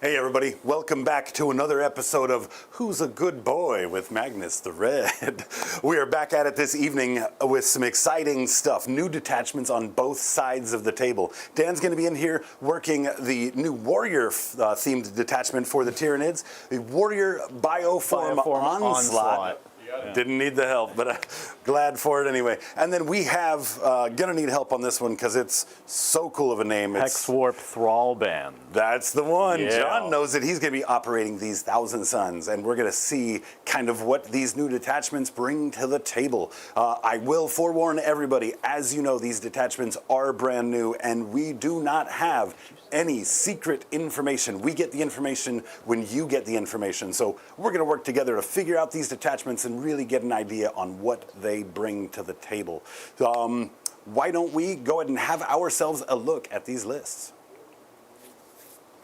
Hey everybody, welcome back to another episode of Who's a Good Boy with Magnus the Red. We are back at it this evening with some exciting stuff, new detachments on both sides of the table. Dan's going to be in here working the new warrior themed detachment for the Tyranids, the Warrior Bioform Onslaught. Yeah. Didn't need the help, but glad for it anyway. And then we have, gonna need help on this one because it's so cool of a name. Hexwarp Thrallband. That's the one. Yeah. John knows that he's gonna be operating these Thousand Suns, and we're gonna see kind of what these new detachments bring to the table. I will forewarn everybody, as you know, these detachments are brand new, and we do not have any secret information. We get the information when you get the information. So we're gonna work together to figure out these detachments and really get an idea on what they bring to the table. Why don't we go ahead and have ourselves a look at these lists?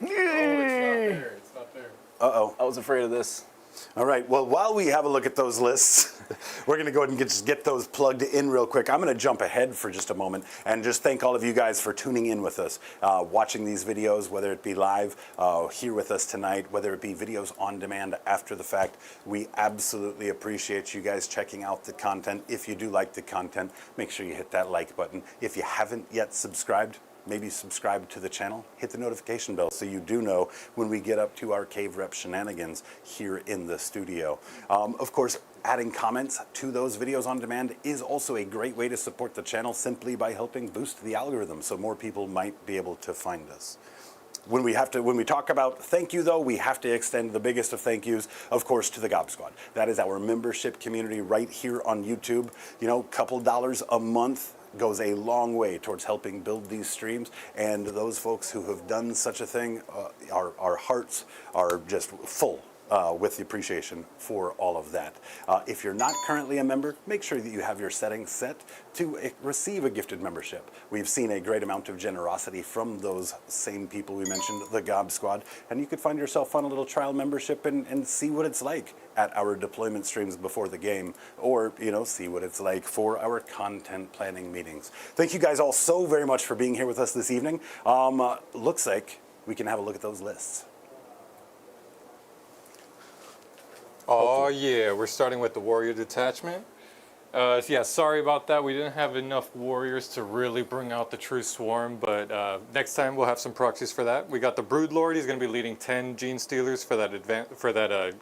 Oh, it's not there. It's not there. Uh-oh. I was afraid of this. All right, well, while we have a look at those lists, we're going to go ahead and just get those plugged in real quick. I'm going to jump ahead for just a moment and just thank all of you guys for tuning in with us, watching these videos, whether it be live here with us tonight, whether it be videos on demand after the fact. We absolutely appreciate you guys checking out the content. If you do like the content, make sure you hit that like button. If you haven't yet subscribed, maybe subscribe to the channel, hit the notification bell so you do know when we get up to our cave rep shenanigans here in the studio. Of course, adding comments to those videos on demand is also a great way to support the channel simply by helping boost the algorithm so more people might be able to find us. When we talk about thank you, though, we have to extend the biggest of thank yous, of course, to the Gob Squad. That is our membership community right here on YouTube. You know, a couple dollars a month goes a long way towards helping build these streams, and those folks who have done such a thing, our hearts are just full with the appreciation for all of that. If you're not currently a member, make sure that you have your settings set to receive a gifted membership. We've seen a great amount of generosity from those same people we mentioned, the Gob Squad, and you could find yourself on a little trial membership and see what it's like at our deployment streams before the game, or, you know, see what it's like for our content planning meetings. Thank you guys all so very much for being here with us this evening. Looks like we can have a look at those lists. Oh yeah, we're starting with the warrior detachment. Yeah, sorry about that. We didn't have enough warriors to really bring out the true swarm, but next time we'll have some proxies for that. We got the Broodlord. He's going to be leading 10 Gene Stealers for that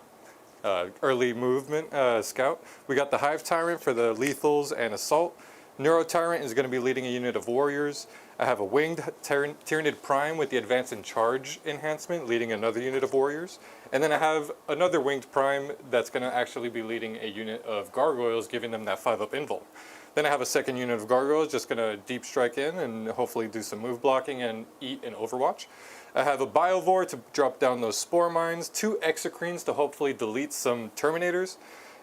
early movement scout. We got the Hive Tyrant for the lethals and assault. Neuro Tyrant is going to be leading a unit of warriors. I have a winged Tyranid Prime with the Advance and Charge enhancement, leading another unit of warriors. And then I have another winged Prime that's going to actually be leading a unit of gargoyles, giving them that 5-up invul. Then I have a second unit of gargoyles, just going to deep strike in and hopefully do some move blocking and eat in Overwatch. I have a Biovore to drop down those spore mines, 2 Exocrines to hopefully delete some Terminators,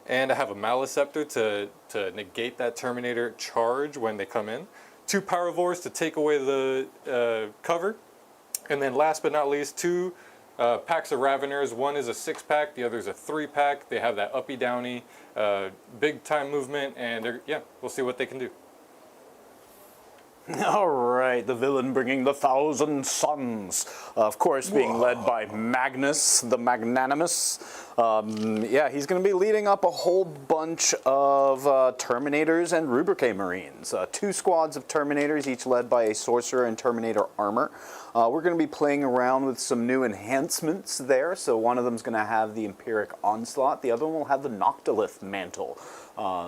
and I have a Maliceptor to negate that Terminator charge when they come in. 2 Paravores to take away the cover. And then last but not least, 2 packs of Raveners. One is a 6-pack, the other is a 3-pack. They have that uppy downy, big time movement, and yeah, we'll see what they can do. All right, the villain bringing the Thousand Suns. Of course, being led by Magnus, the Magnanimous. Yeah, he's going to be leading up a whole bunch of Terminators and Rubrique Marines. 2 squads of Terminators, each led by a Sorcerer and Terminator armor. We're going to be playing around with some new enhancements there. So one of them is going to have the Empiric Onslaught. The other one will have the Noctilith Mantle.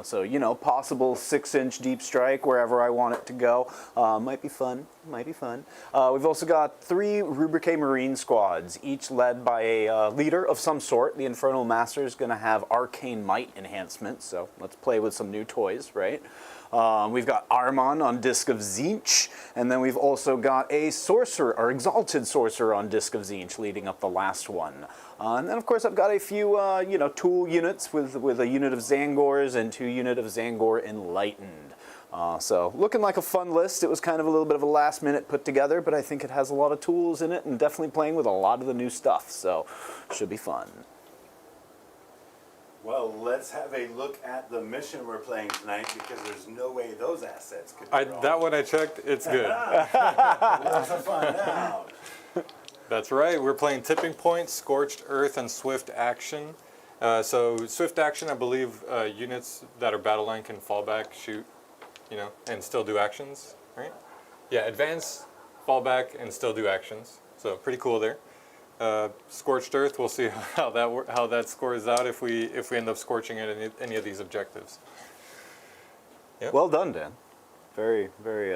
So, you know, possible 6-inch deep strike wherever I want it to go. Might be fun. Might be fun. We've also got 3 Rubrique Marine squads, each led by a leader of some sort. The Infernal Master is going to have Arcane Might enhancements. So let's play with some new toys, right? We've got Armon on Disc of Tzeentch, and then we've also got a Sorcerer, or Exalted Sorcerer on Disc of Tzeentch, leading up the last one. And then, of course, I've got a few, you know, tool units with a unit of Zangors and 2 units of Zangor Enlightened. So, looking like a fun list. It was kind of a little bit of a last-minute put together, but I think it has a lot of tools in it, and definitely playing with a lot of the new stuff, so should be fun. Well, let's have a look at the mission we're playing tonight, because there's no way those assets could be wrong. That one I checked, it's good. Let's find out. That's right. We're playing Tipping Point, Scorched Earth, and Swift Action. So Swift Action, I believe units that are battle line can fall back, shoot, and still do actions, right? Yeah, advance, fall back, and still do actions. So pretty cool there. Scorched Earth, we'll see how that scores out if we end up scorching any of these objectives. Yep. Well done, Dan. Very, very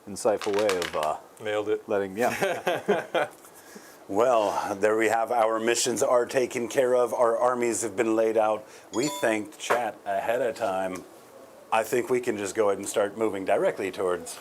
insightful way of Nailed it. letting, yeah. Well, there we have. Our missions are taken care of. Our armies have been laid out. We thanked chat ahead of time. I think we can just go ahead and start moving directly towards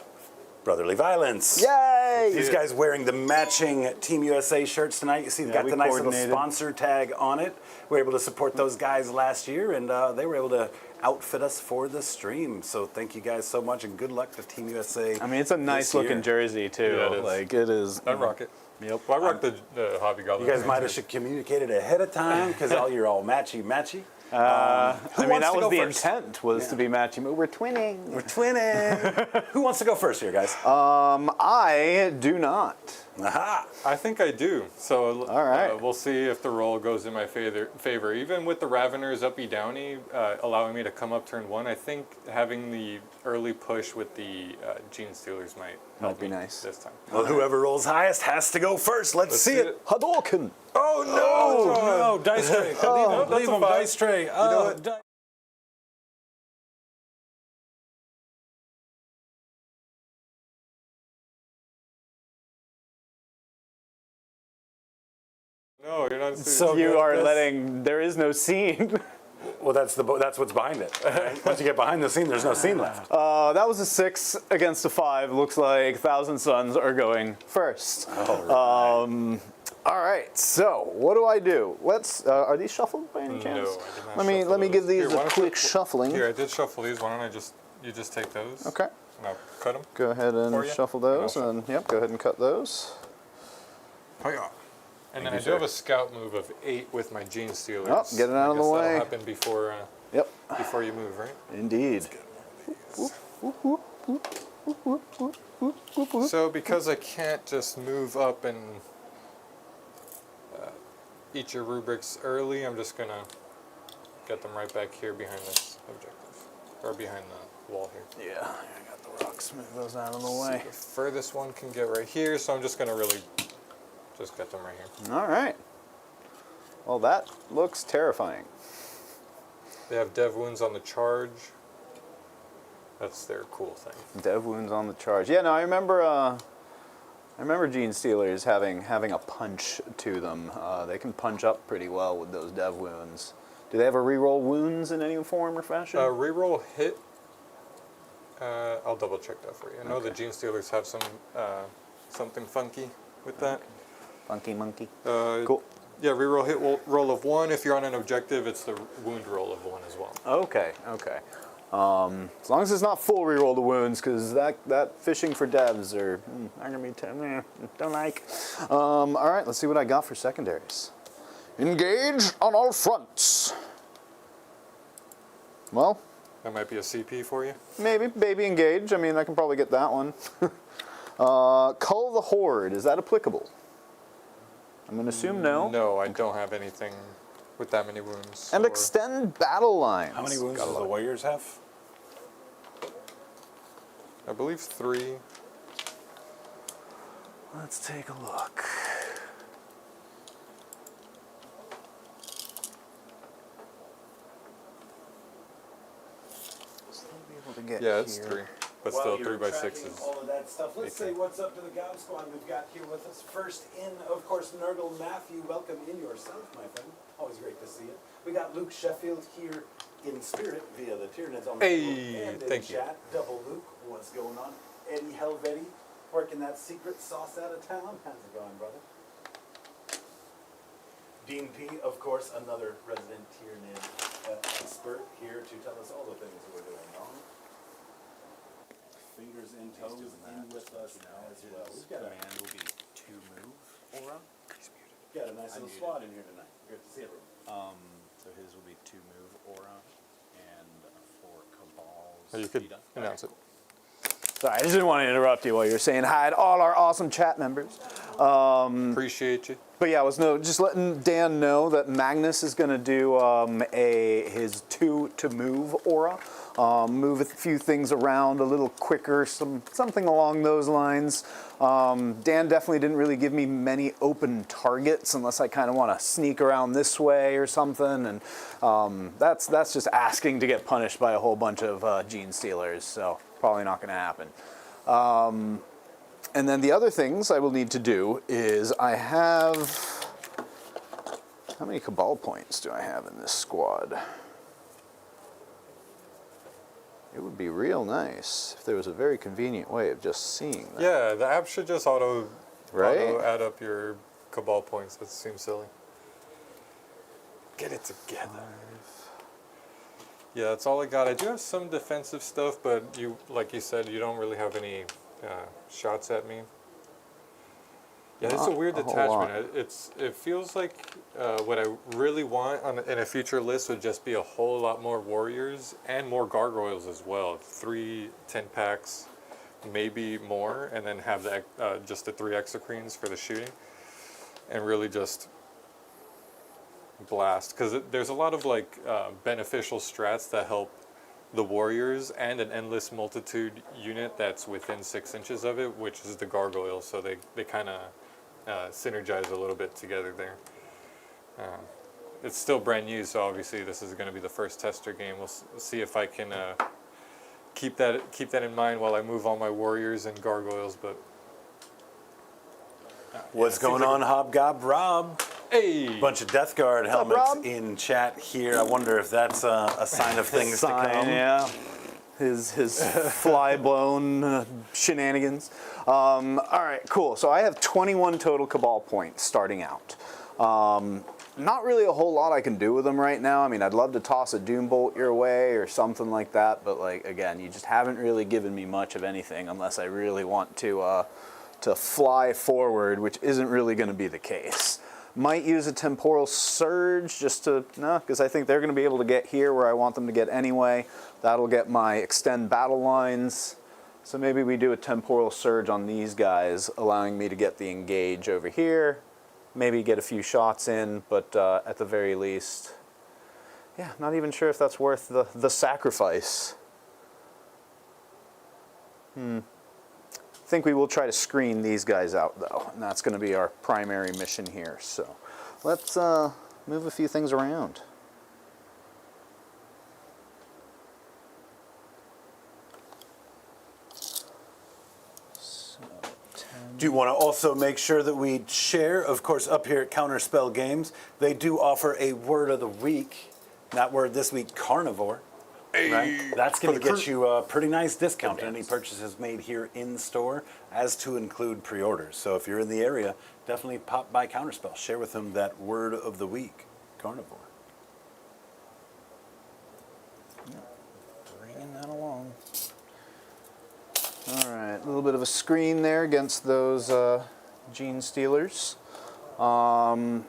brotherly violence. Yay! These guys wearing the matching Team USA shirts tonight. You see, they've got we the nice little coordinated. sponsor tag on it. We were able to support those guys last year, and they were able to outfit us for the stream. So thank you guys so much, and good luck to Team USA. I mean, it's a nice this year. looking jersey, too. Yeah, it is. Like, it is. I rock it. Yep. Well, I rock the Hobby Goblin. You guys might have should communicated ahead of time because you're all matchy. I mean, wants that to was go the first? intent, was to be matching. We're twinning. We're twinning. Who wants to go first here, guys? I do not. Aha! I think I do. So All right. we'll see if the roll goes in my favor. Even with the Raveners uppy downy allowing me to come up turn 1, I think having the early push with the Gene Stealers might help be me nice. this time. Well, whoever rolls highest has to go first. Let's see it. Hadouken! Oh, no! Dice tray. Leave him. five. Dice tray. You know what? No, you're not. So You good are at this. letting. There is no scene. Well, that's what's behind it. Right? Once you get behind the scene, there's no scene left. That was a 6 against a 5. Looks like Thousand Suns are going first. All right. All right. So what do I do? Let's. Are these shuffled by any chance? No, I did not Let me shuffle give those. these Here, why a don't quick you- shuffling. Here, I did shuffle these. Why don't you just take those? Okay. And I'll cut them. Go ahead and For you? shuffle those, And I'll and yep, go ahead and cut those. And then I do have a scout move of 8 with my Gene Stealers. Oh, get it out of the I guess way. that'll happen Yep. before you move, right? Indeed. So because I can't just move up and eat your rubrics early, I'm just gonna get them right back here behind this objective, or behind the wall here. Yeah, I got the rocks. Move those out of the way. The furthest one can get right here, so I'm just gonna really just get them right here. All right. Well, that looks terrifying. They have dev wounds on the charge. That's their cool thing. Dev wounds on the charge. Yeah, no, I remember Gene Stealers having a punch to them. They can punch up pretty well with those dev wounds. Do they ever reroll wounds in any form or fashion? Reroll hit. I'll double check that for you. I know the Gene Stealers have some something funky with that. Funky monkey. Cool. Yeah, reroll hit roll of 1. If you're on an objective, it's the wound roll of 1 as well. Okay. As long as it's not full reroll the wounds, because that fishing for devs are gonna be don't like. All right, let's see what I got for secondaries. Engage on all fronts. Well, That might be a CP for you. maybe baby engage. I mean, I can probably get that one. Cull the Horde, is that applicable? I'm gonna assume no. No, I don't have anything with that many wounds. And or- extend battle lines. How many wounds does the Warriors have? I believe 3. Let's take a look. Still be able to get Yeah, it's here. 3. But still 3 by 6s. All of that stuff. Let's say what's up to the Gob Squad we've got here with us. First in, of course, Nurgle Matthew. Welcome in yourself, my friend. Always great to see you. We got Luke Sheffield here in spirit via the Tyranids on the Hey, table and in thank you. chat. Double Luke, what's going on? Eddie Helvetti, working that secret sauce out of town. How's it going, brother? Dean P, of course, another resident Tyranid expert here to tell us all the things that we're doing wrong. Fingers and toes in with us now as well. We've got Command will be 2 move aura. got a nice little squad in here tonight. Good to see everyone. So his will be 2 move aura, and for Cabal's. Or you could announce it. Sorry, I just didn't want to interrupt you while you were saying hi to all our awesome chat members. Appreciate you. But yeah, just letting Dan know that Magnus is going to do his 2 to move aura. Move a few things around a little quicker, something along those lines. Dan definitely didn't really give me many open targets unless I kind of want to sneak around this way or something, and that's just asking to get punished by a whole bunch of gene stealers, so probably not going to happen. And then the other things I will need to do is I have... How many Cabal points do I have in this squad? It would be real nice if there was a very convenient way of just seeing that. Yeah, the app should just auto add up your Cabal points. That seems silly. Get it together. Yeah, that's all I got. I do have some defensive stuff, but like you said, you don't really have any shots at me. Yeah, it's a weird detachment. It feels like what I really want in a future list would just be a whole lot more warriors and more gargoyles as well. 3 10-packs, maybe more, and then have just the 3 exocrines for the shooting, and really just blast. Because there's a lot of beneficial strats that help the warriors and an endless multitude unit that's within 6 inches of it, which is the gargoyle. So they kind of synergize a little bit together there. It's still brand new, so obviously this is going to be the first tester game. We'll see if I can keep that in mind while I move all my warriors and gargoyles. But What's going on, Hobgob Rob? hey, Bunch of Death Guard helmets Rob? in chat here. I wonder if that's a sign of things to come. Yeah. His fly blown shenanigans. All right, cool. So I have 21 total Cabal points starting out. Not really a whole lot I can do with them right now. I mean, I'd love to toss a Doom Bolt your way or something like that, but again, you just haven't really given me much of anything unless I really want to fly forward, which isn't really going to be the case. Might use a Temporal Surge just to, because I think they're going to be able to get here where I want them to get anyway. That'll get my extend battle lines. So maybe we do a Temporal Surge on these guys, allowing me to get the engage over here. Maybe get a few shots in, but at the very least, yeah, not even sure if that's worth the sacrifice. I think we will try to screen these guys out, though, and that's going to be our primary mission here. So let's move a few things around. Do you want to also make sure that we share, of course, up here at Counterspell Games, they do offer a word of the week. That word this week, carnivore. Right? That's going to get you a pretty nice discount on any purchases made here in store, as to include pre-orders. So if you're in the area, definitely pop by Counterspell. Share with them that word of the week, carnivore. Bringing that along. All right, a little bit of a screen there against those gene stealers. Now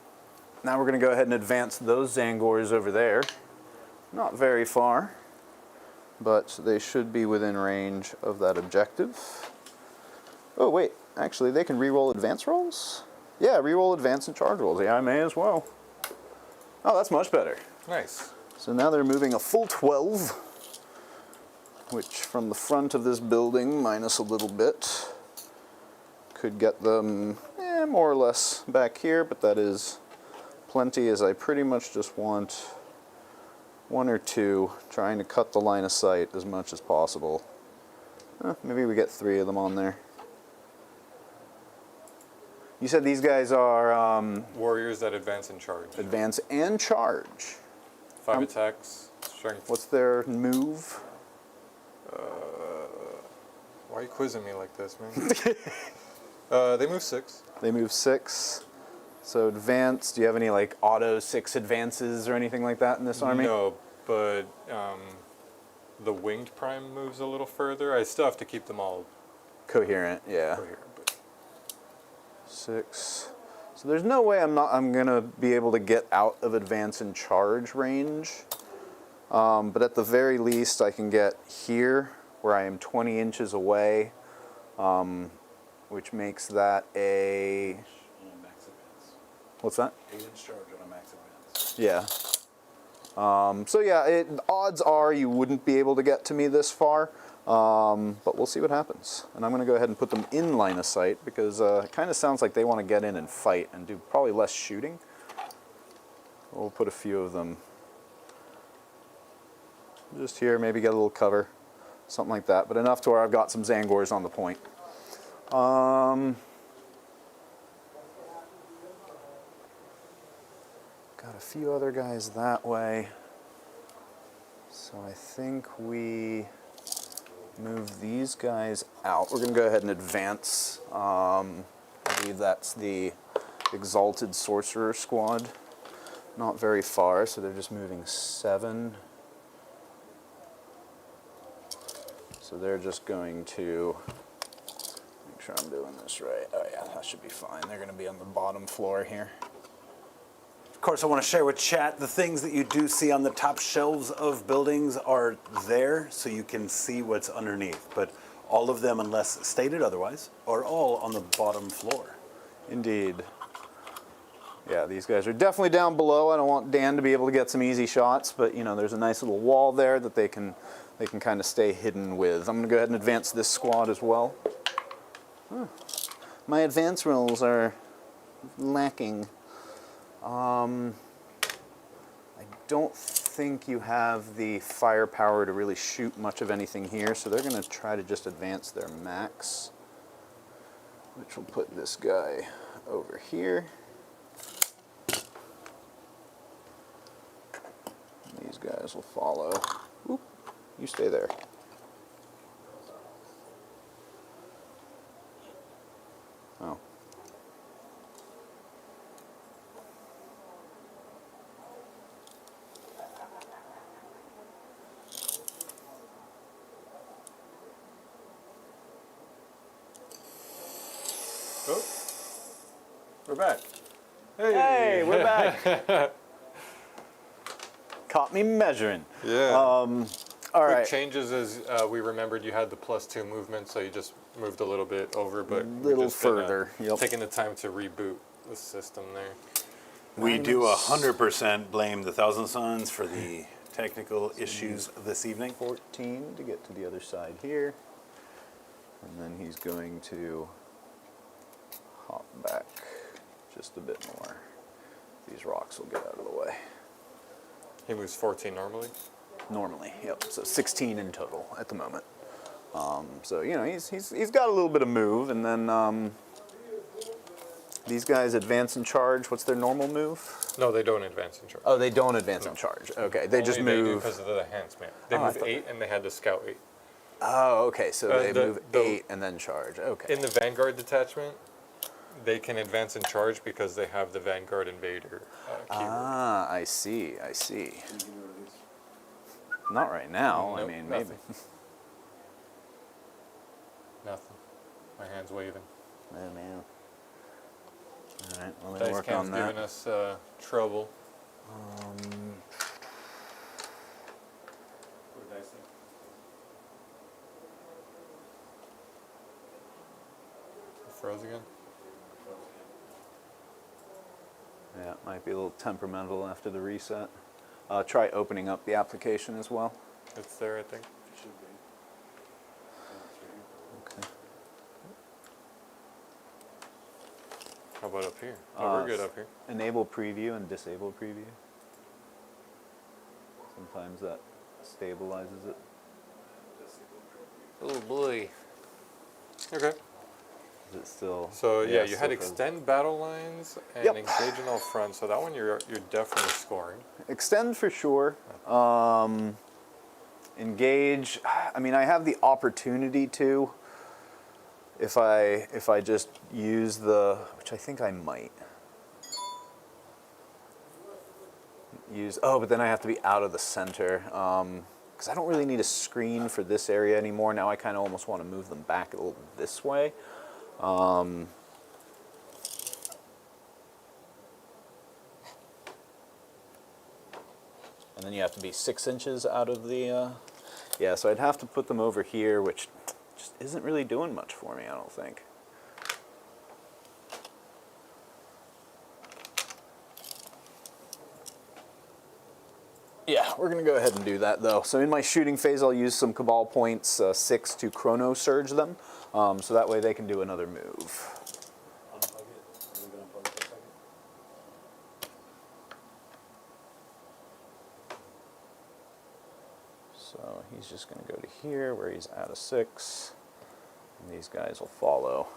we're going to go ahead and advance those Zangors over there. Not very far, but they should be within range of that objective. Oh wait, actually they can re-roll advance rolls? Yeah, re-roll advance and charge rolls. Yeah, I may as well. Oh, that's much better. nice. So now they're moving a full 12, which from the front of this building, minus a little bit, could get them more or less back here, but that is plenty, as I pretty much just want 1 or 2, trying to cut the line of sight as much as possible. Maybe we get 3 of them on there. You said these guys are Warriors that advance and charge. advance and charge. 5 attacks, strength. What's their move? Why are you quizzing me like this, man? They move 6. They move 6. So advance, do you have any auto 6 advances or anything like that in this army? No, but the winged prime moves a little further. I still have to keep them all Coherent, yeah. here. But 6. So there's no way I'm gonna be able to get out of advance and charge range. But at the very least I can get here where I am 20 inches away. which makes that a... On a max advance. What's that? 8-inch charge on a max advance. Yeah. So yeah, odds are you wouldn't be able to get to me this far, but we'll see what happens. And I'm going to go ahead and put them in line of sight because it kind of sounds like they want to get in and fight and do probably less shooting. We'll put a few of them just here, maybe get a little cover, something like that, but enough to where I've got some Zangors on the point. Got a few other guys that way. So I think we move these guys out. We're going to go ahead and advance. I believe that's the Exalted Sorcerer Squad. Not very far, so they're just moving 7. So they're just going to make sure I'm doing this right. Oh yeah, that should be fine. They're going to be on the bottom floor here. Of course, I want to share with chat the things that you do see on the top shelves of buildings are there so you can see what's underneath. But all of them, unless stated otherwise, are all on the bottom floor. Indeed. Yeah, these guys are definitely down below. I don't want Dan to be able to get some easy shots, but you know, there's a nice little wall there that they can kind of stay hidden with. I'm going to go ahead and advance this squad as well. Huh. My advance rolls are lacking. I don't think you have the firepower to really shoot much of anything here, so they're going to try to just advance their max, which will put this guy over here. These guys will follow. Oop, you stay there. Oh. Oh, we're back. Hey, we're back. Caught me measuring. Yeah. All Quick right. changes as we remembered you had the +2 movement, so you just moved a little bit over, but Little we've just been, further, yep. taking the time to reboot the system there. We do 100% blame the Thousand Suns for the technical issues this evening. 14 to get to the other side here. And then he's going to hop back just a bit more. These rocks will get out of the way. He moves 14 normally. Normally, yep. So 16 in total at the moment. So you know he's got a little bit of move, and then these guys advance and charge. What's their normal move? No, they don't advance in charge. Oh, they don't advance and charge. Okay, they just Only move. because of the enhancement. They Oh, I move thought- 8 and they had to scout 8. Oh, okay. So they move the- 8 and then charge. Okay. In the Vanguard detachment, they can advance and charge because they have the Vanguard Invader keyword. Ah, I see. I see. Not right now. I Nope, mean, maybe. nothing. Nothing. My hand's waving. Oh man. All right. Well, let me Dice work cam's on that. giving us trouble. Froze again? Yeah, it might be a little temperamental after the reset. Try opening up the application as well. It's there, I think. Okay. How about up here? Oh, we're good up here. Enable preview and disable preview. Sometimes that stabilizes it. Oh boy. Okay. Is it still? So yeah, you still had frozen. extend battle lines and Yep. engage in all fronts. So that one you're definitely scoring. Extend for sure. Engage. I mean, I have the opportunity to. If I just use the, which I think I might use. Oh, but then I have to be out of the center because I don't really need a screen for this area anymore. Now I kind of almost want to move them back a little this way. And then you have to be 6 inches out of the, yeah, so I'd have to put them over here, which just isn't really doing much for me, I don't think. Yeah, we're going to go ahead and do that, though. So in my shooting phase, I'll use some Cabal points 6 to Chrono Surge them, so that way they can do another move. So he's just going to go to here, where he's at a 6, and these guys will follow.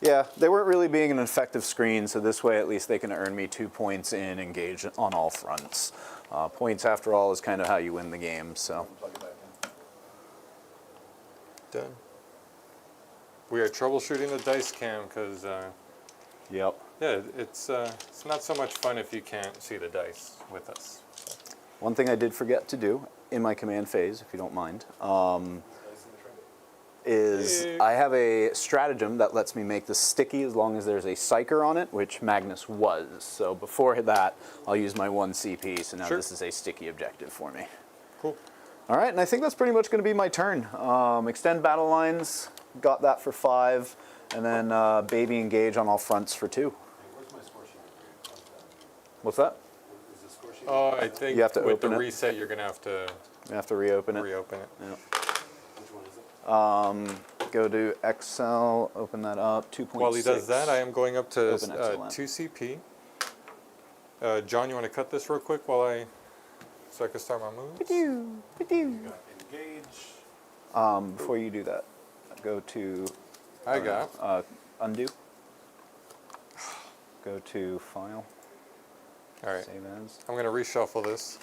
Yeah, they weren't really being an effective screen, so this way at least they can earn me 2 points in engage on all fronts. Points, after all, is kind of how you win the game, so. Done. We are troubleshooting the dice cam because, Yep. yeah, it's not so much fun if you can't see the dice with us. One thing I did forget to do in my command phase, if you don't mind, is I have a stratagem that lets me make this sticky as long as there's a psyker on it, which Magnus was. So before that, I'll use my 1 CP, so now Sure. this is a sticky objective for me. Cool. All right, and I think that's pretty much going to be my turn. Extend battle lines, got that for 5, and then baby engage on all fronts for 2. Where's my score sheet? What's that? Is the score sheet? Oh, I think You have to with the open it. reset, you're going to have to I have to reopen it. reopen it. Yeah. Which one is it? Go to Excel, open that up, 2.6. While he does that, I am going up to Open excellent. 2 CP. John, you want to cut this real quick so I can start my moves? You got engage. Before you do that, go to I got. undo. Go to file, All right. save as. I'm going to reshuffle this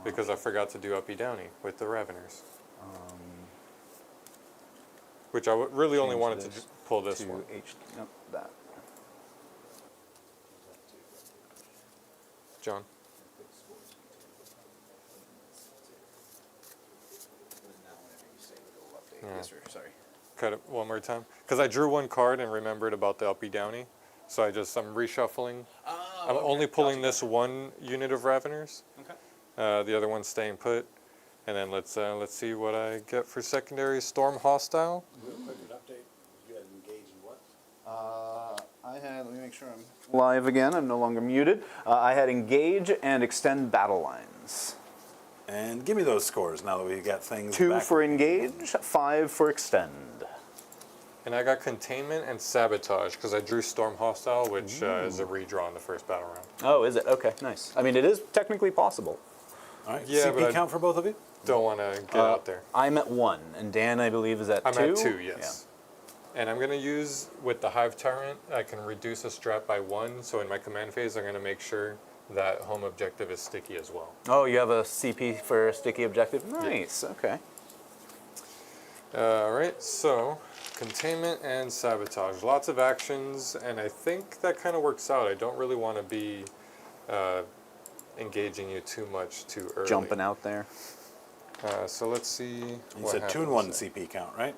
because I forgot to do uppy downy with the Raveners. Which I really only change wanted to this pull this to one. Nope, that. John. Yeah. Yes, sir. Sorry. Cut it one more time. Because I drew one card and remembered about the uppy downy. So I'm reshuffling. I'm only pulling this one unit of Raveners. Okay. The other one's staying put. And then let's see what I get for secondary. Storm Hostile. Real quick, an update. You had engage in what? Let me make sure I'm live again. I'm no longer muted. I had engage and extend battle lines. And give me those scores now that we got things 2 back. for engage, 5 for extend. And I got Containment and Sabotage because I drew Storm Hostile, which is a redraw in the first battle round. Oh, is it? Okay, nice. I mean, it is technically possible. All right. Yeah, but CP I- count for both of you? Don't want to get out there. I'm at 1, and Dan, I believe, is at 2? I'm at 2, yes. And I'm going to use, with the Hive Tyrant, I can reduce a strat by 1. So in my command phase, I'm going to make sure that home objective is sticky as well. Yeah. Oh, you have a CP for a sticky objective? Nice, okay. All right, so Containment and Sabotage. Lots of actions, and I think that kind of works out. I don't really want to be engaging you too much too early. Jumping out there. So let's see. You what said 2 and happens. 1 CP count, right?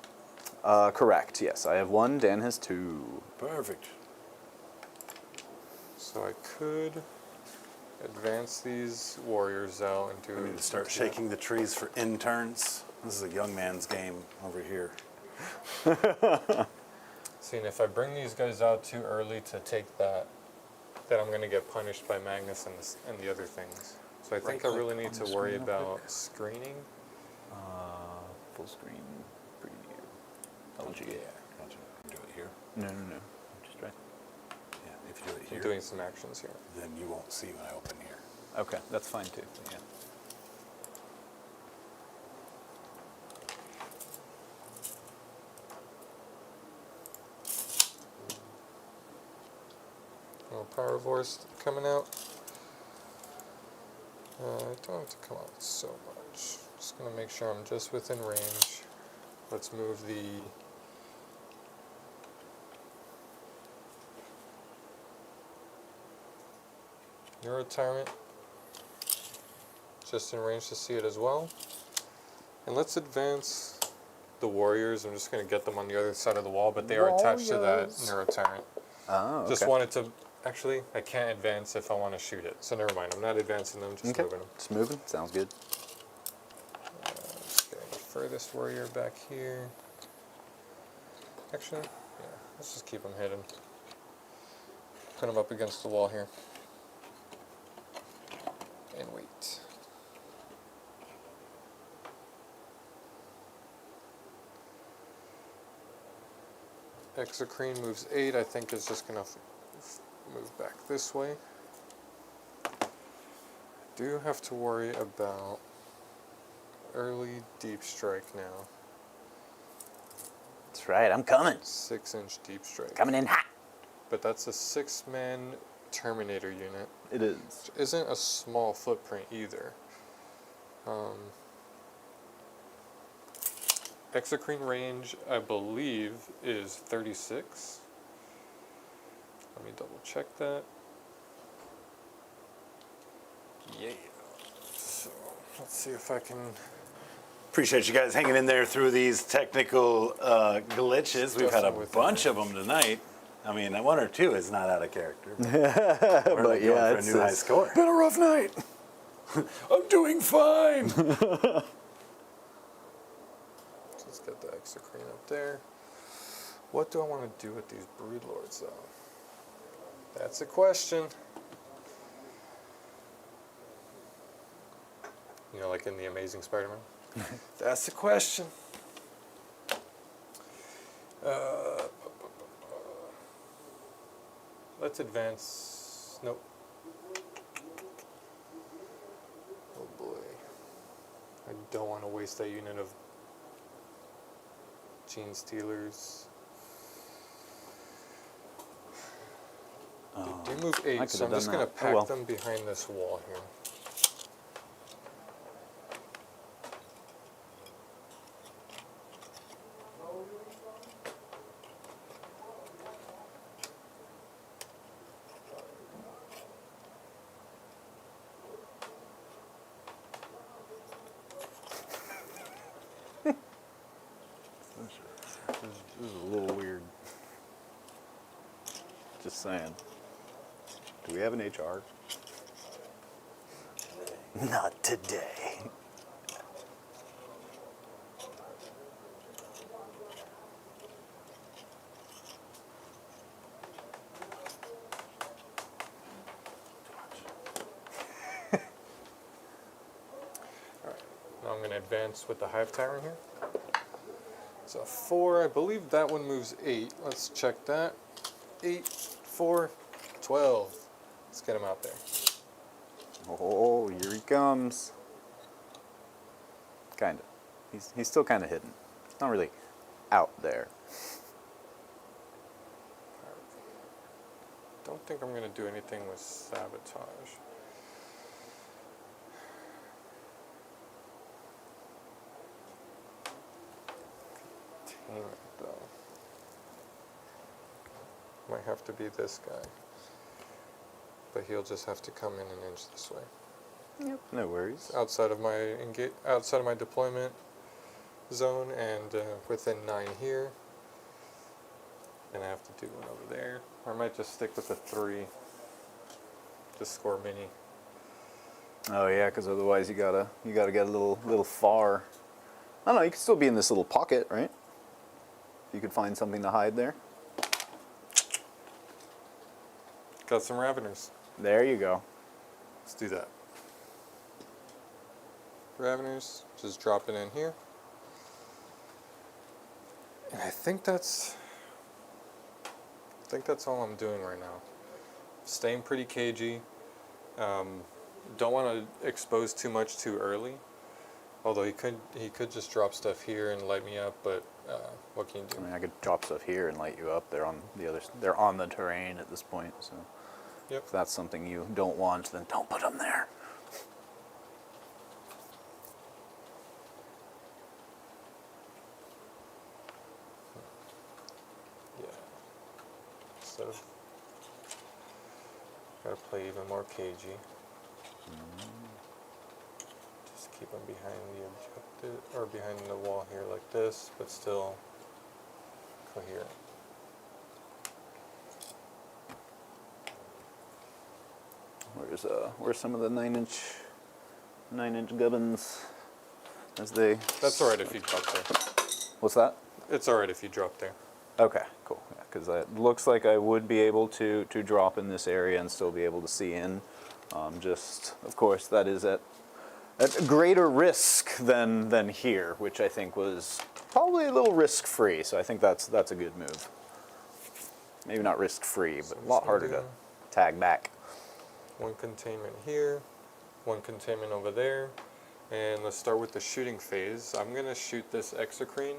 Correct, yes. I have 1, Dan has 2. Perfect. So I could advance these warriors out and do. We need to start shaking the trees for interns. This is a young man's game over here. See, and if I bring these guys out too early to take that, then I'm going to get punished by Magnus and the other things. So I think I really need to worry about screening. Full screen preview. LG. Yeah, gotcha. Do it here. No. Just right. Yeah, if you do it I'm here, doing some actions here. then you won't see when I open here. Okay, that's fine too. Yeah. Little Power Force coming out. I don't have to come out so much. Just going to make sure I'm just within range. Let's move the Neuro Tyrant just in range to see it as well. And let's advance the warriors. I'm just going to get them on the other side of the wall, but they are attached to that Warriors. Neuro Tyrant. Oh, okay. Just wanted to, actually, I can't advance if I want to shoot it. So never mind, I'm not advancing them, just Okay. moving them. Just moving. Sounds good. Just getting the furthest warrior back here. Actually, yeah, let's just keep them hidden. Put them up against the wall here. And wait. Exocrine moves 8. I think is just going to move back this way. Do have to worry about early deep strike now. That's right, I'm coming. 6-inch deep strike. Coming in hot. But that's a 6-man Terminator unit. It is. Which isn't a small footprint either. Exocrine range, I believe, is 36. Let me double check that. Yeah. So let's see if I can. Appreciate you guys hanging in there through these technical glitches. We've had a bunch of them tonight. I mean, one or two is not out of character. We're But yeah, going for a new high score. Been a rough night. I'm doing fine. Let's get the Exocrine up there. What do I want to do with these Broodlords, though? That's a question. You know, like in The Amazing Spider-Man? That's the question. Let's advance. Nope. Oh boy. I don't want to waste that unit of Gene Stealers. They do move 8, so I'm just going to pack them behind this wall here. This is a little weird. Just saying. Do we have an HR? Not today. Now I'm going to advance with the Hive Tyrant here. So 4, I believe that one moves 8. Let's check that. 8, 4, 12. Let's get him out there. Oh, here he comes. Kind of. He's still kind of hidden. It's not really out there. Don't think I'm going to do anything with Sabotage. Containment, though. Might have to be this guy. But he'll just have to come in an inch this way. Yep. No worries. Outside of my deployment zone and within 9 here. And I have to do one over there. Or I might just stick with the 3. Just score mini. Oh yeah, because otherwise you gotta get a little far. I don't know. You could still be in this little pocket, right? You could find something to hide there. Got some Raveners. There you go. Let's do that. Raveners, just drop it in here. And I think that's all I'm doing right now. Staying pretty cagey. Don't want to expose too much too early. Although he could just drop stuff here and light me up, but what can you do? I mean, I could drop stuff here and light you up. They're on the terrain at this point, so Yep. if that's something you don't want, then don't put them there. Yeah. Instead of gotta play even more cagey. Just keep them behind the objective or behind the wall here like this, but still coherent. Where's some of the 9-inch gubbins? As they. That's alright if you drop there. What's that? It's alright if you drop there. Okay, cool. Because it looks like I would be able to drop in this area and still be able to see in. Just, of course, that is at greater risk than here, which I think was probably a little risk-free. So I think that's a good move. Maybe not risk-free, So but I'm a lot just gonna harder to do tag back. one containment here, one containment over there, and let's start with the shooting phase. I'm gonna shoot this exocrine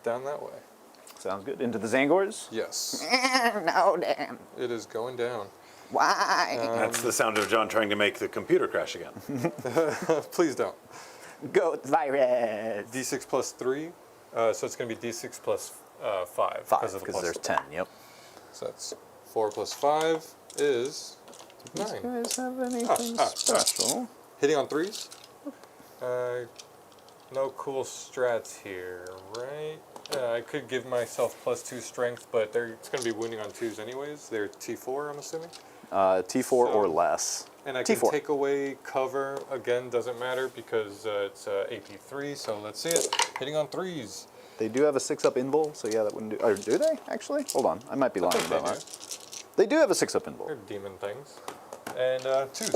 down that way. Sounds good. Into the Zangors? Yes, No, damn. it is going down. Why? That's the sound of John trying to make the computer crash again. Please don't. Go virus. D6 plus 3, so it's going to be D6 plus 5. 5, of the because plus there's 4. 10, yep. So that's 4 plus 5 is 9. Do you guys have anything special? Hitting on 3s? No cool strats here, right? I could give myself plus 2 strength, but it's going to be wounding on 2s anyways. They're T4, I'm assuming. T4 or less. And I can T4. take away cover, again, doesn't matter because it's AP3, so let's see it. Hitting on 3s. They do have a 6-up invul, so yeah, that wouldn't do. Or do they, actually? Hold on, I might be lying about that. They do have a 6-up invul. They're demon things. And 2s.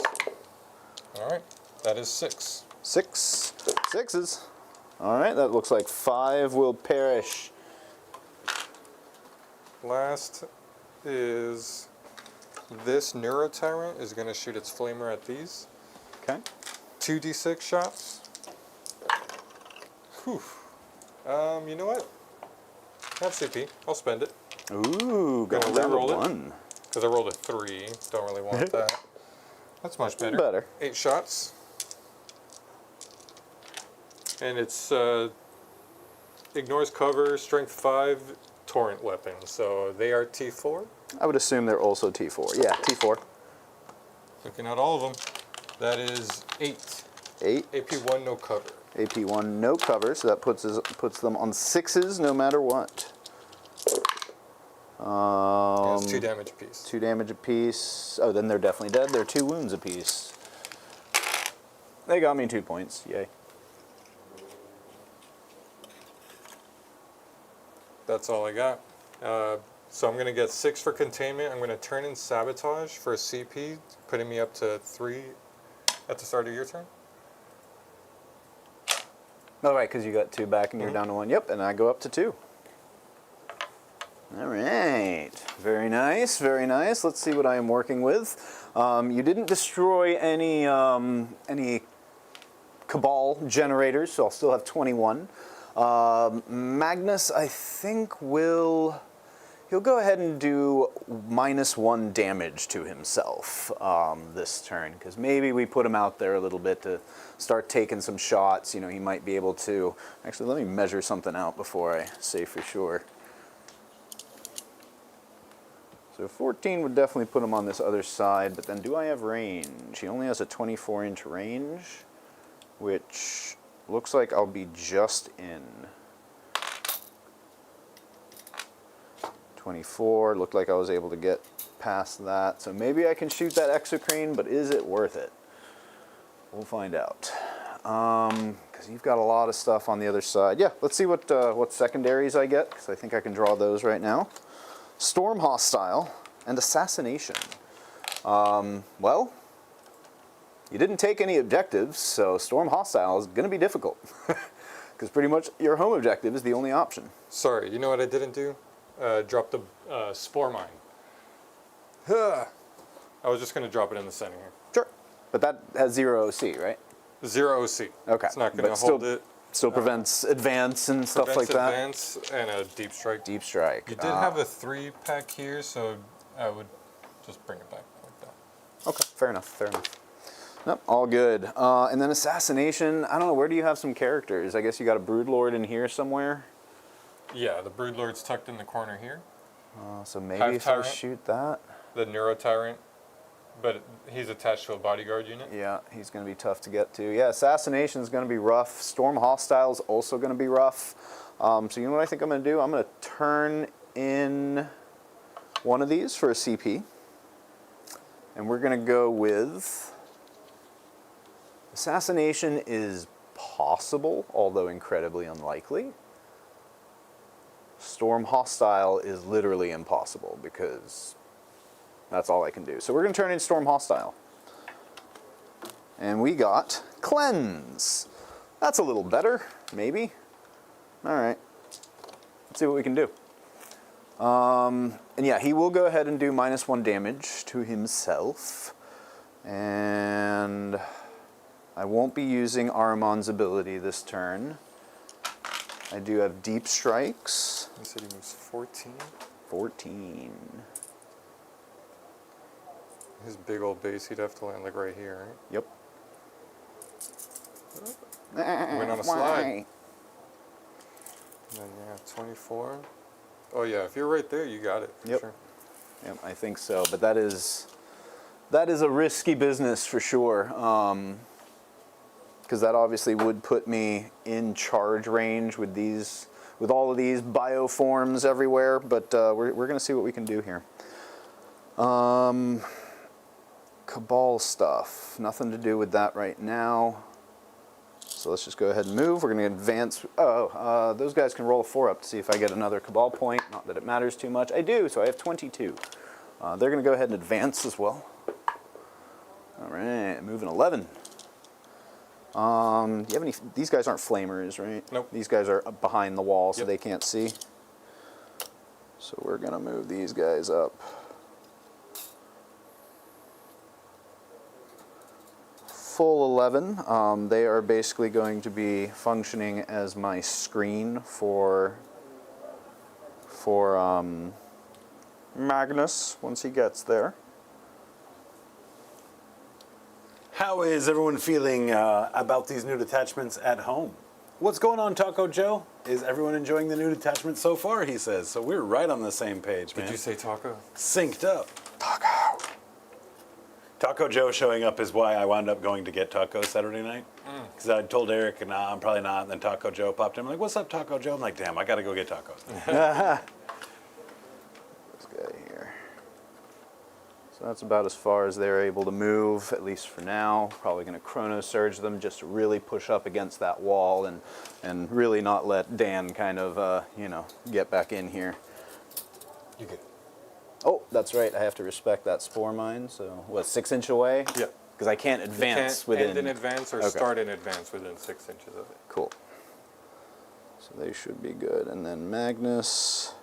Alright, that is 6. 6. 6s. Alright, that looks like 5 will perish. Last is this Neurotyrant is going to shoot its flamer at these. Okay. 2d6 shots. Whew. You know what? I have CP. I'll spend it. Ooh, Gonna going down to reroll it. 1. Because I rolled a 3. Don't really want that. That's much better. Better. 8 shots. And it's ignores cover, strength 5, torrent weapon. So they are T4. I would assume they're also T4. Yeah, T4. Looking at all of them, that is 8. 8. AP1, no cover. AP1, no cover, so that puts them on 6s no matter what. Yeah, it's 2 damage apiece. 2 damage apiece. Oh, then they're definitely dead. They're 2 wounds apiece. They got me 2 points. Yay. That's all I got. So I'm going to get 6 for containment. I'm going to turn in sabotage for a CP, putting me up to 3 at the start of your turn. Oh, right, because you got 2 back and you're down to 1. Yep, and I go up to 2. All right. Very nice, very nice. Let's see what I am working with. You didn't destroy any Cabal generators, so I'll still have 21. Magnus, I think, he'll go ahead and do -1 damage to himself this turn, because maybe we put him out there a little bit to start taking some shots. You know, he might be able to. Actually, let me measure something out before I say for sure. So 14 would definitely put him on this other side, but then do I have range? He only has a 24-inch range, which looks like I'll be just in. 24, looked like I was able to get past that. So maybe I can shoot that exocrine, but is it worth it? We'll find out. Because you've got a lot of stuff on the other side. Yeah, let's see what secondaries I get, because I think I can draw those right now. Storm Hostile and Assassination. Well, you didn't take any objectives, so Storm Hostile is going to be difficult. Because pretty much your home objective is the only option. Sorry, you know what I didn't do? Drop the Spore Mine. I was just going to drop it in the center here. Sure. But that has 0 OC, right? 0 OC. Okay. It's not going But to hold it. Still prevents advance and stuff like that. Advance and a deep strike. Deep strike. You did have a 3-pack here, so I would just bring it back like that. Okay, fair enough, fair enough. Nope, all good. And then Assassination, I don't know, where do you have some characters? I guess you got a Broodlord in here somewhere? Yeah, the Broodlord's tucked in the corner here. So maybe if I Tyrant. shoot that. The Neurotyrant, but he's attached to a bodyguard unit. Yeah, he's going to be tough to get to. Yeah, Assassination is going to be rough. Storm Hostile is also going to be rough. So you know what I think I'm going to do? I'm going to turn in one of these for a CP. And we're going to go with... Assassination is possible, although incredibly unlikely. Storm Hostile is literally impossible because that's all I can do. So we're going to turn in Storm Hostile. And we got Cleanse. That's a little better, maybe. All right. Let's see what we can do. And yeah, he will go ahead and do -1 damage to himself. And I won't be using Ahriman's ability this turn. I do have deep strikes. You said he moves 14. 14. His big old base, he'd have to land like right here, right? Yep. Went on a slide. And then yeah, 24. Oh yeah, if you're right there, you got it for Yep. sure. Yep, I think so. But that is a risky business for sure. Because that obviously would put me in charge range with all of these bioforms everywhere. But we're going to see what we can do here. Cabal stuff. Nothing to do with that right now. So let's just go ahead and move. We're going to advance. Those guys can roll a 4-up to see if I get another Cabal point. Not that it matters too much. I do, so I have 22. They're going to go ahead and advance as well. All right, moving 11. Do you have any? These guys aren't flamers, right? Nope. These guys are behind the wall, so Yep. they can't see. So we're going to move these guys up. Full 11. They are basically going to be functioning as my screen for Magnus once he gets there. How is everyone feeling about these new detachments at home? What's going on, Taco Joe? Is everyone enjoying the new detachment so far, he says. So we're right on the same page, man. Did you say taco? Synced up. Taco Joe showing up is why I wound up going to get tacos Saturday night. Because I told Eric, nah, I'm probably not. And then Taco Joe popped in. I'm like, what's up, Taco Joe? I'm like, damn, I got to go get tacos. This guy here. So that's about as far as they're able to move, at least for now. Probably going to Chrono Surge them just to really push up against that wall and really not let Dan kind of, get back in here. You good. Oh, that's right. I have to respect that spore mine. So, 6 inch away? Yeah. Because I can't advance within. End in advance or Okay. start in advance within 6 inches of it. Cool. So they should be good. And then Magnus,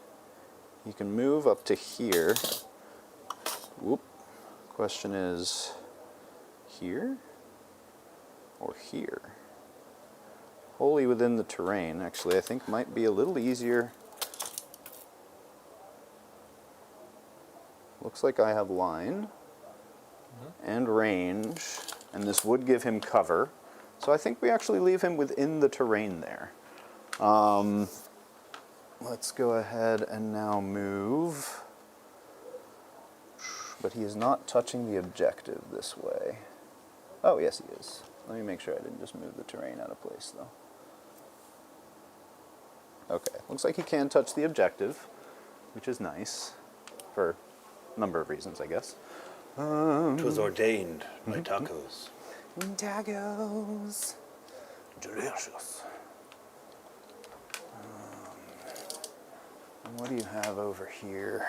he can move up to here. Whoop. Question is, here or here? Wholly within the terrain, actually, I think might be a little easier. Looks like I have line and range, and this would give him cover. So I think we actually leave him within the terrain there. Let's go ahead and now move. But he is not touching the objective this way. Oh, yes he is. Let me make sure I didn't just move the terrain out of place, though. Okay, looks like he can touch the objective, which is nice for a number of reasons, I guess. It was ordained by tacos. Tacos. Delicious. And what do you have over here?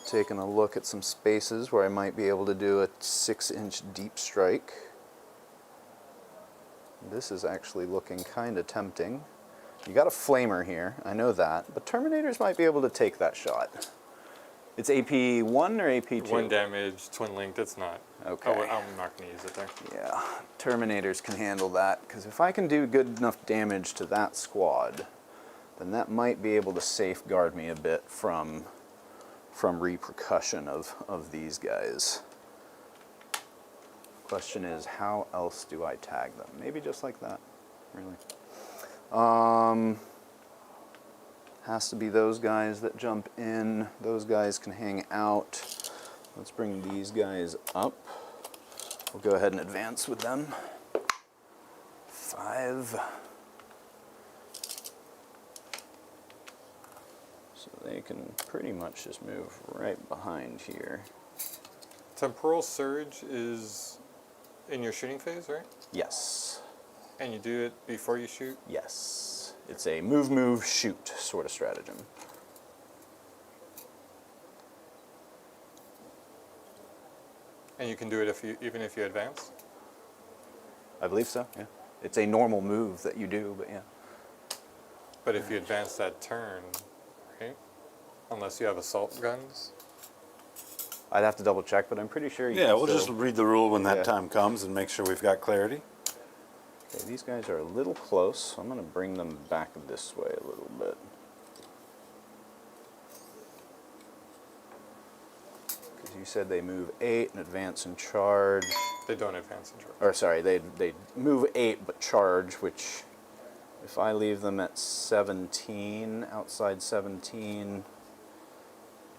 Taking a look at some spaces where I might be able to do a 6-inch deep strike. This is actually looking kind of tempting. You got a flamer here, I know that, but Terminators might be able to take that shot. It's AP 1 or AP 2? 1 damage, twin linked, it's not. Okay. Oh, I'm not going to use it there. Yeah, Terminators can handle that, because if I can do good enough damage to that squad, then that might be able to safeguard me a bit from repercussion of these guys. Question is, how else do I tag them? Maybe just like that, really. Has to be those guys that jump in. Those guys can hang out. Let's bring these guys up. We'll go ahead and advance with them. 5. So they can pretty much just move right behind here. Temporal Surge is in your shooting phase, right? Yes. And you do it before you shoot? Yes. It's a move, shoot sort of stratagem. And you can do it even if you advance? I believe so, yeah. It's a normal move that you do, but yeah. But if you advance that turn, right? unless you have assault guns. I'd have to double check, but I'm pretty sure you Yeah, can we'll just still- read the rule when that Yeah. time comes and make sure we've got clarity. Okay, these guys are a little close, so I'm going to bring them back this way a little bit. Because you said they move 8 and advance and charge. They don't advance and charge. Or sorry, they move 8 but charge, which if I leave them at 17, outside 17,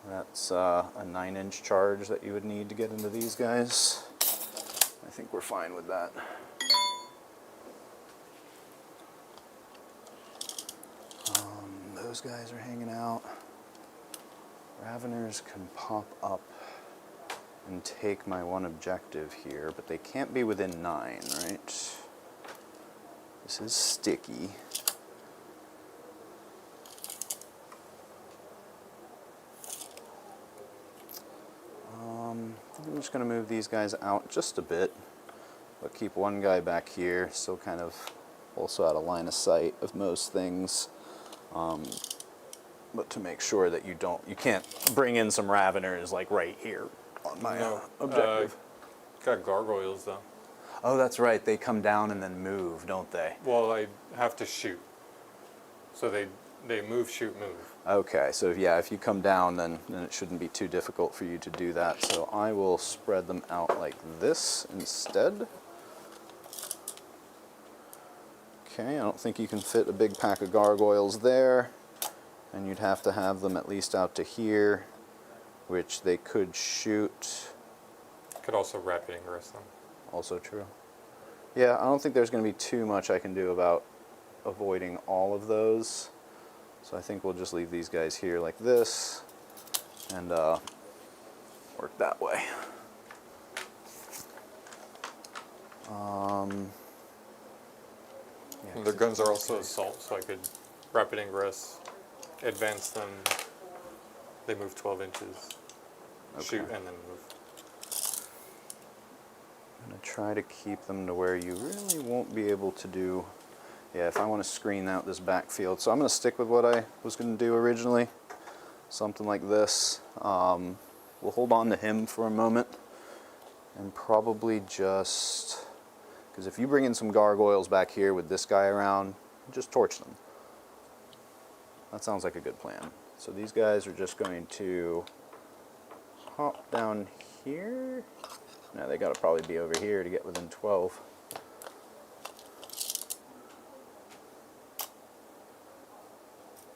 that's a 9-inch charge that you would need to get into these guys. I think we're fine with that. Those guys are hanging out. Raveners can pop up and take my one objective here, but they can't be within 9, right? This is sticky. I'm just going to move these guys out just a bit, but keep one guy back here, still kind of also out of line of sight of most things. But to make sure that you can't bring in some Raveners like right here on my objective. Got gargoyles though. Oh, that's right. They come down and then move, don't they? Well, I have to shoot. So they move, shoot, move. Okay, so yeah, if you come down, then it shouldn't be too difficult for you to do that. So I will spread them out like this instead. Okay, I don't think you can fit a big pack of gargoyles there. And you'd have to have them at least out to here, which they could shoot. Could also rapid ingress them. Also true. Yeah, I don't think there's going to be too much I can do about avoiding all of those. So I think we'll just leave these guys here like this and work that way. Yeah, Their guns are also assault, so I could rapid ingress, advance them. They move 12 inches, shoot, and then move. I'm going to try to keep them to where you really won't be able to do. Yeah, if I want to screen out this backfield. So I'm going to stick with what I was going to do originally. Something like this. We'll hold on to him for a moment. And probably just... Because if you bring in some gargoyles back here with this guy around, just torch them. That sounds like a good plan. So these guys are just going to hop down here. No, they got to probably be over here to get within 12.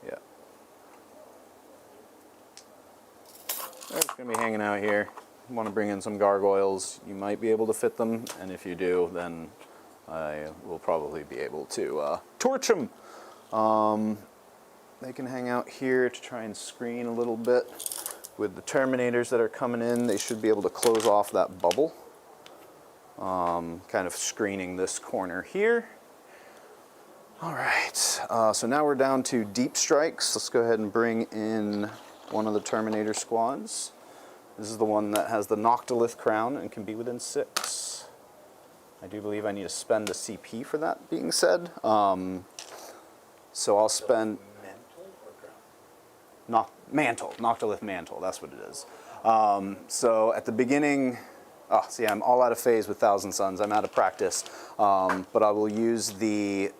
Yeah. They're just going to be hanging out here. Want to bring in some gargoyles, you might be able to fit them, and if you do, then I will probably be able to torch them. They can hang out here to try and screen a little bit. With the Terminators that are coming in, they should be able to close off that bubble, kind of screening this corner here. All right, so now we're down to deep strikes. Let's go ahead and bring in one of the Terminator squads. This is the one that has the Noctilith crown and can be within 6. I do believe I need to spend a CP for that being said. So I'll spend... Mantle, Noctilith Mantle, that's what it is. So at the beginning, see, I'm all out of phase with Thousand Suns. I'm out of practice. But I will use the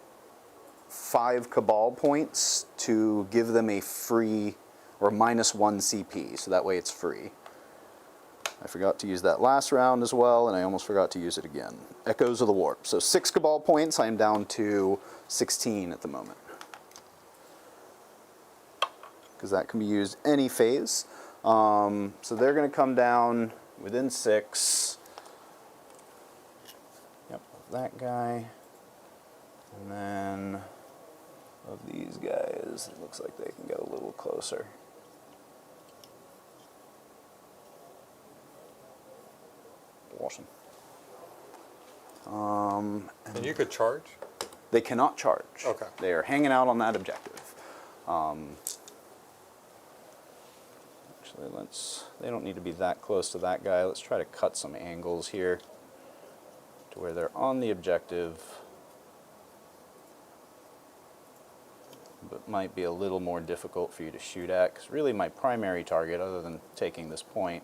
5 Cabal points to give them a free, or -1 CP, so that way it's free. I forgot to use that last round as well, and I almost forgot to use it again. Echoes of the Warp. So 6 Cabal points, I am down to 16 at the moment. Because that can be used any phase. So they're going to come down within 6. Yep, that guy. And then of these guys, it looks like they can get a little closer. Awesome. And you could charge? They cannot charge. Okay. They are hanging out on that objective. Actually, they don't need to be that close to that guy. Let's try to cut some angles here to where they're on the objective, but might be a little more difficult for you to shoot at, because really my primary target, other than taking this point,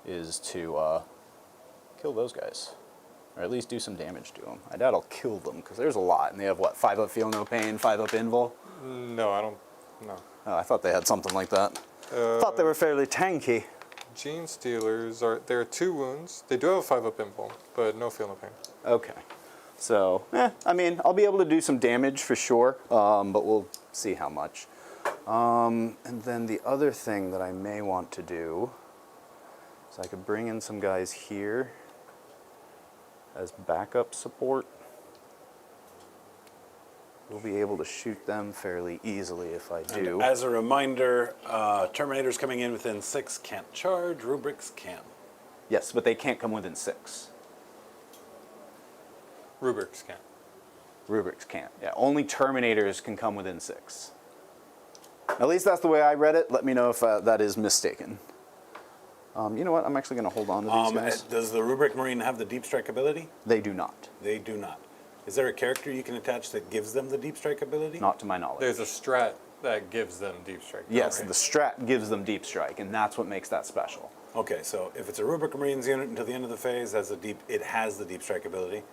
is to kill those guys. Or at least do some damage to them. I doubt I'll kill them, because there's a lot. And they have, what, 5 up Feel No Pain, 5 up Invul? No, I don't. No. Oh, I thought they had something like that. Thought they were fairly tanky. Gene Stealers are. There are 2 wounds. They do have a 5 up Impulse, but no Feel No Pain. Okay. So, I mean, I'll be able to do some damage for sure, but we'll see how much. And then the other thing that I may want to do is I could bring in some guys here as backup support. We'll be able to shoot them fairly easily if I do. And as a reminder, Terminators coming in within 6 can't charge, Rubrics can. Yes, but they can't come within 6. Rubrics can. Rubrics can't. Yeah, only Terminators can come within 6. At least that's the way I read it. Let me know if that is mistaken. You know what? I'm actually going to hold on to these guys. Does the Rubric Marine have the Deep Strike ability? They do not. They do not. Is there a character you can attach that gives them the Deep Strike ability? Not to my knowledge. There's a strat that gives them Deep Strike. Yes, right? the strat gives them Deep Strike, and that's what makes that special. Okay, so if it's a Rubric Marines unit until the end of the phase, it has the Deep Strike ability.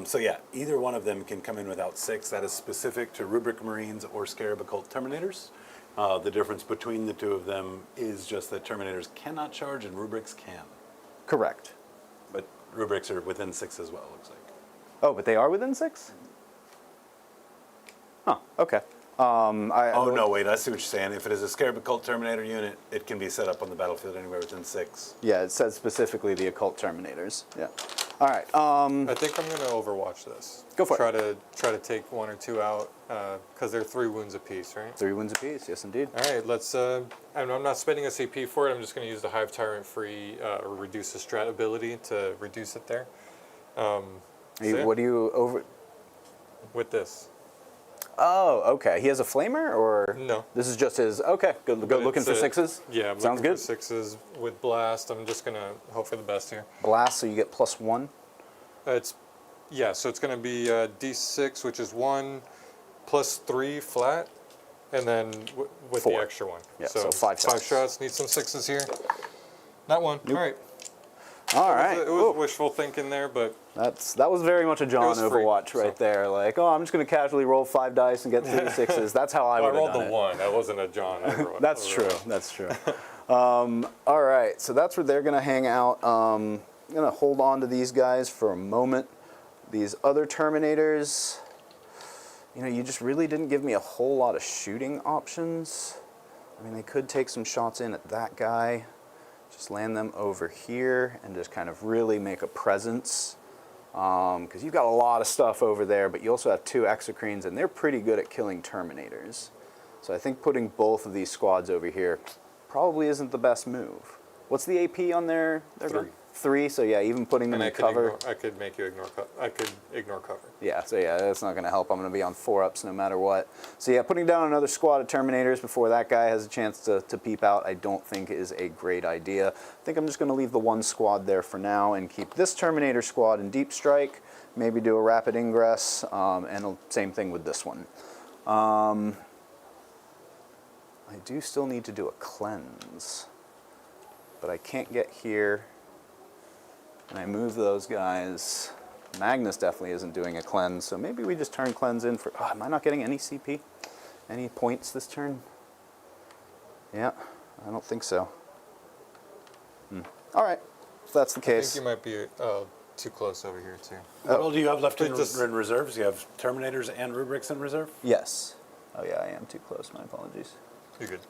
So yeah, either one of them can come in without 6. That is specific to Rubric Marines or Scarab Occult Terminators. The difference between the 2 of them is just that Terminators cannot charge and Rubrics can. Correct. But Rubrics are within 6 as well, looks like. Oh, but they are within 6? Huh, okay. Oh, no, wait, I see what you're saying. If it is a Scarab Occult Terminator unit, it can be set up on the battlefield anywhere within 6. Yeah, it says specifically the Occult Terminators. Yeah. All right. I think I'm going to overwatch this. Go for it. Try to take 1 or 2 out, because they're 3 wounds apiece, right? 3 wounds apiece, yes indeed. All right, let's. I'm not spending a CP for it. I'm just going to use the Hive Tyrant free or reduce the strat ability to reduce it there. Yeah. What do you over... With this? Oh, okay. He has a flamer, or No. This is just his. Okay, go looking for 6s. Yeah, I'm Sounds looking good. for 6s with blast. I'm just gonna hope for the best here. Blast, so you get +1. So it's gonna be D6, which is 1 plus 3 flat, and then with 4. the extra 1. Yeah, so 5 shots. 5 shots. Need some 6s here. Not 1. Nope. All right. All right. It was wishful thinking there, but That was very much a John was free, Overwatch right so. there. Like, oh, I'm just going to casually roll 5 dice and get 3 6s. That's how I I would have rolled done the it. 1. That wasn't a John. That's true. That's true. All right. So that's where they're going to hang out. I'm going to hold on to these guys for a moment. These other Terminators, you just really didn't give me a whole lot of shooting options. I mean, they could take some shots in at that guy. Just land them over here and just kind of really make a presence. Because you've got a lot of stuff over there, but you also have 2 Exocrines, and they're pretty good at killing Terminators. So I think putting both of these squads over here probably isn't the best move. What's the AP on their 3. 3, so yeah, even putting them And in cover. I could make you ignore. I could ignore cover. Yeah, so yeah, that's not going to help. I'm going to be on 4-ups no matter what. So yeah, putting down another squad of Terminators before that guy has a chance to peep out, I don't think is a great idea. I think I'm just going to leave the 1 squad there for now and keep this Terminator squad in Deep Strike, maybe do a Rapid Ingress, and same thing with this one. I do still need to do a Cleanse, but I can't get here. And I move those guys. Magnus definitely isn't doing a Cleanse, so maybe we just turn Cleanse in for... Oh, am I not getting any CP? Any points this turn? Yeah, I don't think so. All right, if that's the I case. think you might be too close over here too. What all do you have left in Just- reserves? You have Terminators and Rubrics in reserve? Yes. Oh yeah, I am too close. My apologies. You're good.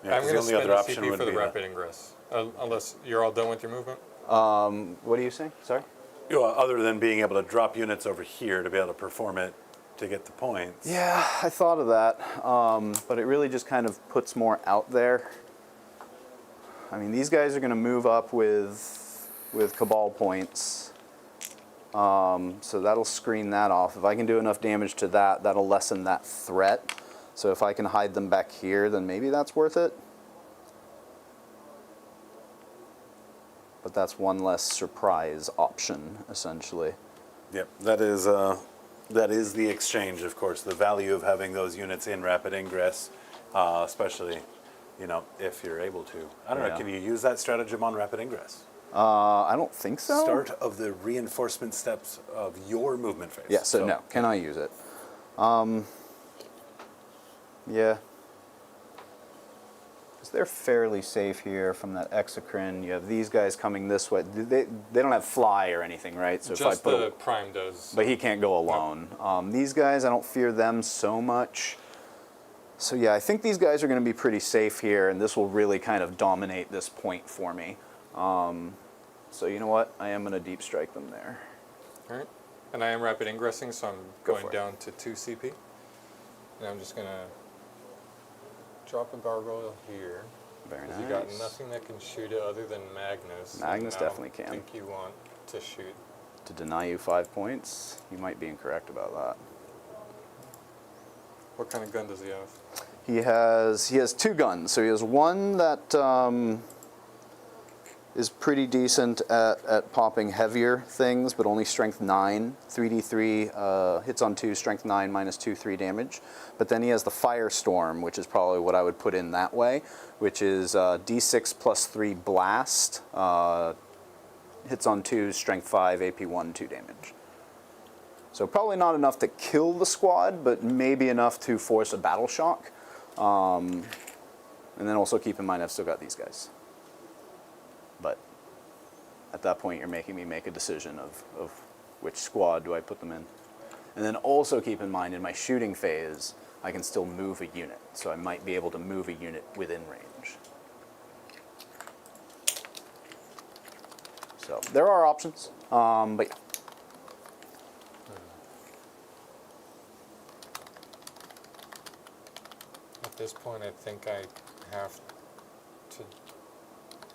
Yeah, I'm 'cause going to the only spend other a option CP would for the be rapid ingress, unless you're all done with your movement. What are you saying? Sorry? other than being able to drop units over here to be able to perform it to get the points. Yeah, I thought of that, but it really just kind of puts more out there. I mean, these guys are going to move up with Cabal points, so that'll screen that off. If I can do enough damage to that, that'll lessen that threat. So if I can hide them back here, then maybe that's worth it. But that's one less surprise option, essentially. Yep, that is That is the exchange, of course. The value of having those units in rapid ingress, especially, you know, if you're able to. I don't know. Yeah. Can you use that stratagem on rapid ingress? I don't think so. Start of the reinforcement steps of your movement phase. Yeah, so no. Can I use it? Yeah. Because they're fairly safe here from that exocrine. You have these guys coming this way. They don't have fly or anything, right? So Just if I put the prime does. but he can't go alone. These guys, I don't fear them so much. So yeah, I think these guys are going to be pretty safe here, and this will really kind of dominate this point for me. So you know what? I am going to deep strike them there. All right. And I am rapid ingressing, so I'm Go going for it. down to 2 CP. And I'm just going to drop a gargoyle here. Very 'Cause nice. you got nothing that can shoot it other than Magnus. Magnus and I definitely don't can. think you want to shoot. To deny you 5 points, you might be incorrect about that. What kind of gun does he have? He has 2 guns. So he has one that is pretty decent at popping heavier things, but only strength 9, 3d3, hits on 2, strength 9, -2, 3 damage. But then he has the Firestorm, which is probably what I would put in that way, which is d6 +3 blast, hits on 2, strength 5, AP 1, 2 damage. So probably not enough to kill the squad, but maybe enough to force a battle shock. And then also keep in mind I've still got these guys. But at that point, you're making me make a decision of which squad do I put them in. And then also keep in mind, in my shooting phase, I can still move a unit. So I might be able to move a unit within range. So there are options, but yeah. At this point, I think I have to...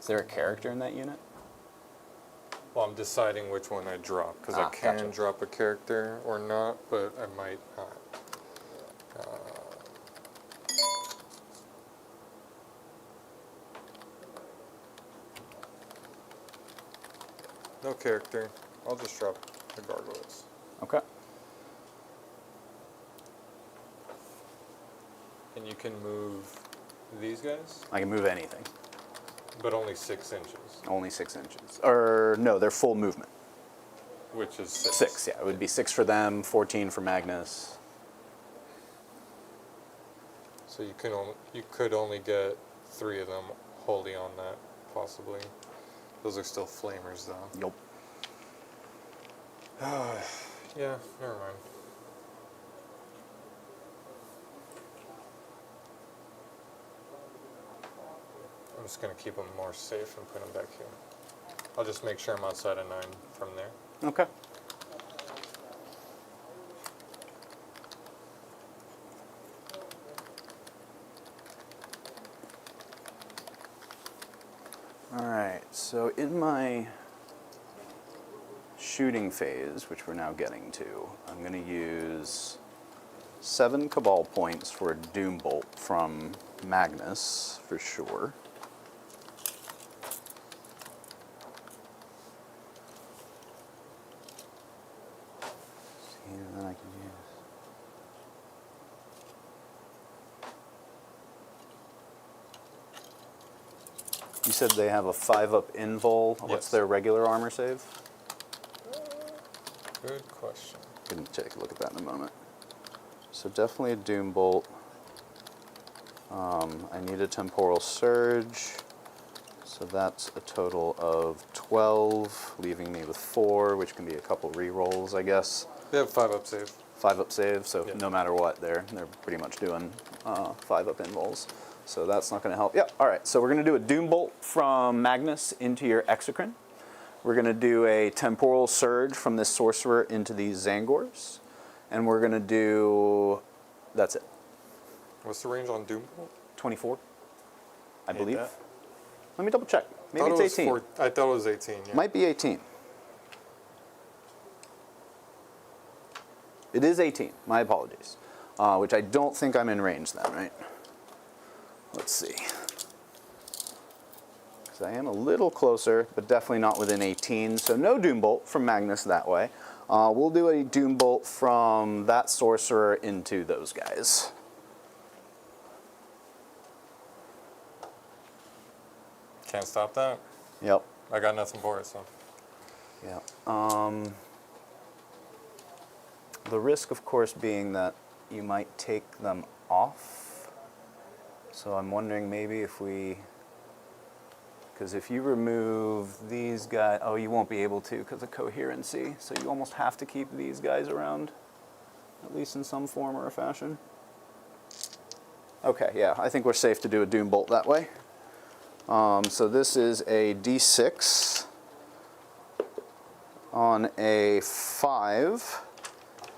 Is there a character in that unit? Well, I'm deciding which one I drop, because I can Gotcha. drop a character or not, but I might not. No character. I'll just drop the gargoyles. Okay. And you can move these guys, I can move anything. but only 6 inches, Only 6 inches. Or no, they're full movement. which is 6. 6, yeah. It would be 6 for them, 14 for Magnus. So you could only get 3 of them wholly on that, possibly. Those are still flamers, though. Yup. Yeah, never mind. I'm just gonna keep them more safe and put them back here. I'll just make sure I'm outside of 9 from there. Okay. All right, so in my shooting phase, which we're now getting to, I'm going to use 7 Cabal points for a Doom Bolt from Magnus, for sure. See, and then I can use... You said they have a 5-up invul. What's Yes. their regular armor save? Good question. We can take a look at that in a moment. So definitely a Doom Bolt. I need a Temporal Surge. So that's a total of 12, leaving me with 4, which can be a couple re-rolls, I guess. They have 5-up save. 5-up save, so Yeah. no matter what, they're pretty much doing 5-up invols. So that's not going to help. Yep, all right. So we're going to do a Doom Bolt from Magnus into your Exocrine. We're going to do a Temporal Surge from this Sorcerer into these Zangors. And we're going to do... That's it. What's the range on Doom Bolt? 24, I Hit believe. that. Let me double check. Maybe Thought it it's was 18. I thought it was 18, yeah. Might be 18. It is 18. My apologies. Which I don't think I'm in range then, right? Let's see. Because I am a little closer, but definitely not within 18. So no Doom Bolt from Magnus that way. We'll do a Doom Bolt from that sorcerer into those guys. Can't stop that. Yep. I got nothing for it, so. Yeah. The risk, of course, being that you might take them off. So I'm wondering maybe if we, because if you remove these guys, oh, you won't be able to because of coherency. So you almost have to keep these guys around, at least in some form or fashion. Okay, yeah, I think we're safe to do a Doom Bolt that way. So this is a D6 on a 5.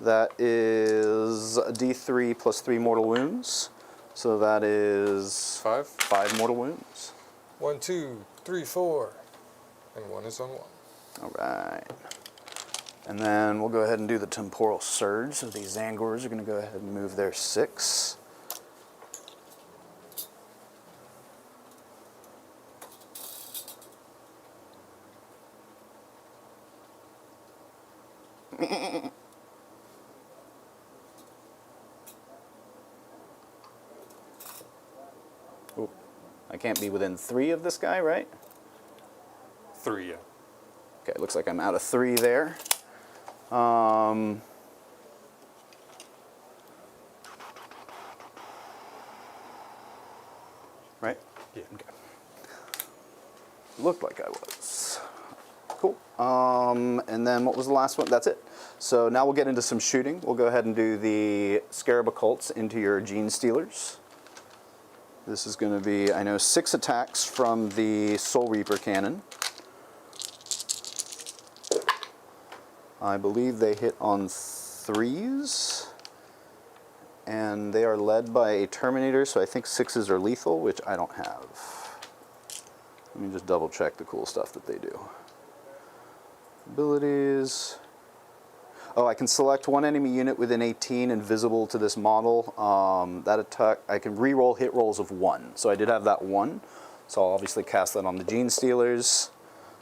That is a D3 plus 3 mortal wounds. So that is 5 mortal wounds. 1, 2, 3, 4. And 1 is on 1. All right. And then we'll go ahead and do the temporal surge. So these Zangors are going to go ahead and move their 6. Ooh, I can't be within 3 of this guy, right? 3, yeah. Okay, looks like I'm out of 3 there. Right? Yeah. Okay. Looked like I was. Cool. And then what was the last one? That's it. So now we'll get into some shooting. We'll go ahead and do the Scarab Occults into your Gene Stealers. This is going to be, I know, 6 attacks from the Soul Reaper cannon. I believe they hit on 3s. And they are led by a Terminator, so I think 6s are lethal, which I don't have. Let me just double check the cool stuff that they do. Abilities. Oh, I can select one enemy unit within 18 and visible to this model. That attack, I can re-roll hit rolls of 1. So I did have that 1. So I'll obviously cast that on the Gene Stealers.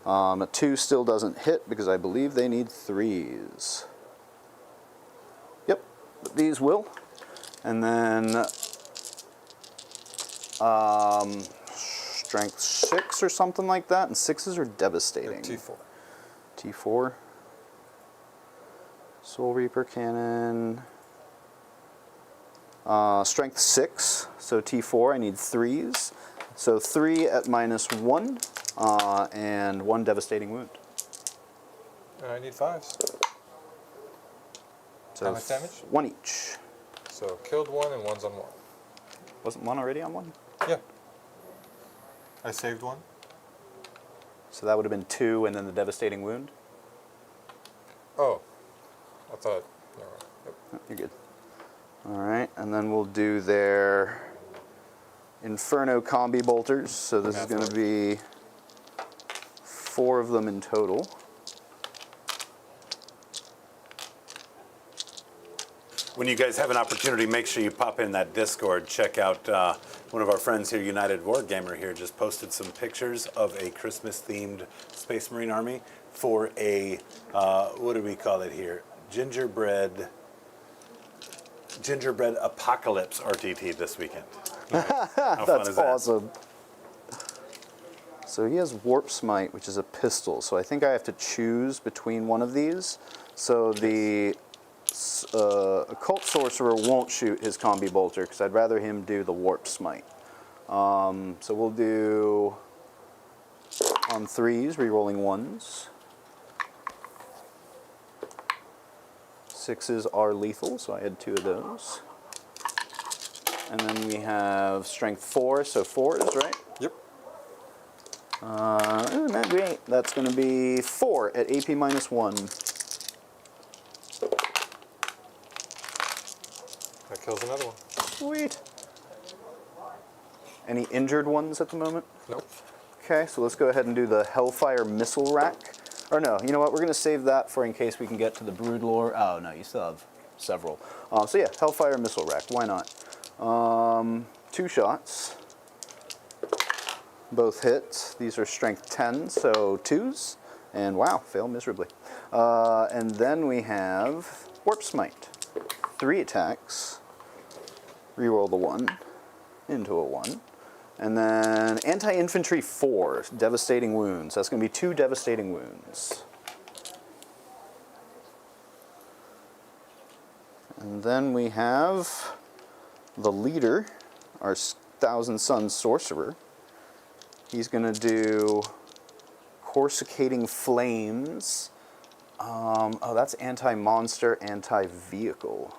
A 2 still doesn't hit because I believe they need 3s. Yep, but these will. And then strength 6 or something like that, and 6s are devastating. T4. T4. Soul Reaper cannon. Strength 6, so T4, I need 3s. So 3 at -1, and 1 devastating wound. I need 5s. So how much damage? 1 each. So killed 1 and 1's on 1. Wasn't 1 already on 1? Yeah. I saved 1. So that would have been 2 and then the devastating wound? Oh. I thought. Never mind. Yep. Oh, you're good. Alright, and then we'll do their Inferno Combi Bolters. So this is going to be 4 of them in total. When you guys have an opportunity, make sure you pop in that Discord. Check out one of our friends here, United Wargamer here, just posted some pictures of a Christmas-themed Space Marine army for a, what do we call it here? Gingerbread Apocalypse RTT this weekend. How fun is That's that? awesome. So he has Warp Smite, which is a pistol. So I think I have to choose between one of these. So the Occult Sorcerer won't shoot his Combi Bolter because I'd rather him do the Warp Smite. So we'll do on 3s, re-rolling 1s. 6s are lethal, so I had 2 of those. And then we have Strength 4, so 4s, right? Yep. Not great. That's going to be 4 at AP -1. That kills another one. Sweet. Any injured ones at the moment? Nope. Okay, so let's go ahead and do the Hellfire Missile Rack. Or no, you know what? We're going to save that for in case we can get to the Broodlore. Oh, no, you still have several. So yeah, Hellfire Missile Rack. Why not? 2 shots. Both hit. These are strength 10, so 2s. And wow, fail miserably. And then we have Warp Smite. 3 attacks. Reroll the 1 into a 1. And then Anti-Infantry 4, Devastating Wounds. That's going to be 2 Devastating Wounds. And then we have the leader, our Thousand Sun Sorcerer. He's going to do Corsicating Flames. Oh, that's anti-monster, anti-vehicle.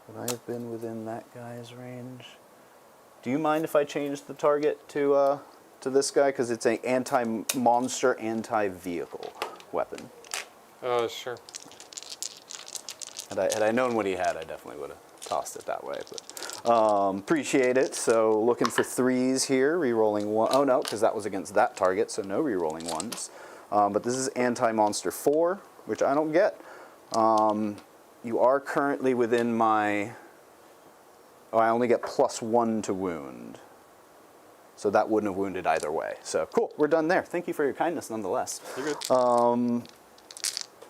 Would I have been within that guy's range? Do you mind if I change the target to this guy? Because it's an anti-monster, anti-vehicle weapon. Sure. Had I known what he had, I definitely would have tossed it that way. But appreciate it. So looking for 3s here, re-rolling 1. Oh no, because that was against that target, so no re-rolling 1s. But this is anti-monster 4, which I don't get. You are currently within my... Oh, I only get +1 to wound. So that wouldn't have wounded either way. So cool, we're done there. Thank you for your kindness nonetheless. You're good.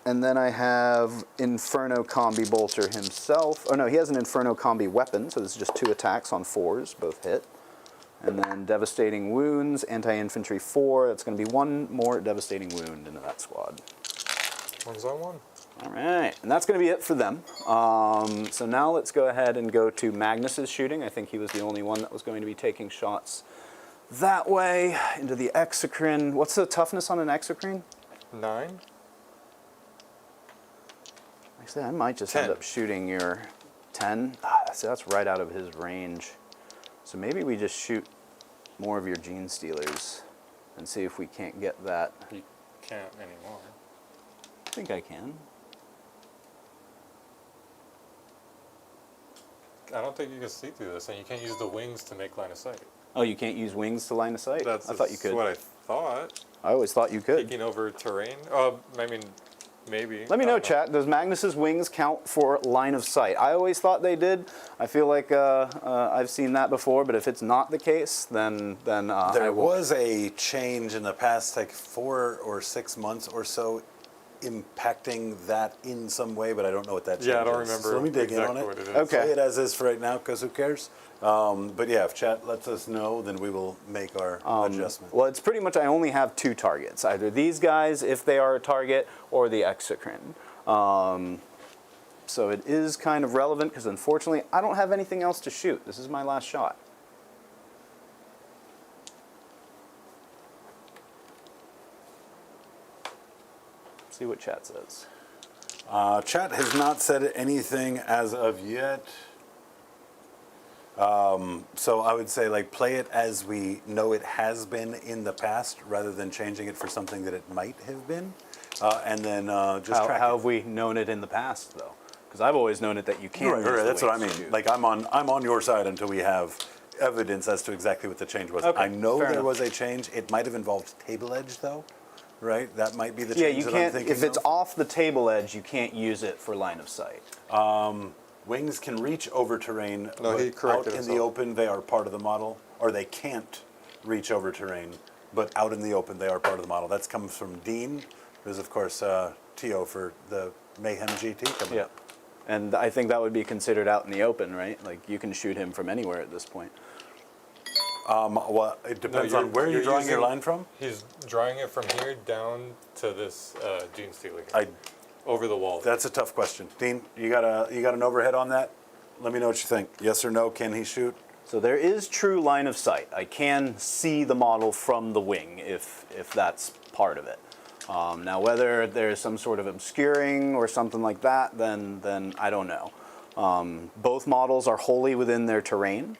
And then I have Inferno Combi Bolter himself. Oh no, he has an Inferno Combi weapon, so this is just 2 attacks on 4s, both hit. And then Devastating Wounds, Anti-Infantry 4. That's going to be 1 more Devastating Wound into that squad. 1's on 1. All right, and that's going to be it for them. So now let's go ahead and go to Magnus's shooting. I think he was the only one that was going to be taking shots that way into the Exocrine. What's the toughness on an Exocrine? 9. Actually, I might just 10. end up shooting your 10. So that's right out of his range. So maybe we just shoot more of your Gene Stealers and see if we can't get that. You can't anymore. I think I can. I don't think you can see through this, and you can't use the wings to make line of sight. Oh, you can't use wings to line of sight? That's I thought you could. what I thought. I always thought you could. Taking over terrain? I mean, maybe. Let me know, chat. Does Magnus's wings count for line of sight? I always thought they did. I feel like I've seen that before, but if it's not the case, then I There will. was a change in the past, like 4 or 6 months or so, impacting that in some way, but I don't know what that change is. Yeah, I don't remember So let me dig exactly in on what it. it is. Okay. Play it as is for right now, because who cares? But yeah, if chat lets us know, then we will make our adjustment. Well, it's pretty much I only have 2 targets. Either these guys, if they are a target, or the Exocrine. So it is kind of relevant, because unfortunately, I don't have anything else to shoot. This is my last shot. See what chat says. Chat has not said anything as of yet. So I would say, like, play it as we know it has been in the past, rather than changing it for something that it might have been. And then just track How it. have we known it in the past, though? Because I've always known it that you can't. Right, use right, the that's what I wings mean. to shoot. Like, I'm on your side until we have evidence as to exactly what the change was. Okay, I know fair there enough. was a change. It might have involved table edge, though, right? That might be the Yeah, change you that I'm can't. thinking If it's of. off the table edge, you can't use it for line of sight. Wings can reach over terrain, No, but he out corrected in the himself. open they are part of the model, or they can't reach over terrain, but out in the open they are part of the model. That comes from Dean. There's of course T.O. for the Mayhem GT coming Yeah. up. And I think that would be considered out in the open, right? Like you can shoot him from anywhere at this point. Well, it depends on where you're drawing your line from. He's drawing it from here down to this Gene Stealer here, over the wall. That's a tough question. Dean, you got an overhead on that? Let me know what you think. Yes or no? Can he shoot? So there is true line of sight. I can see the model from the wing if that's part of it. Now whether there's some sort of obscuring or something like that, then I don't know. Both models are wholly within their terrain.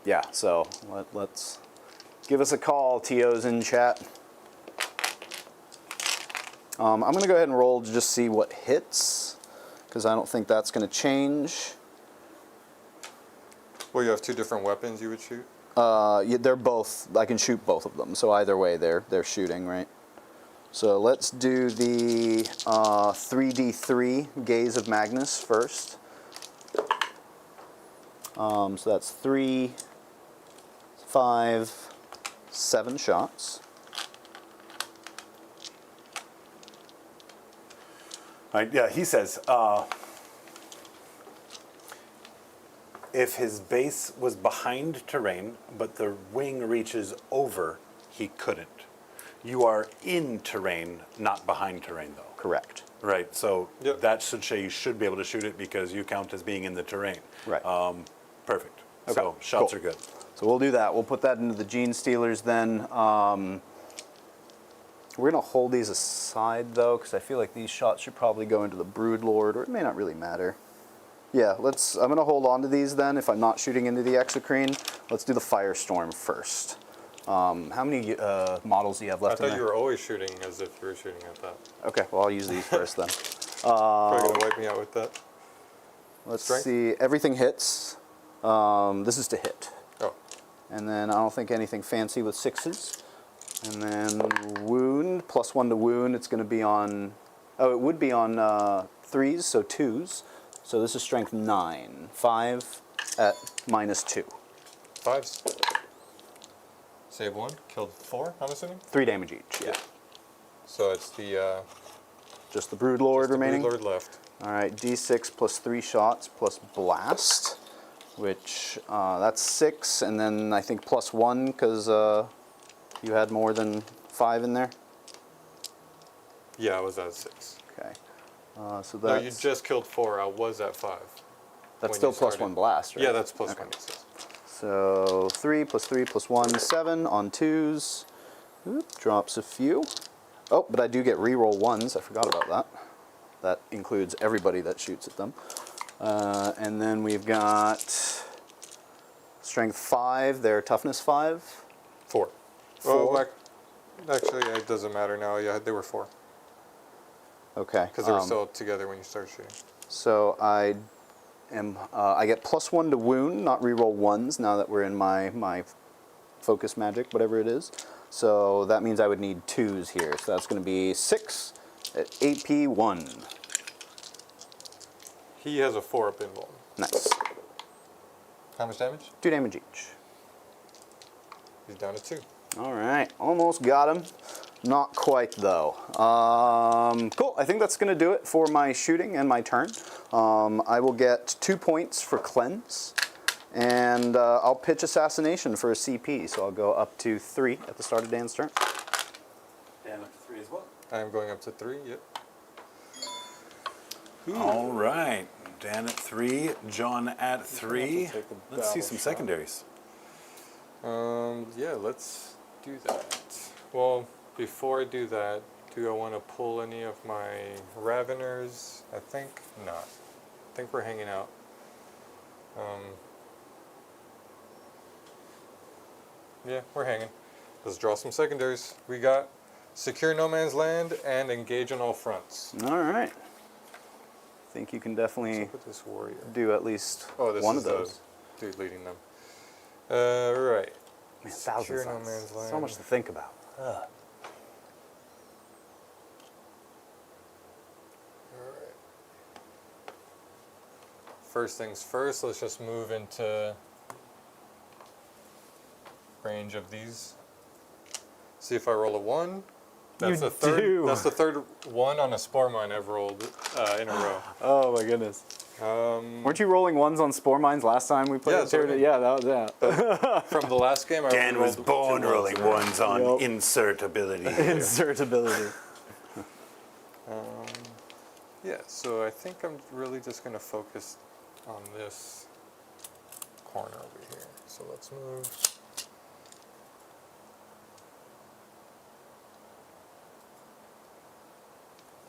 Yeah, so let's give us a call, TOs in chat. I'm going to go ahead and roll to just see what hits, because I don't think that's going to change. Well, you have 2 different weapons you would shoot? Yeah, they're both, I can shoot both of them, so either way they're shooting, right? So let's do the 3d3 Gaze of Magnus first. So that's 3, 5, 7 shots. Right, yeah, he says, if his base was behind terrain, but the wing reaches over, he couldn't. You are in terrain, not behind terrain, though. Correct. Right, so Yep. that should say you should be able to shoot it because you count as being in the terrain. Right. Perfect. Okay, So shots cool. are good. So we'll do that. We'll put that into the Gene Stealers then. We're going to hold these aside, though, because I feel like these shots should probably go into the Broodlord, or it may not really matter. Yeah, I'm going to hold on to these then if I'm not shooting into the Exocrine. Let's do the Firestorm first. How many models do you have I left in thought there? you were always shooting as if you were shooting at that. Okay, well, I'll use these first then. Probably gonna wipe me out with that. Let's Strength? see. Everything hits. This is to hit. Oh, And then I don't think anything fancy with 6s. And then wound, +1 to wound. It's going to be on, oh, it would be on 3s, so 2s. So this is strength 9. 5 at -2. 5s. Save 1, killed 4, I'm assuming? 3 damage each, yeah. So it's the Just the Broodlord remaining. Lord left. All right, d6 plus 3 shots plus blast, which that's 6, and then I think +1 because you had more than 5 in there. Yeah, I was at 6. Okay, so No, you that's just killed 4. I was at 5. that's when still you started. +1 blast, right? Yeah, that's +1. Okay. Yes. So 3 plus 3 plus 1, 7 on 2s. Oop, drops a few. Oh, but I do get reroll 1s. I forgot about that. That includes everybody that shoots at them. And then we've got strength 5, their toughness 5. 4. 4. Oh, actually, it doesn't matter now. Yeah, they were 4. Okay. Because they were still together when you started shooting. So I get +1 to wound, not reroll 1s now that we're in my focus magic, whatever it is. So that means I would need 2s here. So that's going to be 6 at AP 1. He has a 4 up invuln. Nice. How much damage? 2 damage each. He's down to 2. All right, almost got him. Not quite though. Cool, I think that's going to do it for my shooting and my turn. I will get 2 points for cleanse, and I'll pitch assassination for a CP, so I'll go up to 3 at the start of Dan's turn. Dan up to 3 as well. I'm going up to 3, yep. All right. Dan at 3, John at 3. take a Let's see battle some shot. secondaries. Yeah, let's do that. Well, before I do that, do I want to pull any of my Raveners? I think not. I think we're hanging out. Yeah, we're hanging. Let's draw some secondaries. We got secure no man's land and engage on all fronts. All right. I think you can definitely Look at this warrior. do at least Oh, this one is of those. the dude leading them. Right. Man, Secure thousands no of man's so land. much to think about. Ugh. Alright. First things first, let's just move into range of these. See if I roll a 1. That's You the third. do. That's the third 1 on a spore mine I've rolled in a row. Oh my goodness. Weren't you rolling 1s on spore mines last time we played? Yeah, that's what I mean. Yeah, that was that. From the last game, I Dan rolled was two born ones rolling in a row. 1s on Yep. insert ability. Insertability. Yeah, so I think I'm really just going to focus on this corner over here. So let's move.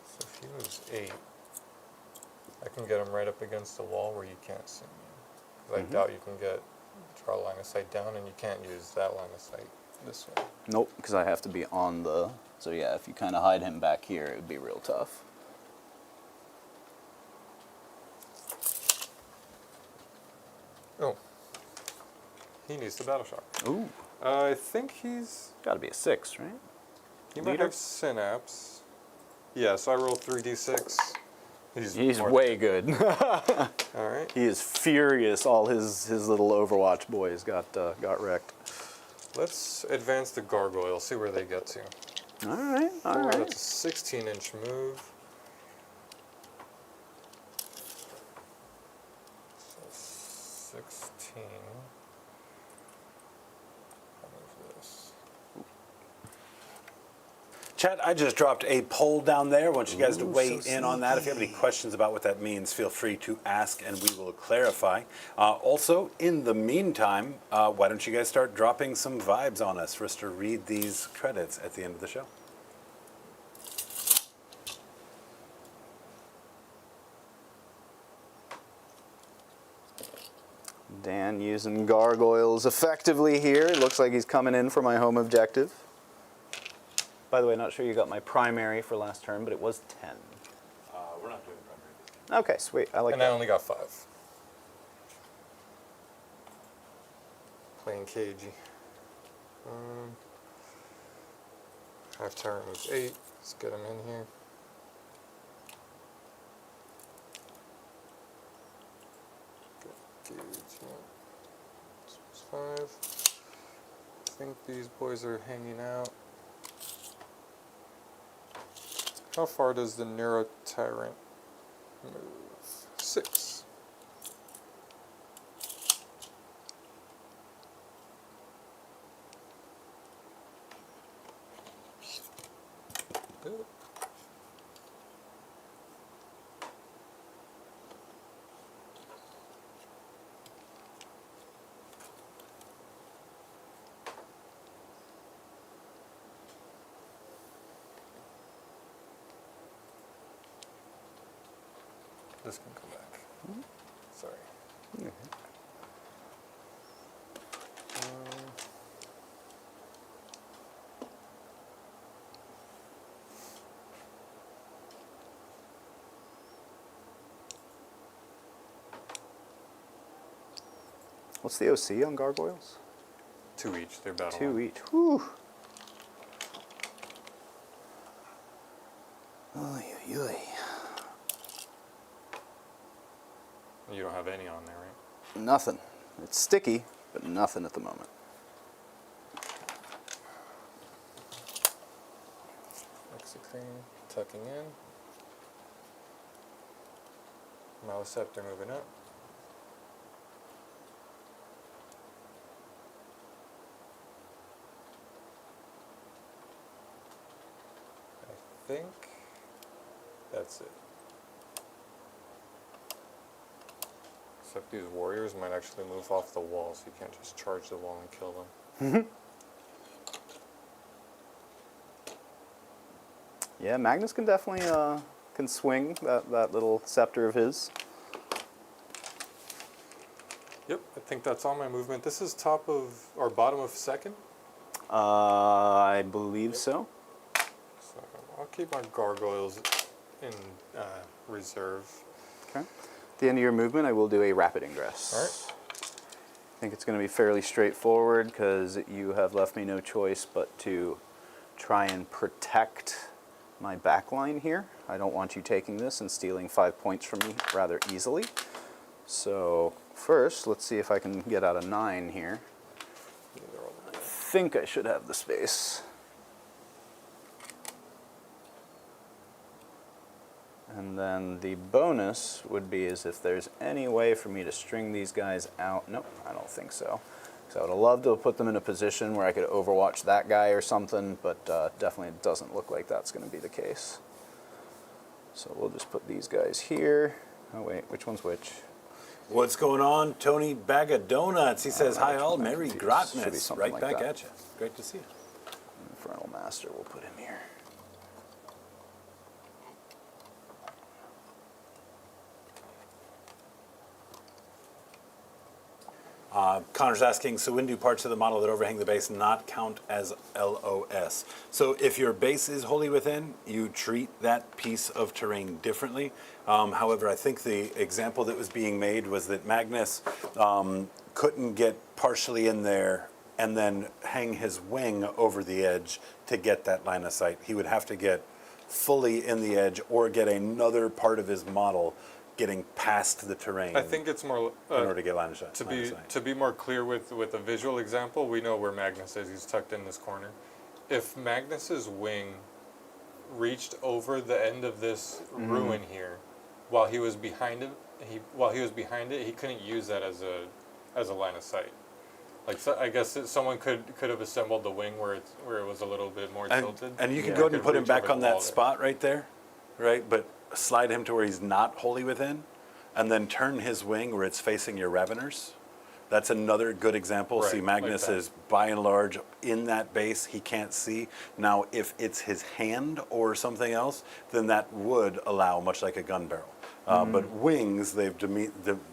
So if he moves 8, I can get him right up against the wall where you can't see me. 'Cause I doubt you can draw line of sight down, and you can't use that line of sight this way. Nope, because I have to be on the... So yeah, if you kind of hide him back here, it would be real tough. Oh. He needs the battle shock. Ooh, I think he's... got to be a 6, right? He might Leader? have synapse. Yeah, so I rolled 3d6. He's more- way good. All right. He is furious. All his little Overwatch boys got wrecked. Let's advance the gargoyle. See where they get to. All right, all right. That's a 16-inch move. I'll move this. Chat, I just dropped a poll down there. I want you guys to Ooh, weigh so in on that. If you have any questions about what that means, feel free to ask and we will clarify. Also, in the meantime, why don't you guys start dropping some vibes on us for us to read these credits at the end of the show? Dan using gargoyles effectively here. It looks like he's coming in for my home objective. By the way, not sure you got my primary for last turn, but it was 10. We're not doing primary this game. Okay, sweet. I like And I that. only got 5. Playing cagey. Half Tyrant moves 8. Let's get him in here. Gauge, yeah. This was 5. I think these boys are hanging out. How far does the Neuro Tyrant move? 6. Good. This can come back. Sorry. What's the OC on gargoyles? 2 each. They're battle. 2 each. Whew. Oy, oy, oy. You don't have any on there, right? Nothing. It's sticky, but nothing at the moment. Execrane tucking in. Maliceptor moving up. I think that's it. Except these warriors might actually move off the wall, so you can't just charge the wall and kill them. Yeah, Magnus can definitely can swing that little scepter of his. Yep, I think that's all my movement. This is top of, or bottom of second. I believe so. So I'll keep my gargoyles in reserve. Okay. At the end of your movement, I will do a rapid ingress. All right. I think it's going to be fairly straightforward because you have left me no choice but to try and protect my backline here. I don't want you taking this and stealing 5 points from me rather easily. So first, let's see if I can get out a 9 here. I think I should have the space. And then the bonus would be is if there's any way for me to string these guys out. Nope, I don't think so. So I would have loved to have put them in a position where I could overwatch that guy or something, but definitely it doesn't look like that's going to be the case. So we'll just put these guys here. Oh wait, which one's which? What's going on, Tony Bag of Donuts? He says, hi all, Merry Should be Grotmas. something Right like back that. at you. Great to see you. Infernal Master, we'll put him here. Connor's asking, so when do parts of the model that overhang the base not count as LOS? So if your base is wholly within, you treat that piece of terrain differently. However, I think the example that was being made was that Magnus couldn't get partially in there and then hang his wing over the edge to get that line of sight. He would have to get fully in the edge or get another part of his model getting past the terrain. I think it's more in order to get line of sight. to be more clear with a visual example. We know where Magnus is. He's tucked in this corner. If Magnus's wing reached over the end of this ruin here, while he was behind it, he couldn't use that as a as a line of sight. Like so, I guess someone could have assembled the wing where it was a little bit more tilted. And you could Yeah. go ahead and Could put him reach back over on the wall that there. spot right there, right? But slide him to where he's not wholly within, and then turn his wing where it's facing your Reveners. That's another good example. Right, See, Magnus like that. is by and large in that base. He can't see. Now, if it's his hand or something else, then that would allow, much like a gun barrel. But wings, they've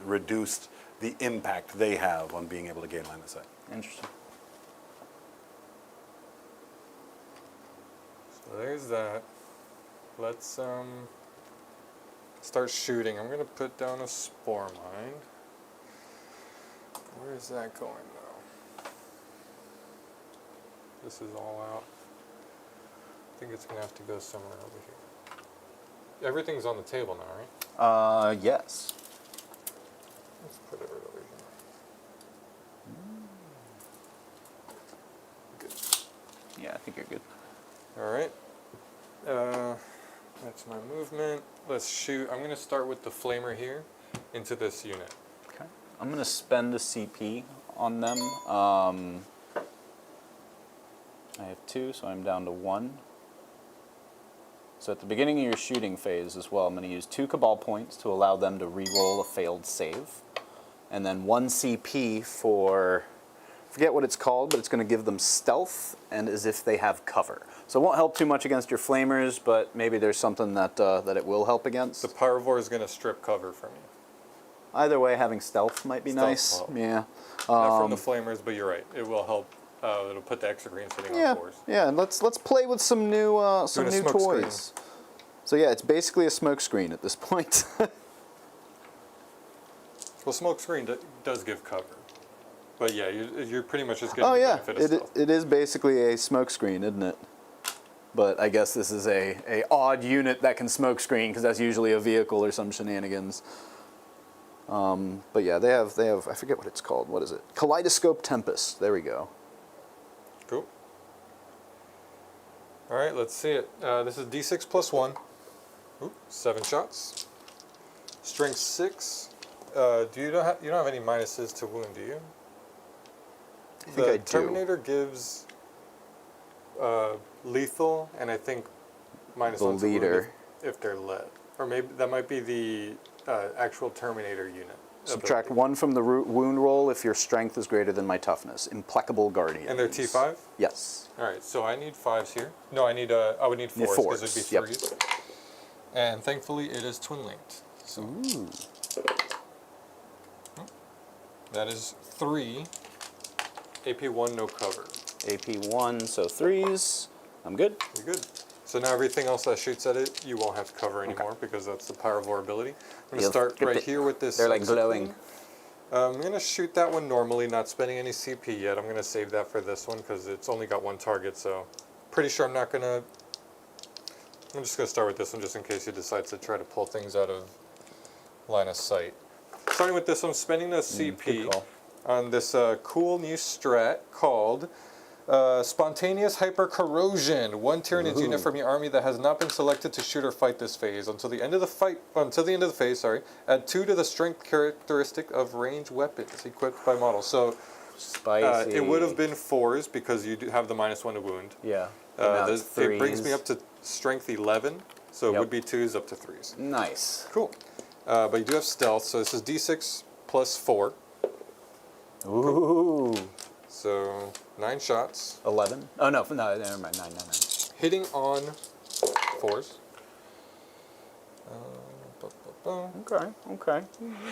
reduced the impact they have on being able to gain line of sight. Interesting. So there's that. Let's start shooting. I'm gonna put down a spore mine. Where is that going though? This is all out. I think it's gonna have to go somewhere over here. Everything's on the table now, right? Yes. Let's put it right over here. Good. Yeah, I think you're good. All right. That's my movement. Let's shoot. I'm gonna start with the flamer here into this unit. Okay. I'm going to spend a CP on them. I have 2, so I'm down to 1. So at the beginning of your shooting phase as well, I'm going to use 2 Cabal points to allow them to re-roll a failed save. And then 1 CP for, forget what it's called, but it's going to give them stealth and as if they have cover. So it won't help too much against your flamers, but maybe there's something that, that it will help against. The Pyrivore is gonna strip cover from you. Either way, having stealth might be Stealth nice. will help. Yeah. Not from the flamers, but you're right. It will help. It'll put the Hexagreen sitting Yeah, on 4s. yeah, and let's play with some new Doing a smoke toys. So yeah, it's basically a smoke screen at this point. Well, smoke screen does give cover, but yeah, you're pretty much just getting Oh the yeah, benefit of stealth. it is basically a smoke screen, isn't it? But I guess this is a odd unit that can smoke screen because that's usually a vehicle or some shenanigans. But yeah, they have I forget what it's called. What is it? Kaleidoscope Tempest. There we go. Cool. All right, let's see it. This is D6 plus 1. Ooh, 7 shots. Strength 6. You don't have any minuses to wound, do you? I think I do. Terminator gives lethal, and I think minus The 1 to wound leader. if they're led. Or maybe that might be the actual Terminator unit. Subtract ability. 1 from the wound roll if your strength is greater than my toughness. Implacable Guardian. And they're T5? Yes. All right, so I need 5s here. No, I would need 4s because it'd be 3s. Yep. And thankfully, it is twin linked. So Ooh. that is 3. AP1, no cover. AP1, so 3s. I'm good. You're good. So now everything else that shoots at it, you won't have to cover anymore because that's the Pyrivore ability. I'm going to start right here with this. They're like Hexagreen. glowing. I'm going to shoot that one normally, not spending any CP yet. I'm going to save that for this one because it's only got 1 target, so pretty sure I'm not going to... I'm just going to start with this one just in case he decides to try to pull things out of line of sight. Starting with this one, spending the Good CP call. on this cool new strat called Spontaneous Hyper Corrosion. 1 Tyranid unit from your army that has not been selected to shoot or fight this phase until the end of the phase. Sorry, add 2 to the strength characteristic of ranged weapons equipped by model. So Spicy. it would have been 4s because you do have the -1 to wound. Yeah. Now it's It brings me 3s. up to strength 11, so it Yep. would be 2s up to 3s. Nice. Cool. But you do have stealth, so this is D6 plus 4. Ooh. So 9 shots. 11. Oh no, never mind. 9. Hitting on 4s. Okay.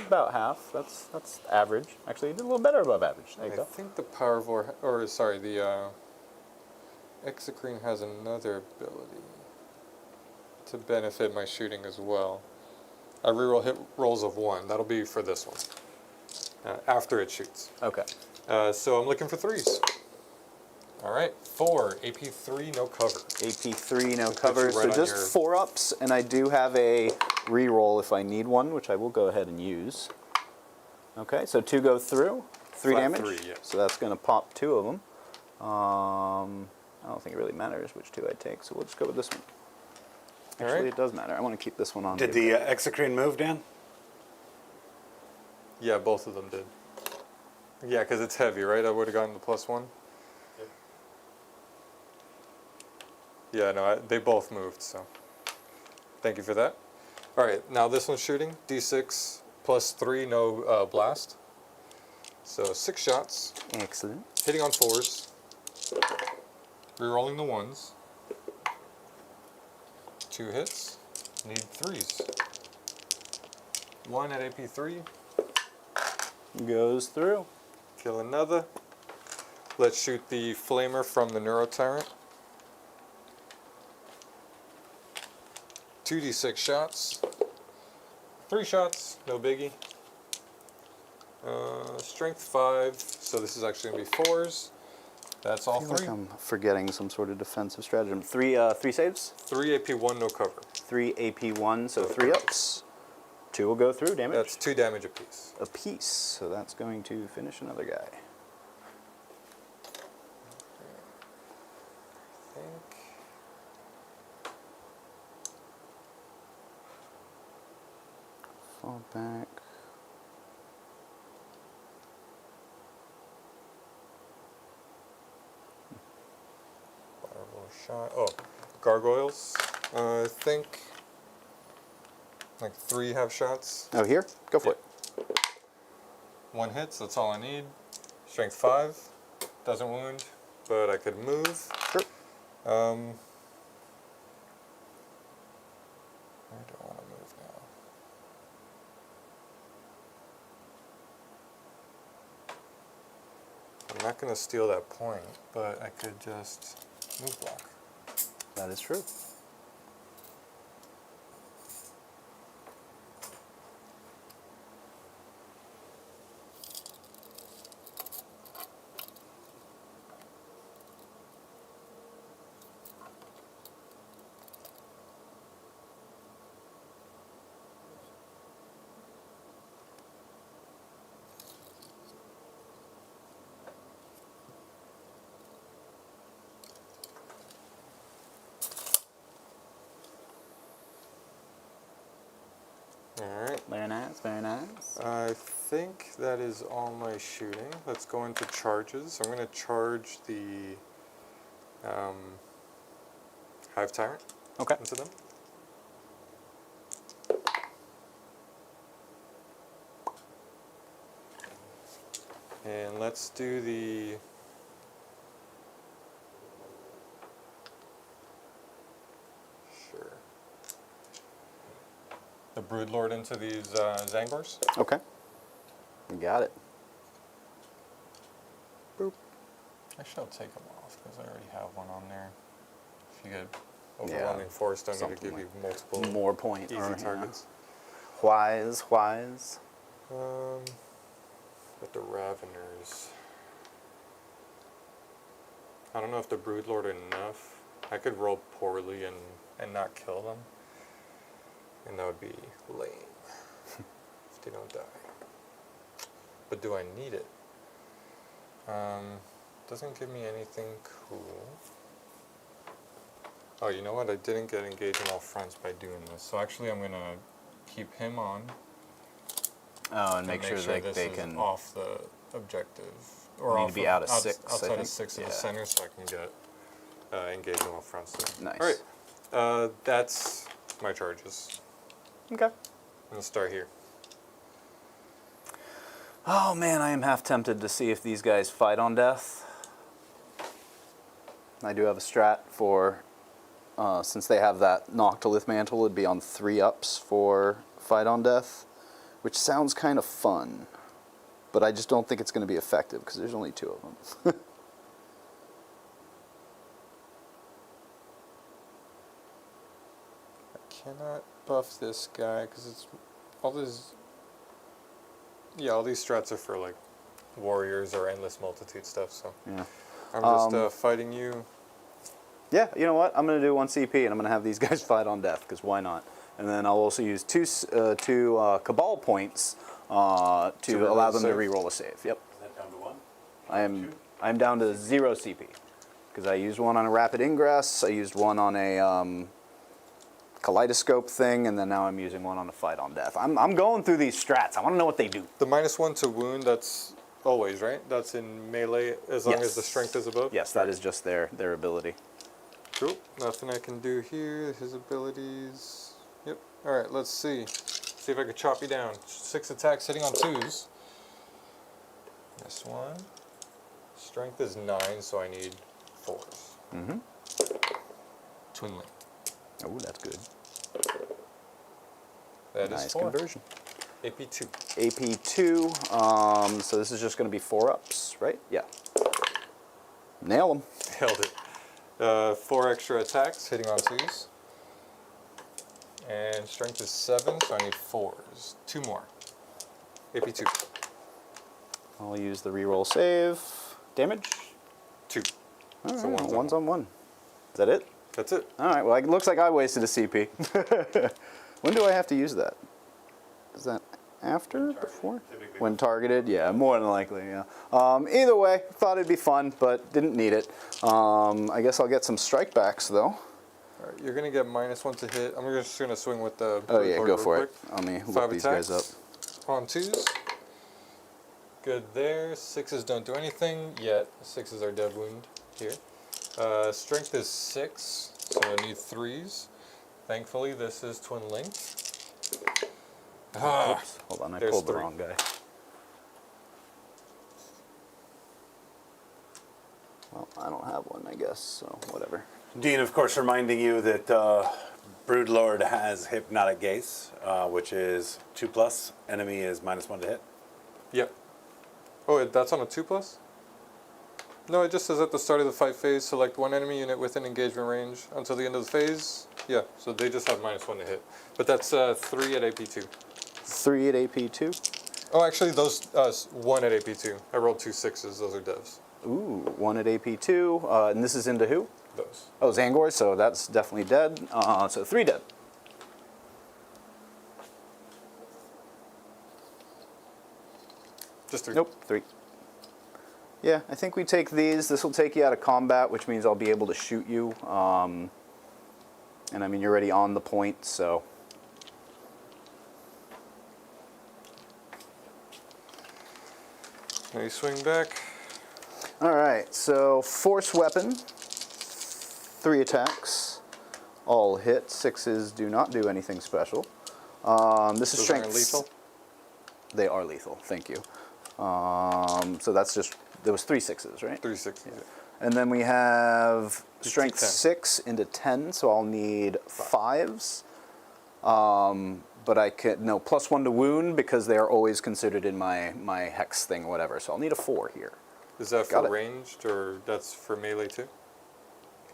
About half. That's average. Actually, you did a little better above average. There you I go. think the Pyrivore, or sorry, the Hexagreen has another ability to benefit my shooting as well. I reroll hit rolls of 1. That'll be for this one. After it shoots. Okay. So I'm looking for 3s. All right, 4, AP3, no cover. AP3, no Puts cover. you So right on just your- 4-ups, and I do have a reroll if I need one, which I will go ahead and use. Okay, so 2 go through, 3 Flat damage. 3, yeah. So that's going to pop 2 of them. I don't think it really matters which 2 I take, so we'll just go with this one. All Actually, right. it does matter. I want to keep this one on. Did the Hexagreen move, Dan? Yeah, both of them did. Yeah, because it's heavy, right? I would have gotten the +1. Yeah, no, they both moved, so thank you for that. All right, now this one's shooting. D6 +3, no blast. So 6 shots, Excellent. hitting on 4s, rerolling the 1s. 2 hits, need 3s. 1 at AP3, Goes through. kill another. Let's shoot the flamer from the Neurotyrant. 2d6 shots. 3 shots, no biggie. Strength 5, so this is actually going to be 4s. That's all I feel 3. like I'm forgetting some sort of defensive stratagem. Three saves? 3 AP1, no cover. 3 AP1, so 3 ups. 2 will go through, damage. That's 2 damage apiece. A piece, so that's going to finish another guy. I think. Fall back. Fireball shot. Oh, gargoyles. I think like 3 have shots. Oh, here? Go for it. 1 hits, that's all I need. Strength 5, doesn't wound, but I could move. Sure. Where do I want to move now? I'm not going to steal that point, but I could just move block. That is true. Alright. Very nice, very nice. I think that is all my shooting. Let's go into charges. I'm going to charge the Hive Tyrant into them. And let's do the the Broodlord into these Zangors. Okay. We got it. Boop. Actually, I'll take them off because I already have one on there. If you get overwhelming force, don't need to give you multiple more point easy targets. Wise. With the Raveners, I don't know if the Broodlord are enough. I could roll poorly and not kill them, and that would be lame if they don't die. But do I need it? Doesn't give me anything cool. Oh, you know what? I didn't get engaged on all fronts by doing this. So actually, I'm gonna keep him on. Oh, and make sure this they is can off the objective, or need off to be out of outs- 6. I outside think. of 6 of the center, so I can get engaged on all fronts there. Nice. All right, that's my charges. Okay. I'm gonna start here. Oh man, I am half tempted to see if these guys fight on death. I do have a strat for, since they have that Noctilith Mantle, it'd be on 3 ups for fight on death, which sounds kind of fun, but I just don't think it's going to be effective because there's only 2 of them. I cannot buff this guy because it's all this. Yeah, all these strats are for like warriors or endless multitude stuff. So Yeah. I'm just fighting you. Yeah, you know what? I'm going to do 1 CP and I'm going to have these guys fight on death because why not? And then I'll also use two Cabal points to allow them to reroll a save. Yep. Is that down to 1? I'm down to 0 CP because I used one on a rapid ingress, I used one on a kaleidoscope thing, and then now I'm using one on a fight on death. I'm going through these strats. I want to know what they do. The -1 to wound, that's always, right? That's in melee as long as the strength is above? Yes, that is just their ability. Cool. Nothing I can do here. His abilities. Yep. Alright, let's see. See if I can chop you down. 6 attacks hitting on 2s. This one. Strength is 9, so I need 4s. Mm-hmm. Twin link. Oh, that's good. That is Nice 4. conversion. AP2. AP2, so this is just going to be 4-ups, right? Yeah. Nail them. Held it. 4 extra attacks hitting on 2s. And strength is 7, so I need 4s. 2 more. AP2. I'll use the reroll save. Damage? 2. All right, So one's on one. Is that it? That's it. All right, well, it looks like I wasted a CP. When do I have to use that? Is that after? Before? typically. When targeted? Yeah, more than likely, yeah. Either way, thought it'd be fun, but didn't need it. I guess I'll get some strike backs, though. Alright, you're gonna get -1 to hit. I'm just gonna swing with the. Oh, yeah, board go real for quick. it. Let me 5 look these guys up. attacks on 2s. Good there. 6s don't do anything yet. 6s are dead wound here. Strength is 6, so I need 3s. Thankfully, this is twin linked. Ah, Oops, hold on, I there's pulled the 3. wrong guy. Well, I don't have one, I guess, so whatever. Dean, of course, reminding you that Broodlord has Hypnotic Gaze, which is 2+. Enemy is -1 to hit. Yep. Oh, that's on a 2+? No, it just says at the start of the fight phase, select one enemy unit within engagement range until the end of the phase. Yeah, so they just have -1 to hit. But that's 3 at AP2. 3 at AP2. Oh, actually, those 1 at AP2. I rolled 2 6s. Those are devs. Ooh, 1 at AP2. And this is into who? Those. Oh, Zangor, so that's definitely dead. So 3 dead. Just 3. Nope, 3. Yeah, I think we take these. This will take you out of combat, which means I'll be able to shoot you. And I mean, you're already on the point, so. Now you swing back. All right, so force weapon, 3 attacks, all hit. 6s do not do anything special. This is Those strength. aren't lethal? They are lethal. Thank you. So that's just there was 3 6s, right? 3 6s. Yeah. And then we have Just strength 10. 6 into 10, so I'll need 5s. But I could no +1 to wound because they are always considered in my hex thing, or whatever. So I'll need a 4 here. Is that Got for it. ranged or that's for melee too?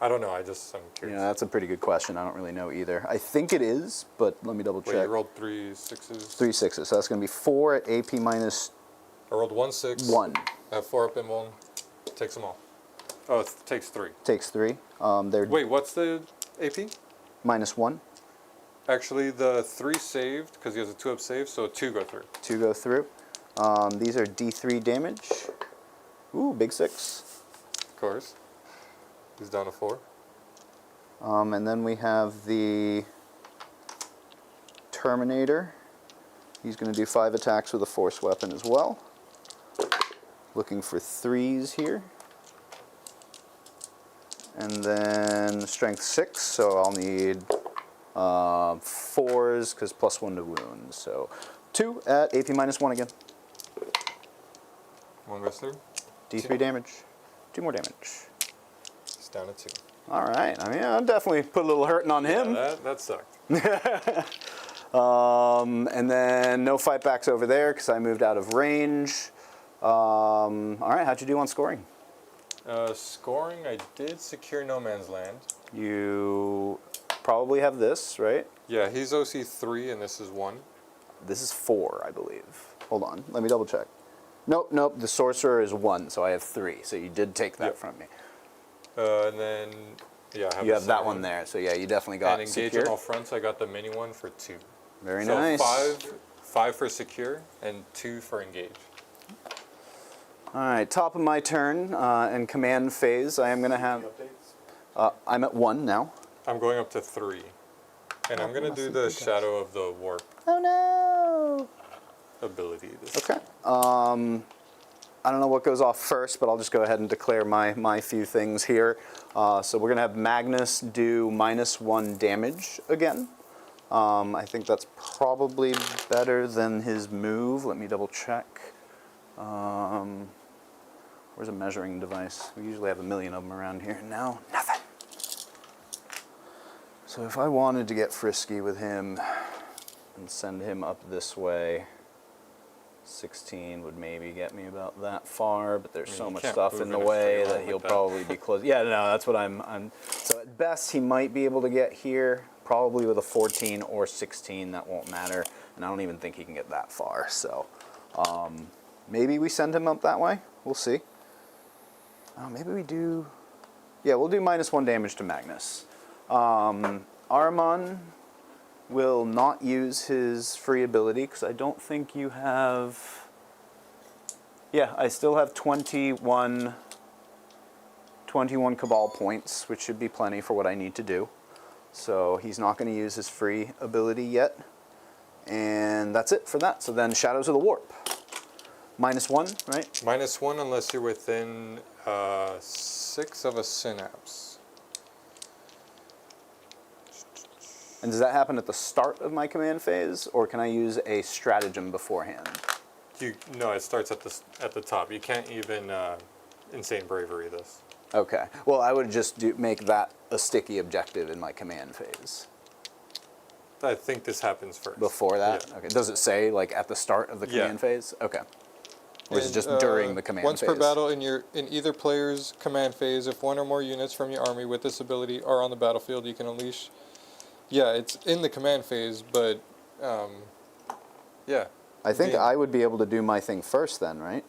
I don't know. I'm curious. Yeah, that's a pretty good question. I don't really know either. I think it is, but let me double Wait, check. you rolled 3 6s. 3 6s, so that's going to be 4 at AP minus I rolled 1 6. 1. I have 4 up and 1. Takes them all. Oh, it takes 3. Takes 3. They're Wait, what's the AP? minus 1. Actually, the 3 saved because he has a 2-up save, so 2 go through. 2 go through. These are D3 damage. Ooh, big 6. Of course. He's down to 4. And then we have the Terminator. He's going to do 5 attacks with a force weapon as well. Looking for 3s here. And then strength 6, so I'll need 4s because +1 to wounds. So 2 at AP minus 1 again. 1 goes through. D3 damage. 2 more damage. He's down to 2. All right. I mean, I'll definitely put a little hurting on him. Yeah, that sucked. And then no fight backs over there because I moved out of range. All right, how'd you do on scoring? Scoring, I did secure No Man's Land. You probably have this, right? Yeah, he's OC 3 and this is 1. This is 4, I believe. Hold on, let me double check. Nope, nope, the sorcerer is 1, so I have 3. So you did take that Yep. from me. And then, yeah, I have You the have that second one there, so yeah, you definitely got And engage secure. on all fronts, I got the mini one for 2. Very so nice. 5 for secure and 2 for engage. All right, top of my turn and command phase. I am going to have. I'm at 1 now. I'm going up to 3. And I'm going to do the Shadow of the Warp Oh no! ability. This Okay. I don't know what goes off first, but I'll just go ahead and declare my few things here. So we're going to have Magnus do -1 damage again. I think that's probably better than his move. Let me double check. Where's a measuring device? We usually have a million of them around here. No, nothing. So if I wanted to get frisky with him and send him up this way, 16 would maybe get me about that far, but there's so you much can't stuff move in the in a straight way line that like he'll that. probably be close. Yeah, no, that's what I'm. So at best, he might be able to get here, probably with a 14 or 16. That won't matter, and I don't even think he can get that far. So maybe we send him up that way. We'll see. Maybe we do. Yeah, we'll do -1 damage to Magnus. Ahriman will not use his free ability because I don't think you have. Yeah, I still have 21 Cabal points, which should be plenty for what I need to do. So he's not going to use his free ability yet. And that's it for that. So then Shadows of the Warp. -1, right? -1 unless you're within 6 of a synapse. And does that happen at the start of my command phase, or can I use a stratagem beforehand? No, it starts at the top. You can't even insane bravery this. Okay. Well, I would just make that a sticky objective in my command phase. I think this happens first. Before that? Yeah. Okay. Does it say like at the start of the command phase? Okay. Or is it just And, during the command once phase? per battle in either player's command phase, if one or more units from your army with this ability are on the battlefield, you can unleash. Yeah, it's in the command phase, but yeah. I think I would be able to do my thing first then, right?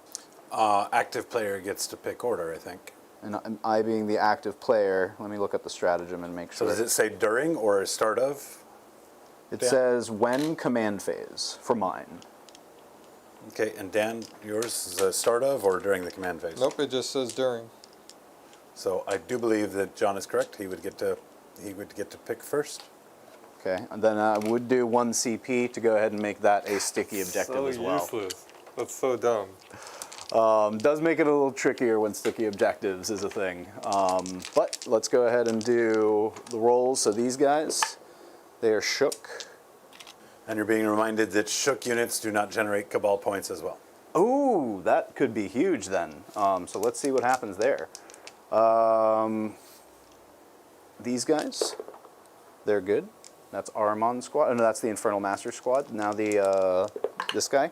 Active player gets to pick order, I think. And I being the active player, let me look at the stratagem and make So sure. does it say during or start of? It Dan? says when command phase for mine. Okay, and Dan, yours is a start of or during the command phase? Nope, it just says during. So I do believe that John is correct. He would get to pick first. Okay, and then I would do 1 CP to go ahead and make that a sticky objective So as well. useless. That's so dumb. Does make it a little trickier when sticky objectives is a thing. But let's go ahead and do the rolls. So these guys, they are shook. And you're being reminded that shook units do not generate Cabal points as well. Ooh, that could be huge then. So let's see what happens there. These guys, they're good. That's Ahriman's squad. Oh, no, that's the Infernal Master squad. Now this guy,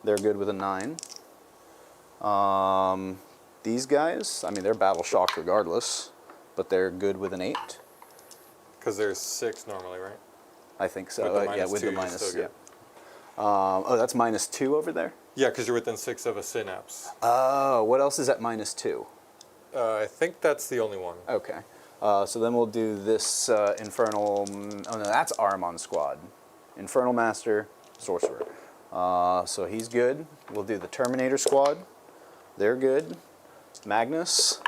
they're good with a 9. These guys, I mean, they're battle shocked regardless, but they're good with an 8. Because there's 6 normally, right? I think so. With the Yeah, with the -2, you're minus. still Yeah. good. Oh, that's -2 over there. Yeah, because you're within 6 of a synapse. Oh, what else is at -2? I think that's the only one. Okay. So then we'll do this Infernal. Oh no, that's Ahriman's squad. Infernal Master, Sorcerer. So he's good. We'll do the Terminator squad. They're good. Magnus.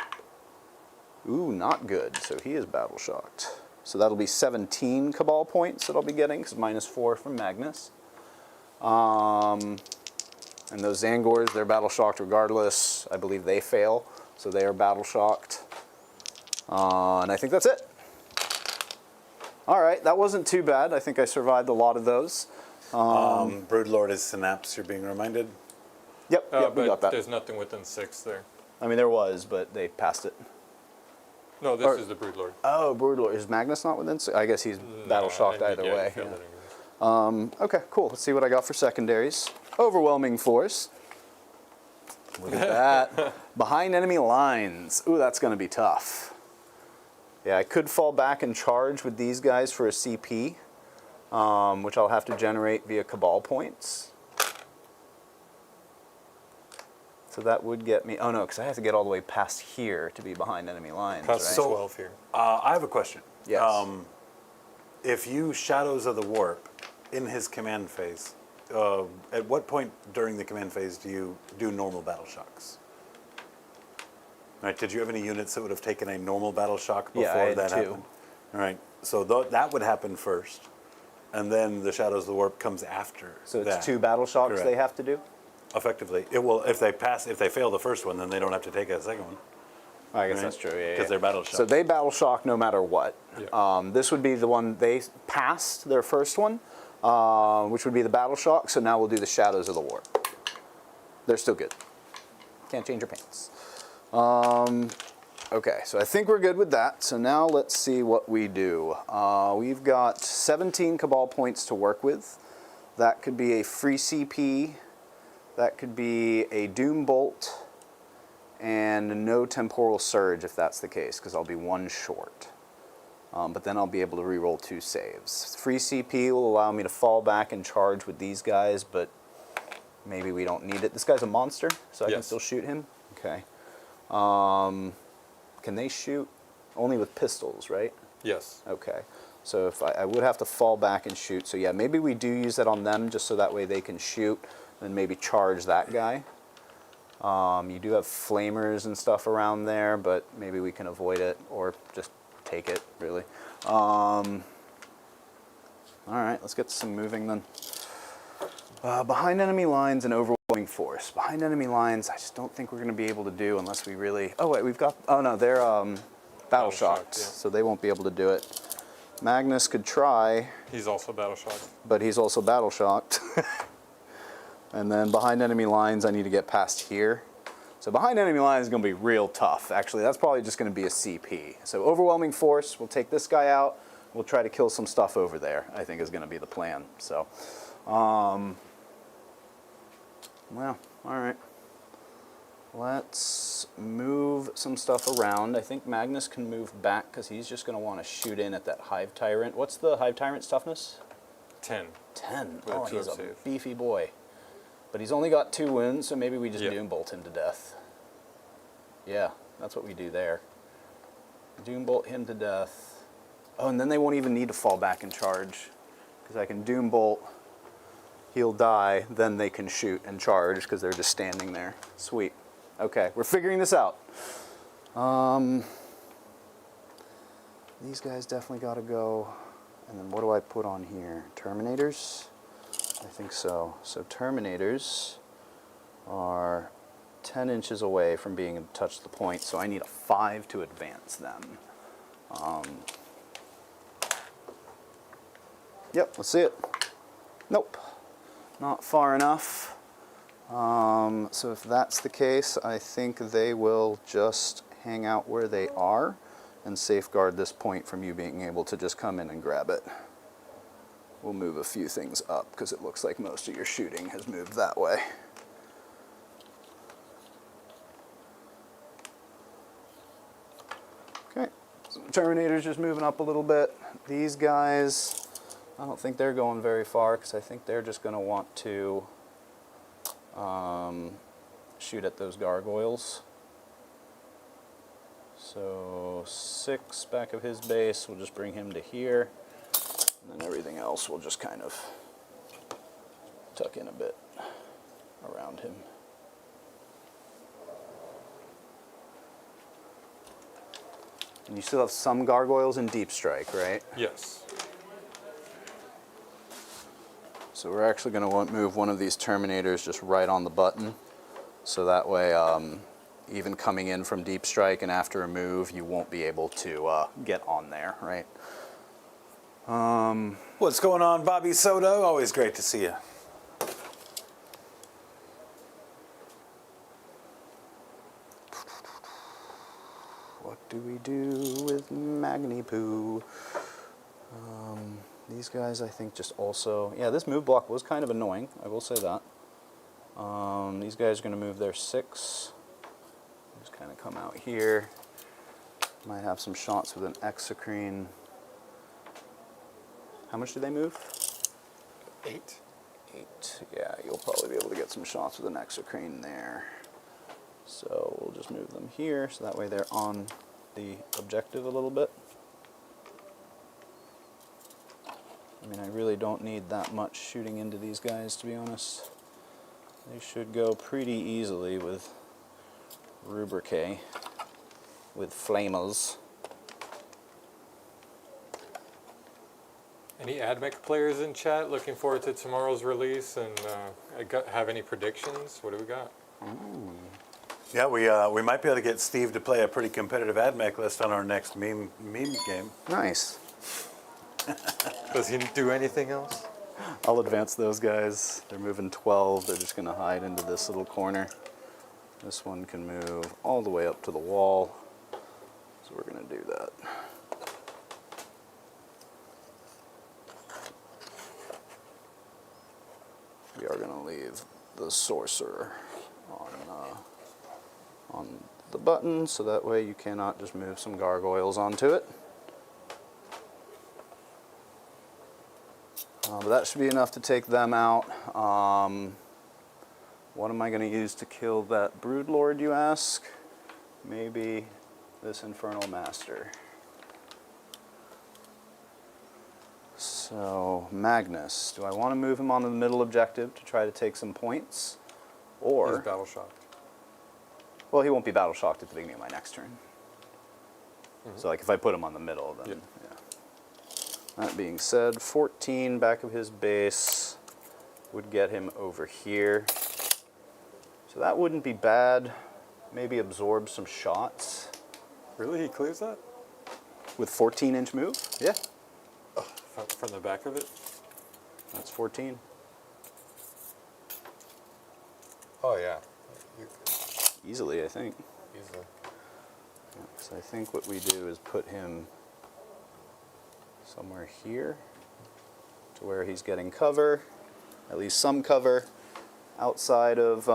Ooh, not good. So he is battle shocked. So that'll be 17 Cabal points that I'll be getting, because -4 from Magnus. And those Zangors, they're battle shocked regardless. I believe they fail, so they are battle shocked. And I think that's it. All right, that wasn't too bad. I think I survived a lot of those. Broodlord is synapse, you're being reminded. Yep, we But got that. there's nothing within 6 there. I mean, there was, but they passed it. No, this Or- is the Broodlord. Oh, Broodlord. Is Magnus not within? I guess he's battle shocked either Yeah, way. you failed Yeah. it anyways. Okay, cool. Let's see what I got for secondaries. Overwhelming force. Look at that. Behind enemy lines. Ooh, that's going to be tough. Yeah, I could fall back and charge with these guys for a CP, which I'll have to generate via Cabal points. So that would get me. Oh no, because I have to get all the way past here to be behind enemy lines. Past Right? 12 here. I have a question. Yes. If you Shadows of the Warp in his command phase, at what point during the command phase do you do normal battle shocks? All right, did you have any units that would have taken a normal battle shock before Yeah, I had that 2. happened? All right, so that would happen first, and then the Shadows of the Warp comes after So it's that. 2 battle shocks Correct. they have to do? Effectively, it will. If they fail the first one, then they don't have to take a second one. I guess Right. that's true, yeah. 'Cause they're battle shocked. So they battle shock no matter what. Yeah. This would be the one they passed their first one, which would be the battle shock. So now we'll do the Shadows of the War. They're still good. Can't change your pants. Okay, so I think we're good with that. So now let's see what we do. We've got 17 Cabal points to work with. That could be a free CP. That could be a Doom Bolt. And no Temporal Surge if that's the case, because I'll be one short. But then I'll be able to reroll 2 saves. Free CP will allow me to fall back and charge with these guys, but maybe we don't need it. This guy's a monster, so I can Yes. still shoot him? Okay. Can they shoot only with pistols, right? Yes. Okay. So if I would have to fall back and shoot. So yeah, maybe we do use that on them just so that way they can shoot and maybe charge that guy. You do have flamers and stuff around there, but maybe we can avoid it or just take it, really. All right, let's get some moving then. Behind enemy lines and overwhelming force. Behind enemy lines, I just don't think we're going to be able to do unless we really... Oh, wait, we've got... Oh, no, they're battle shocked, yeah. so they won't be able to do it. Magnus could try, He's also battle shocked. but he's also battle shocked. And then behind enemy lines, I need to get past here. So behind enemy lines is going to be real tough. Actually, that's probably just going to be a CP. So overwhelming force, we'll take this guy out. We'll try to kill some stuff over there, I think is going to be the plan. So, well, all right. Let's move some stuff around. I think Magnus can move back because he's just going to want to shoot in at that Hive Tyrant. What's the Hive Tyrant's toughness? 10. 10. With a Oh, 2 he's a save. beefy boy. But he's only got 2 wounds, so maybe we just Yeah. Doom Bolt him to death. Yeah, that's what we do there. Doom Bolt him to death. Oh, and then they won't even need to fall back and charge. Because I can Doom Bolt, he'll die, then they can shoot and charge because they're just standing there. Sweet. Okay, we're figuring this out. These guys definitely got to go. And then what do I put on here? Terminators? I think so. So Terminators are 10 inches away from being able to touch the point, so I need a 5 to advance them. Yep, let's see it. Nope, not far enough. So if that's the case, I think they will just hang out where they are and safeguard this point from you being able to just come in and grab it. We'll move a few things up because it looks like most of your shooting has moved that way. Okay, so Terminator's just moving up a little bit. These guys, I don't think they're going very far because I think they're just going to want to shoot at those gargoyles. So 6 back of his base, we'll just bring him to here. And then everything else will just kind of tuck in a bit around him. And you still have some gargoyles in Deep Strike, right? Yes. So we're actually going to move one of these Terminators just right on the button. So that way, even coming in from Deep Strike and after a move, you won't be able to get on there, right? What's going on, Bobby Soto? Always great to see you. What do we do with Magni Poo? These guys, I think, just also... Yeah, this move block was kind of annoying, I will say that. These guys are going to move their 6. Just kind of come out here. Might have some shots with an Exocrine. How much do they move? 8. 8. Yeah, you'll probably be able to get some shots with an Exocrine there. So we'll just move them here, so that way they're on the objective a little bit. I mean, I really don't need that much shooting into these guys, to be honest. They should go pretty easily with Rubrique, with Flamers. Any AdMech players in chat looking forward to tomorrow's release and have any predictions? What do we got? Yeah, we might be able to get Steve to play a pretty competitive AdMech list on our next meme game. Nice. Does he do anything else? I'll advance those guys. They're moving 12. They're just going to hide into this little corner. This one can move all the way up to the wall. So we're going to do that. We are going to leave the sorcerer on the button, so that way you cannot just move some gargoyles onto it. But that should be enough to take them out. What am I going to use to kill that Broodlord, you ask? Maybe this Infernal Master. So, Magnus. Do I want to move him onto the middle objective to try to take some points? Or... He's battle shocked. Well, he won't be battle shocked at the beginning of my next turn. So, like, if I put him on the middle, then, yeah. That being said, 14 back of his base would get him over here. So that wouldn't be bad. Maybe absorb some shots. Really? He clears that? With 14-inch move? Yeah. From the back of it? That's 14. Oh, yeah. Easily, I think. Easily. Yeah, so I think what we do is put him somewhere here to where he's getting cover, at least some cover outside of,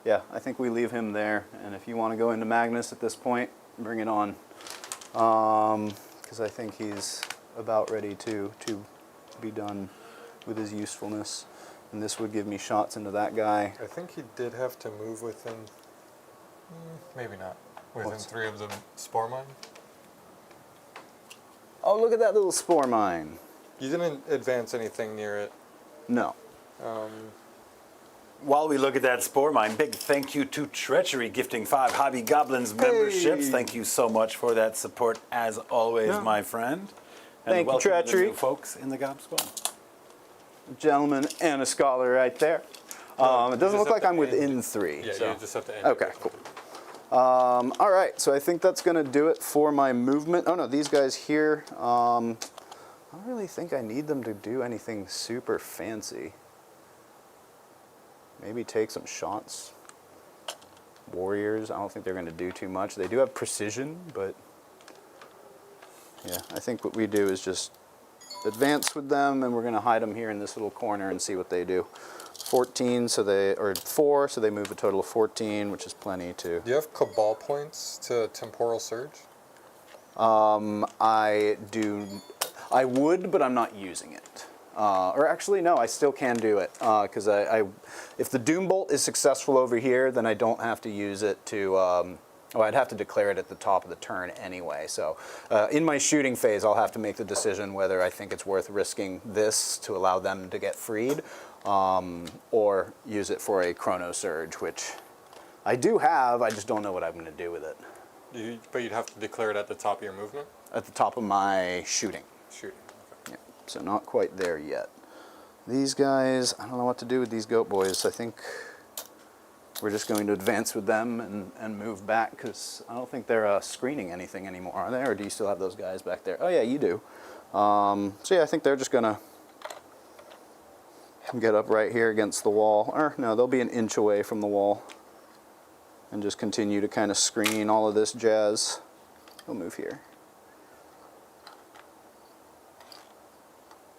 yeah, I think we leave him there. And if you want to go into Magnus at this point, bring it on. Because I think he's about ready to be done with his usefulness. And this would give me shots into that guy. I think he did have to move within, maybe not, within 3 of the spore mine. Oh, look at that little spore mine. You didn't advance anything near it. No. While we look at that spore mine, big thank you to Treachery gifting 5 Hobby Goblins memberships. Thank you so much for that support, as always, my friend. And Thank you, welcome to the Treachery. new folks in the Gob Squad. A gentleman and a scholar right there. It doesn't look like I'm within 3. Yeah, so. you just have to end Okay, it. cool. All right, so I think that's going to do it for my movement. Oh, no, these guys here, I don't really think I need them to do anything super fancy. Maybe take some shots. Warriors, I don't think they're going to do too much. They do have precision, but yeah, I think what we do is just advance with them, and we're going to hide them here in this little corner and see what they do. 14, so they, or 4, so they move a total of 14, which is plenty to... Do you have Cabal points to Temporal Surge? I do. I would, but I'm not using it. Or actually, no, I still can do it because if the Doom Bolt is successful over here, then I don't have to use it to. Oh, I'd have to declare it at the top of the turn anyway. So in my shooting phase, I'll have to make the decision whether I think it's worth risking this to allow them to get freed, or use it for a Chrono Surge, which I do have. I just don't know what I'm going to do with it. But you'd have to declare it at the top of your movement? At the top of my shooting. Shooting. Okay. Yeah, so not quite there yet. These guys, I don't know what to do with these goat boys. I think we're just going to advance with them and move back because I don't think they're screening anything anymore, are they? Or do you still have those guys back there? Oh yeah, you do. So yeah, I think they're just gonna get up right here against the wall. Or no, they'll be an inch away from the wall and just continue to kind of screen all of this jazz. They'll move here.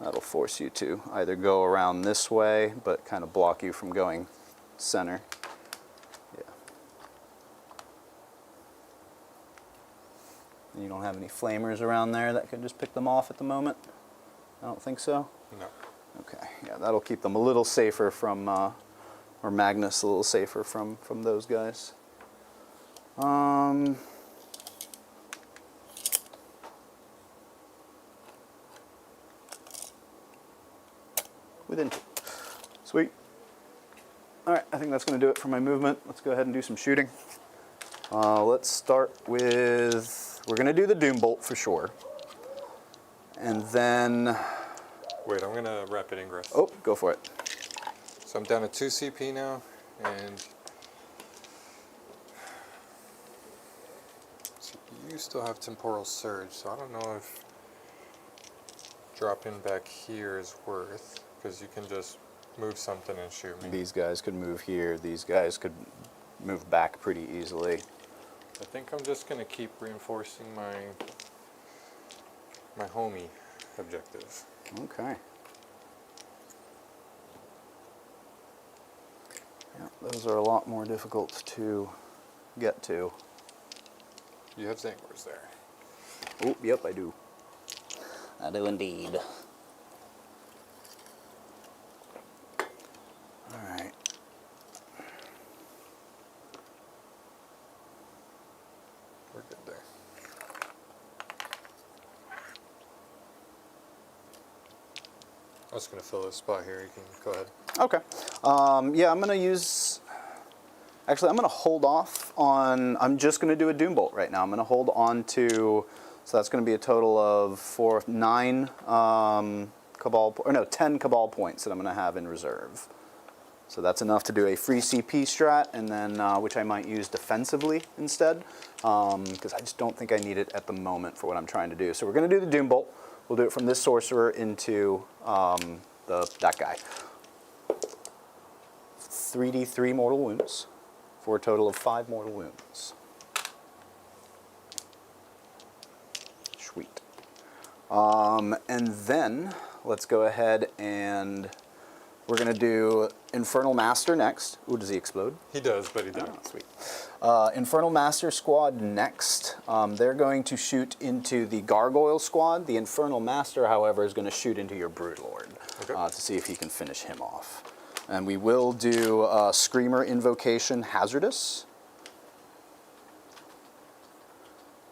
That'll force you to either go around this way, but kind of block you from going center. Yeah. And you don't have any flamers around there that could just pick them off at the moment? I don't think so? No. Okay, yeah, that'll keep them a little safer from, or Magnus a little safer from those guys. Within 2. Sweet. All right, I think that's going to do it for my movement. Let's go ahead and do some shooting. Let's start with, we're going to do the Doom Bolt for sure. And then, Wait, I'm gonna rapid ingress. oh, go for it. So I'm down to 2 CP now, and so you still have temporal surge, so I don't know if dropping back here is worth, because you can just move something and shoot me. These guys could move here. These guys could move back pretty easily. I think I'm just gonna keep reinforcing my homie objective. Okay. Yeah, those are a lot more difficult to get to. You have Zangors there. Oh, yep, I do. I do indeed. All right. We're good there. I'm just gonna fill this spot here. You can go ahead. Okay. Yeah, I'm gonna use. Actually, I'm gonna hold off on. I'm just gonna do a Doom Bolt right now. I'm gonna hold on to. So that's gonna be a total of 9 Cabal, or no, 10 Cabal points that I'm gonna have in reserve. So that's enough to do a free CP strat, and then which I might use defensively instead, because I just don't think I need it at the moment for what I'm trying to do. So we're gonna do the Doom Bolt. We'll do it from this sorcerer into that guy. 3d3 mortal wounds for a total of 5 mortal wounds. Sweet. And then let's go ahead and we're going to do Infernal Master next. Ooh, does he explode? He does, but he didn't. Oh, sweet. Infernal Master squad next. They're going to shoot into the Gargoyle squad. The Infernal Master, however, is going to shoot into your Broodlord to see if he can finish him off. And we will do Screamer Invocation Hazardous.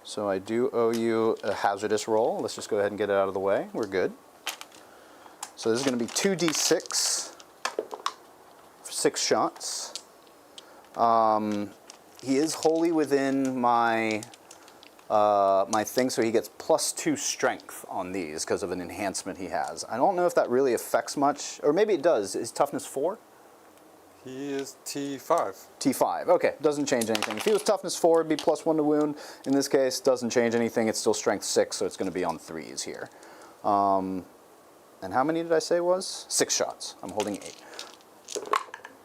So I do owe you a hazardous roll. Let's just go ahead and get it out of the way. We're good. So this is going to be 2d6 for 6 shots. He is wholly within my my thing, so he gets +2 strength on these because of an enhancement he has. I don't know if that really affects much, or maybe it does. Is toughness 4? He is T5. T5. Okay, doesn't change anything. If he was toughness 4, it'd be +1 to wound. In this case, doesn't change anything. It's still strength 6, so it's going to be on 3s here. And how many did I say was? 6 shots. I'm holding 8.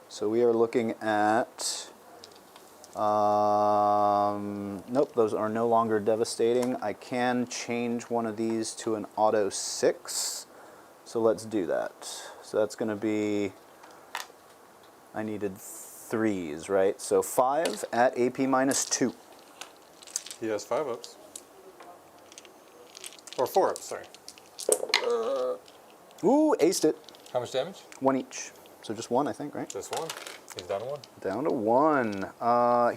So we are looking at. Nope, those are no longer devastating. I can change one of these to an auto 6. So let's do that. So that's going to be. I needed 3s, right? So 5 at AP -2. He has 5 ups. Or 4 ups, sorry. Ooh, aced it. How much damage? 1 each. So just 1, I think, right? Just 1. He's down to 1. Down to 1.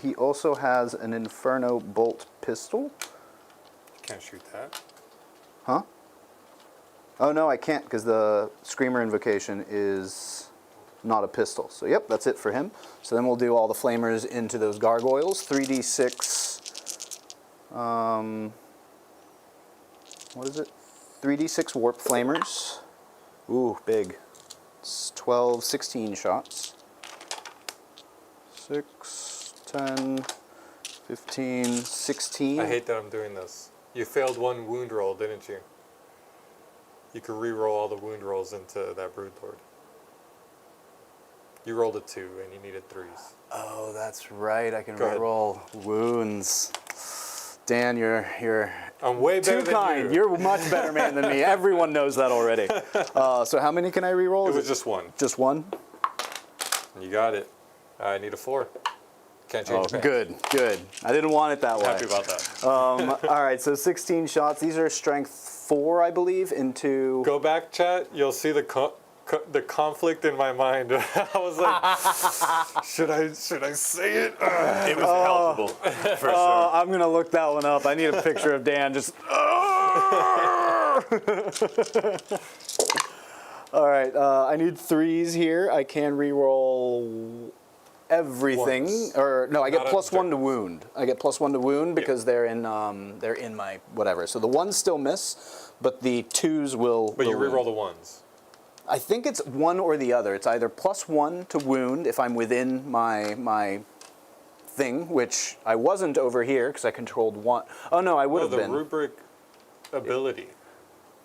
He also has an Inferno Bolt pistol. Can't shoot that. Huh? Oh, no, I can't because the Screamer Invocation is not a pistol. So, yep, that's it for him. So then we'll do all the flamers into those gargoyles. 3d6. What is it? 3d6 warp flamers. Ooh, big. It's 12, 16 shots. 6, 10, 15, 16. I hate that I'm doing this. You failed 1 wound roll, didn't you? You could re-roll all the wound rolls into that Broodlord. You rolled a 2 and you needed 3s. Oh, that's right. I can Go ahead. reroll wounds. Dan, you're I'm way better too than kind. you. You're a much better man than me. Everyone knows that already. So how many can I reroll? It Is was just 1. just 1? You got it. I need a 4. Can't change Oh, the good, good. I didn't want it that way. Happy about that. All right, so 16 shots. These are strength 4, I believe, into. Go back, chat. You'll see the conflict in my mind. I was like, should I say it? It was palatable, for sure. I'm gonna look that one up. I need a picture of Dan just. All right, I need 3s here. I can re-roll everything, Ones. or no, I get Not +1 to objectives. wound. I get +1 to wound because they're in my whatever. So the ones still miss, but the 2s will. But you will wound. reroll the ones. I think it's one or the other. It's either +1 to wound if I'm within my thing, which I wasn't over here because I controlled one. Oh no, I would No, have the been. rubric ability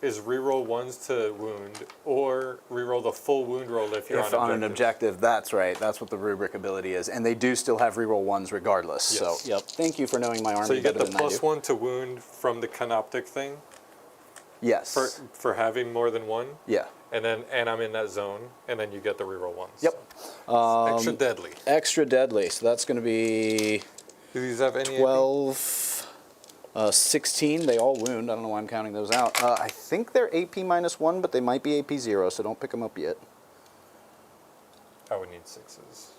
is reroll ones to wound, or reroll the full wound roll if you're If on on an objective, that's right. That's what the rubric ability is, and they do still have reroll ones regardless. Yes. So, yep. Thank you for knowing my army So you get better the than I do. +1 to wound from the canoptic thing Yes. for having more than one, Yeah. and I'm in that zone, and then you get the reroll ones. Yep. So it's extra deadly. Extra deadly. So that's going to be Do these have any? 12, 16. They all wound. I don't know why I'm counting those out. I think they're AP -1, but they might be AP 0, so don't pick them up yet. I would need 6s.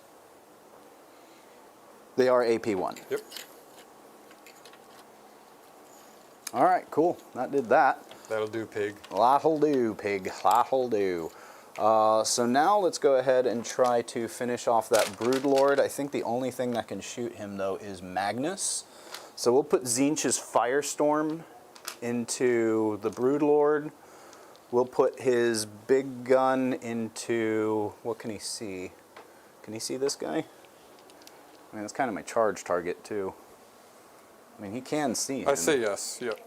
They are AP 1. Yep. All right, cool. That did that. That'll do, pig. That'll do, pig. That'll do. So now let's go ahead and try to finish off that Broodlord. I think the only thing that can shoot him, though, is Magnus. So we'll put Tzeentch's Firestorm into the Broodlord. We'll put his big gun into... What can he see? Can he see this guy? I mean, that's kind of my charge target, too. I mean, he can see him. I say yes. Yep.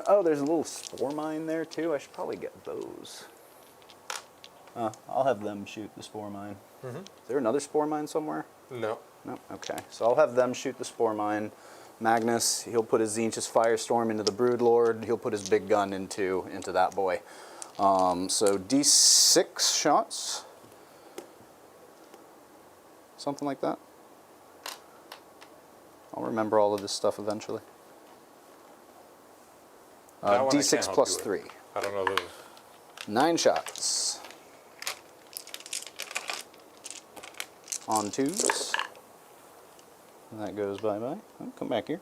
Oh, there's a little spore mine there, too. I should probably get those. I'll have them shoot the spore mine. Is there another spore mine somewhere? No. No? Okay. So I'll have them shoot the spore mine. Magnus, he'll put his Tzeentch's Firestorm into the Broodlord. He'll put his big gun into that boy. So D6 shots. Something like that. I'll remember all of this stuff eventually. That one I D6 can't help plus you 3. with. I don't know the. 9 shots. On 2s. And that goes bye-bye. Oh, come back here.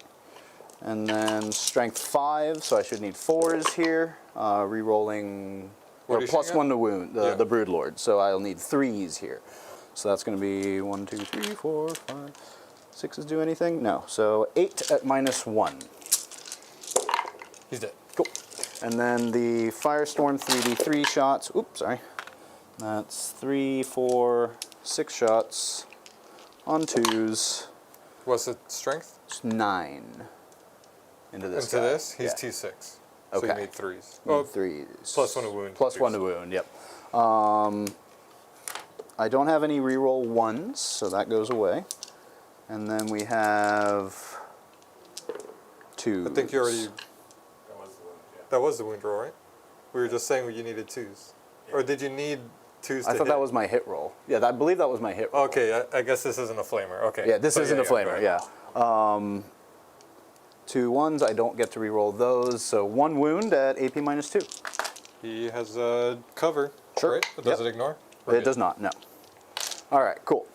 And then strength 5, so I should need 4s here. Rerolling What or are you plus shooting 1 to wound, Yeah. the Broodlord. So I'll need 3s here. So that's going to be 1, 2, 3, 4, 5. 6s do anything? No. So 8 at -1. He's dead. Cool. And then the Firestorm 3d3 shots. Oops, sorry. That's 3, 4, 6 shots on 2s. What's the strength? It's 9 into this Into guy. this, he's Yeah. T6. So Okay. you need 3s. Need Oh, 3s. plus 1 to wound. Plus 1 to wound, yep. I don't have any reroll 1s, so that goes away. And then we have 2s. I think you already. That was the one, yeah. That was the wound roll, right? We were just saying you needed 2s. Or did you need 2s to I thought hit? that was my hit roll. Yeah, I believe that was my hit roll. Okay, I guess this isn't a flamer. Okay. Yeah, this So isn't a go flamer, ahead. yeah. 2 1s, I don't get to reroll those. So 1 wound at AP -2. He has a cover, Sure. right? Does Yep. it ignore? It does not, no. All right, cool.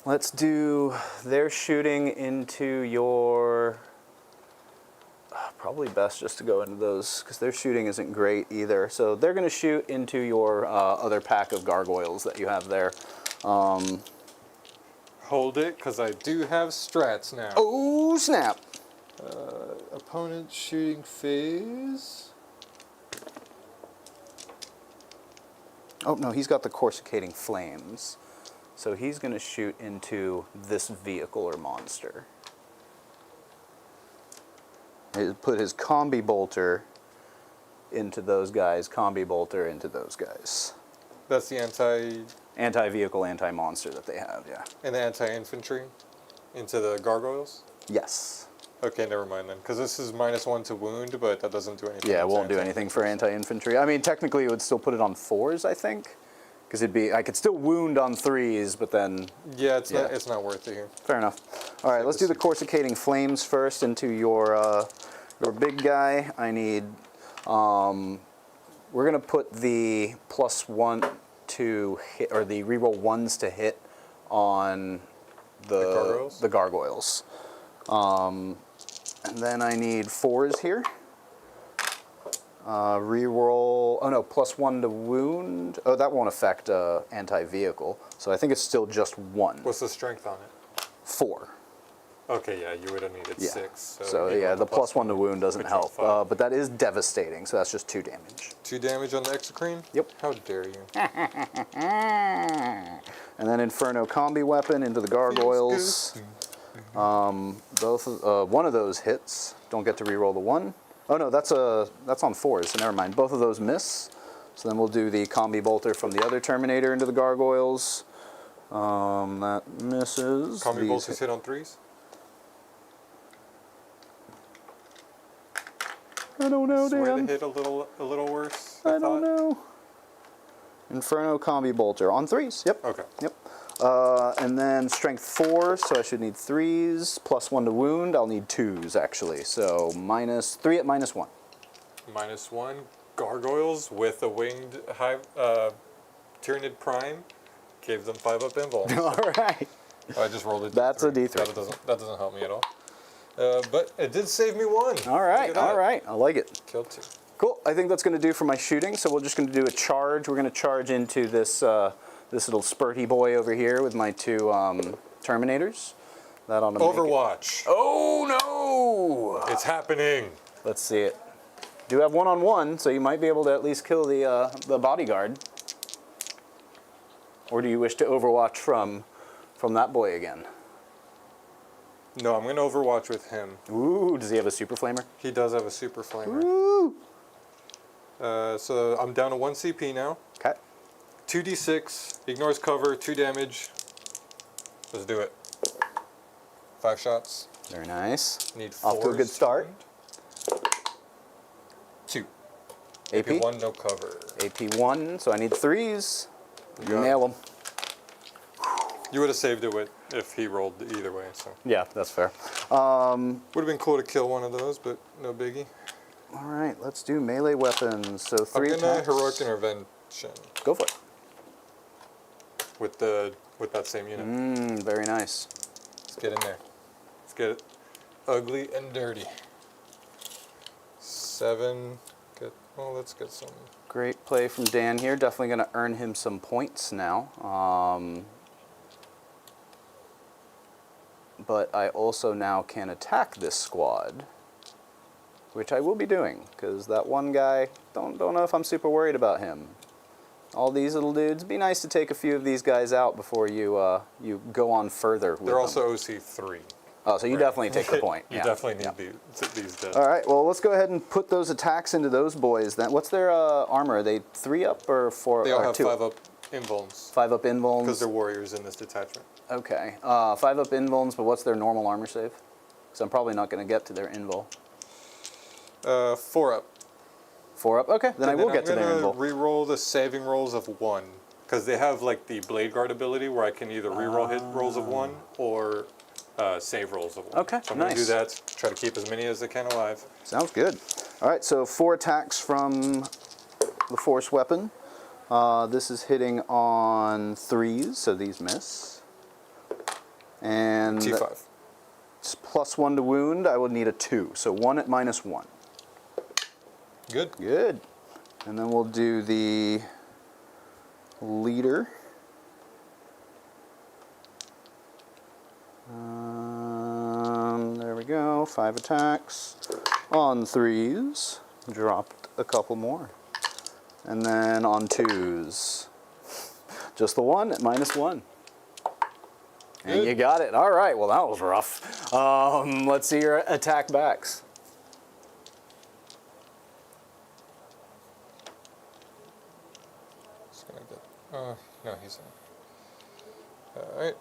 Let's do, they're shooting into your, probably best just to go into those, because their shooting isn't great either. So they're going to shoot into your other pack of gargoyles that you have there. Hold it, because I do have strats now. Oh, snap. Opponent shooting phase. Oh, no, he's got the coruscating flames. So he's going to shoot into this vehicle or monster. He'll put his combi bolter into those guys, combi bolter into those guys. That's the Anti-vehicle, anti-monster that they have, yeah. and the anti-infantry into the gargoyles. Yes. Okay, never mind then, because this is -1 to wound, but that doesn't do anything. Yeah, it to won't do anything for anti-infantry. I mean, technically it would still put it on 4s, I think. Because it'd be, I could still wound on 3s, but then, Yeah, it's Yeah. not worth it here. fair enough. All right, let's do the coruscating flames first into your big guy. I need, we're going to put the +1 to hit, or the reroll 1s to hit on gargoyles? the gargoyles. And then I need 4s here. Reroll. Oh no, +1 to wound. Oh, that won't affect anti-vehicle. So I think it's still just 1. What's the strength on it? 4. Okay, yeah, you would have needed Yeah. 6. So you yeah, got the +1 to wound doesn't Control help. 5. But that is devastating. So that's just 2 damage. 2 damage on the Exocrine? Yep. How dare you? And then Inferno combi weapon into the gargoyles. One of those hits. Don't get to reroll the 1. Oh no, that's on 4s, so never mind. Both of those miss. So then we'll do the combi bolter from the other Terminator into the gargoyles. That misses. Combi These bolters hit on 3s? I don't know, Swear Dan. they hit a little worse. I don't know. Inferno combi bolter on 3s. Yep. Okay. Yep. And then strength 4, so I should need 3s. +1 to wound. I'll need 2s actually. So -3 at -1. -1. Gargoyles with a winged Tyranid Prime gave them 5 up invuln. All right. I just rolled a D3. That's a D3. That doesn't help me at all. But it did save me 1. All right. All right. I like it. Killed 2. Cool. I think that's going to do for my shooting. So we're just going to do a charge. We're going to charge into this this little spurty boy over here with my 2 Terminators. That on Overwatch. Oh no! It's happening. Let's see it. Do have 1-on-1, so you might be able to at least kill the bodyguard. Or do you wish to Overwatch from that boy again? No, I'm going to Overwatch with him. Ooh, does he have a super flamer? He does have a super flamer. Ooh. So I'm down to 1 CP now. Okay. 2d6, ignores cover, 2 damage. Let's do it. 5 shots. Very nice. Need 4. Off to a good start. 2. AP? AP1, no cover. AP1, so I need 3s. got it. Nail them. You would have saved it if he rolled either way. So Yeah, that's fair. would have been cool to kill one of those, but no biggie. All right, let's do melee weapons. So 3 I'm gonna attacks. heroic intervention Go for it. with that same unit. Very nice. Let's get in there. Let's get it ugly and dirty. 7. Let's get some. Great play from Dan here. Definitely going to earn him some points now. But I also now can attack this squad, which I will be doing, because that one guy, don't know if I'm super worried about him. All these little dudes, be nice to take a few of these guys out before you you go on further with They're them. also OC3. Oh, so you definitely take the point. You Yeah. definitely Yeah. need these dead. All right, well, let's go ahead and put those attacks into those boys then. What's their armor? Are they 3 up or 4? They all or have 2? 5 up invulns 5 up invulns. because they're warriors in this detachment. Okay. 5 up invulns, but what's their normal armor save? Because I'm probably not going to get to their invul. 4 up. 4 up? Okay, then I will get to their I'm invul. gonna re-roll the saving rolls of 1 because they have like the blade guard ability where I can either re-roll hit rolls of 1 or save rolls of 1. Okay, so I'm gonna do nice. that. Try to keep as many as I can alive. Sounds good. All right, so 4 attacks from the force weapon. This is hitting on 3s, so these miss. And T5. it's +1 to wound. I would need a 2, so 1 at -1. Good. Good. And then we'll do the leader. There we go. 5 attacks on 3s. Dropped a couple more. And then on 2s. Just the 1 at -1. And Good. you got it. All right. Well, that was rough. Let's see your attack backs. Just gonna get. No, he's in. All right.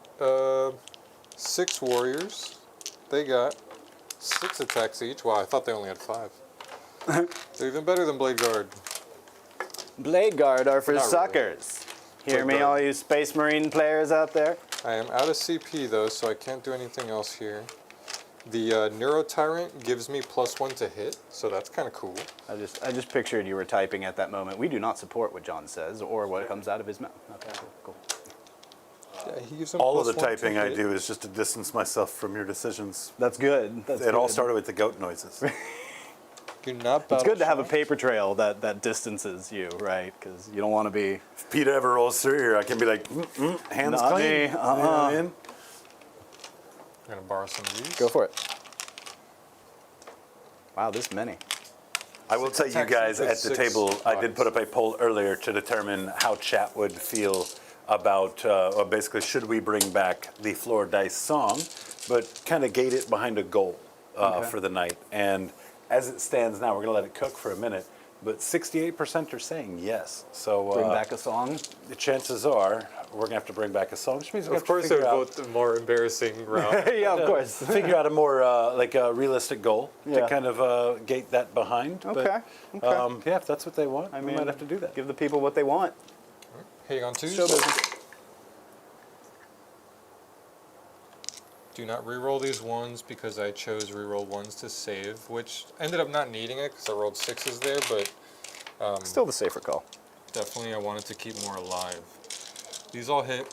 6 warriors. They got 6 attacks each. Wow, I thought they only had 5. They're even better than Blade Guard. Blade Guard are for Not really. suckers. Hear Blade me, Guard. all you Space Marine players out there? I am out of CP though, so I can't do anything else here. The Neuro Tyrant gives me +1 to hit, so that's kind of cool. I just pictured you were typing at that moment. We do not support what John says or what comes out of his mouth. Okay, cool. Yeah, he gives him All of the +1 to typing I hit. do is just to distance myself from your decisions. That's good. That's It all good. started with the goat noises. Do not It's battle good to have a shock. paper trail that distances you, right? Because you don't want to be. If Peter ever rolls through here, I can be like, hands Not clean. me, You know what I mean? I'm gonna borrow some of these. Go for it. Wow, this many. I will tell you guys at the 6 table, I did pods. put up a poll earlier to determine how chat would feel about, or basically, should we bring back the floor dice song, but kind of gate it behind a goal for the night. And as it stands now, we're going to let it cook for a minute, but 68% are saying yes. So Bring back a song. the chances are we're going to have to bring back a song, which means we Of have course, to I figure would out, vote the more embarrassing route. Yeah, of course. figure out a more like a realistic goal Yeah. to kind of gate that behind. Okay, But, okay. yeah, if that's what they want, I we mean, might have to do that. Give the people what they want. Hang on, two. Show business. Do not re-roll these ones because I chose re-roll ones to save, which ended up not needing it because I rolled 6s there, but Still the safer call. definitely I wanted to keep more alive. These all hit.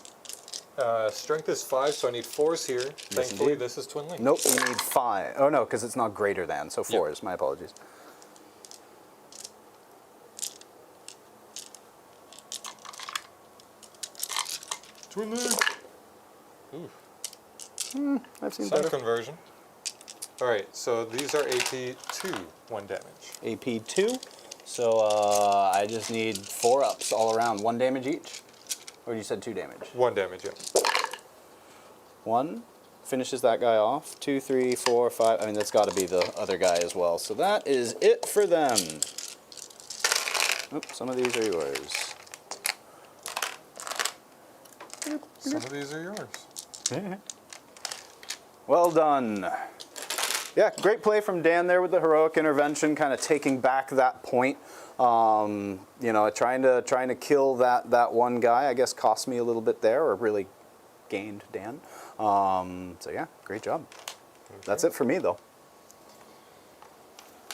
Strength is 5, so I need 4s here. Thankfully, indeed. this is Twin Link. Nope, you need 5. Oh no, because it's not greater than, so Yeah. 4s. My apologies. Twin Link! Ooh. I've seen Some better. conversion. Alright, so these are AP 2, 1 damage. AP 2. So I just need 4 ups all around. 1 damage each? Or you said 2 damage? 1 damage, yeah. 1 finishes that guy off. 2, 3, 4, 5. I mean, that's got to be the other guy as well. So that is it for them. Oops, some of these are yours. Some of these are yours. Well done. Yeah, great play from Dan there with the heroic intervention, kind of taking back that point. You know, trying to kill that one guy. I guess cost me a little bit there, or really gained Dan. So yeah, great job. That's it for me though.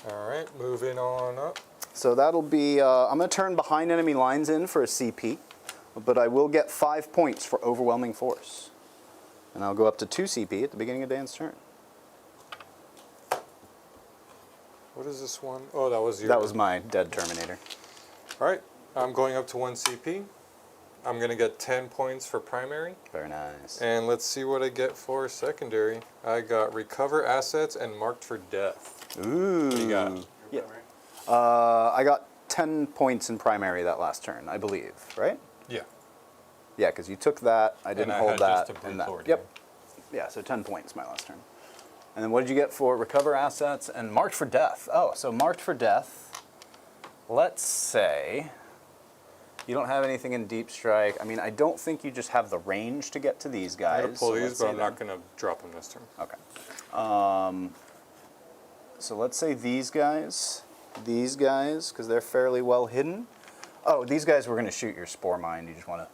Alright, moving on up. So that'll be. I'm going to turn behind enemy lines in for a CP, but I will get 5 points for overwhelming force, and I'll go up to 2 CP at the beginning of Dan's turn. What is this one? Oh, that was your... That was my dead Terminator. Alright, I'm going up to 1 CP. I'm going to get 10 points for primary. Very nice. And let's see what I get for secondary. I got recover assets and marked for death. Ooh. What do you got? Yeah. I got 10 points in primary that last turn, I believe, right? Yeah. Yeah, because you took that, I didn't I hold had that, just a and brute that. lord, Yep. Yeah, so 10 points my last turn. And then what did you get for recover assets and marked for death? Oh, so marked for death. Let's say you don't have anything in deep strike. I mean, I don't think you just have the range to get to these guys. I'm going to pull so these, let's but say I'm not going to drop them this turn. Okay. So let's say these guys, because they're fairly well hidden. Oh, these guys were going to shoot your spore mine. You just want to,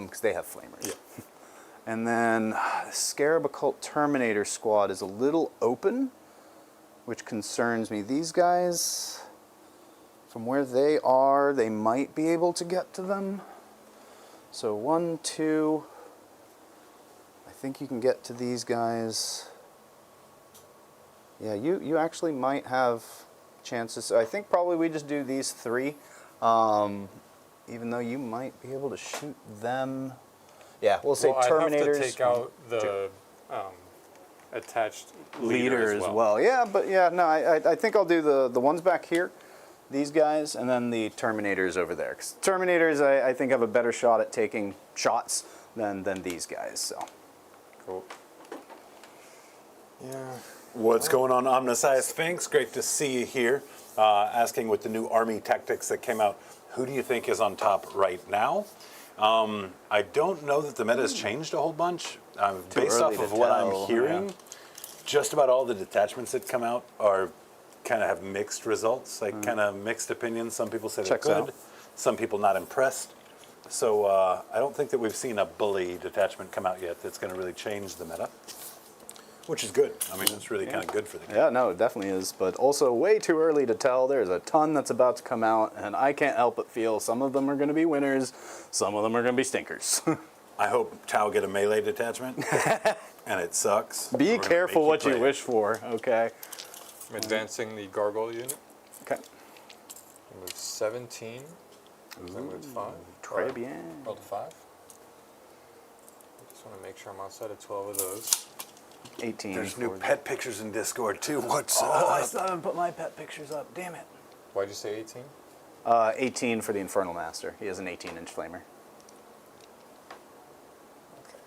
because they have flamers. Yeah. And then the Scarab Occult Terminator squad is a little open, which concerns me. These guys, from where they are, they might be able to get to them. So 1, 2. I think you can get to these guys. Yeah, you actually might have chances. So I think probably we just do these 3, even though you might be able to shoot them. Yeah, we'll say Well, Terminators. I have to take out the attached leader as well. Yeah, but yeah, no, I think I'll do the ones back here, these guys, and then the Terminators over there. 'Cause Terminators, I think, have a better shot at taking shots than these guys. So. Cool. Yeah. What's going on, Omniscience Sphinx? Great to see you here. Asking with the new army tactics that came out, who do you think is on top right now? I don't know that the meta has changed a whole bunch. Based off early of to what tell, I'm hearing, yeah. just about all the detachments that come out are kind of have mixed results, like kind of mixed opinions. Some people say they're Checks good, out. some people not impressed. So I don't think that we've seen a bully detachment come out yet that's going to really change the meta, which is good. I mean, it's really kind of good for the game. Yeah, no, it definitely is, but also way too early to tell. There's a ton that's about to come out, and I can't help but feel some of them are going to be winners, some of them are going to be stinkers. I hope Tau get a melee detachment, and it sucks. Be We're gonna careful make what you play it. wish for, okay? I'm advancing the gargoyle unit. Okay. I moved 17. So I moved 5. Très bien. Rolled a 5. I just want to make sure I'm outside of 12 of those. 18. There's new for- pet pictures in Discord too. What's Oh, I up? still haven't put my pet pictures up. Damn it. Why'd you say 18? 18 for the Infernal Master. He has an 18-inch flamer. Okay.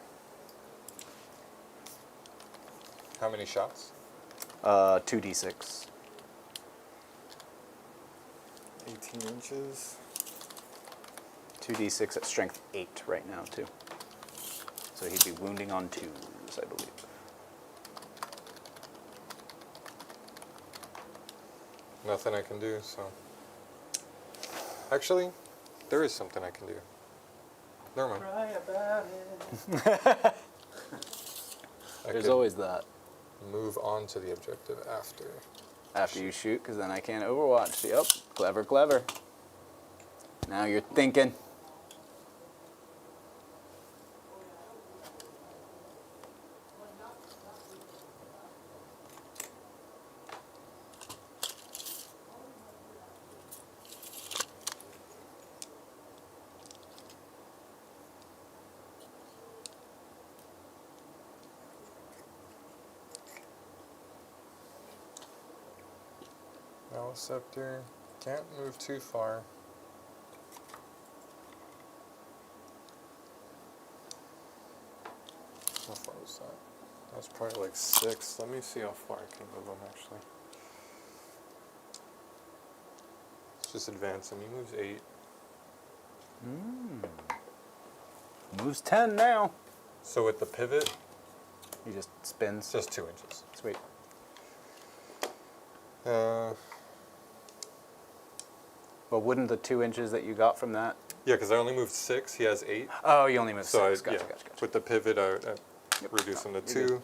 How many shots? 2d6. 18 inches. 2d6 at strength 8 right now, too. So he'd be wounding on 2s, I believe. Nothing I can do, so. Actually, there is something I can do. Never mind. I There's could always that. move on to the objective after. After you shoot, because then I can't overwatch. Yep, clever, clever. Now you're thinking. Scepter. Can't move too far. How far was that? That was probably like 6. Let me see how far I can move him actually. Let's just advance him. He moves 8. Moves 10 now. So with the pivot, He just spins. it's just 2 inches. Sweet. But wouldn't the 2 inches that you got from that? Yeah, because I only moved 6. He has 8. Oh, you only moved So 6. Gotcha, yeah, gotcha, gotcha. with the pivot, I reduce him to you're 2.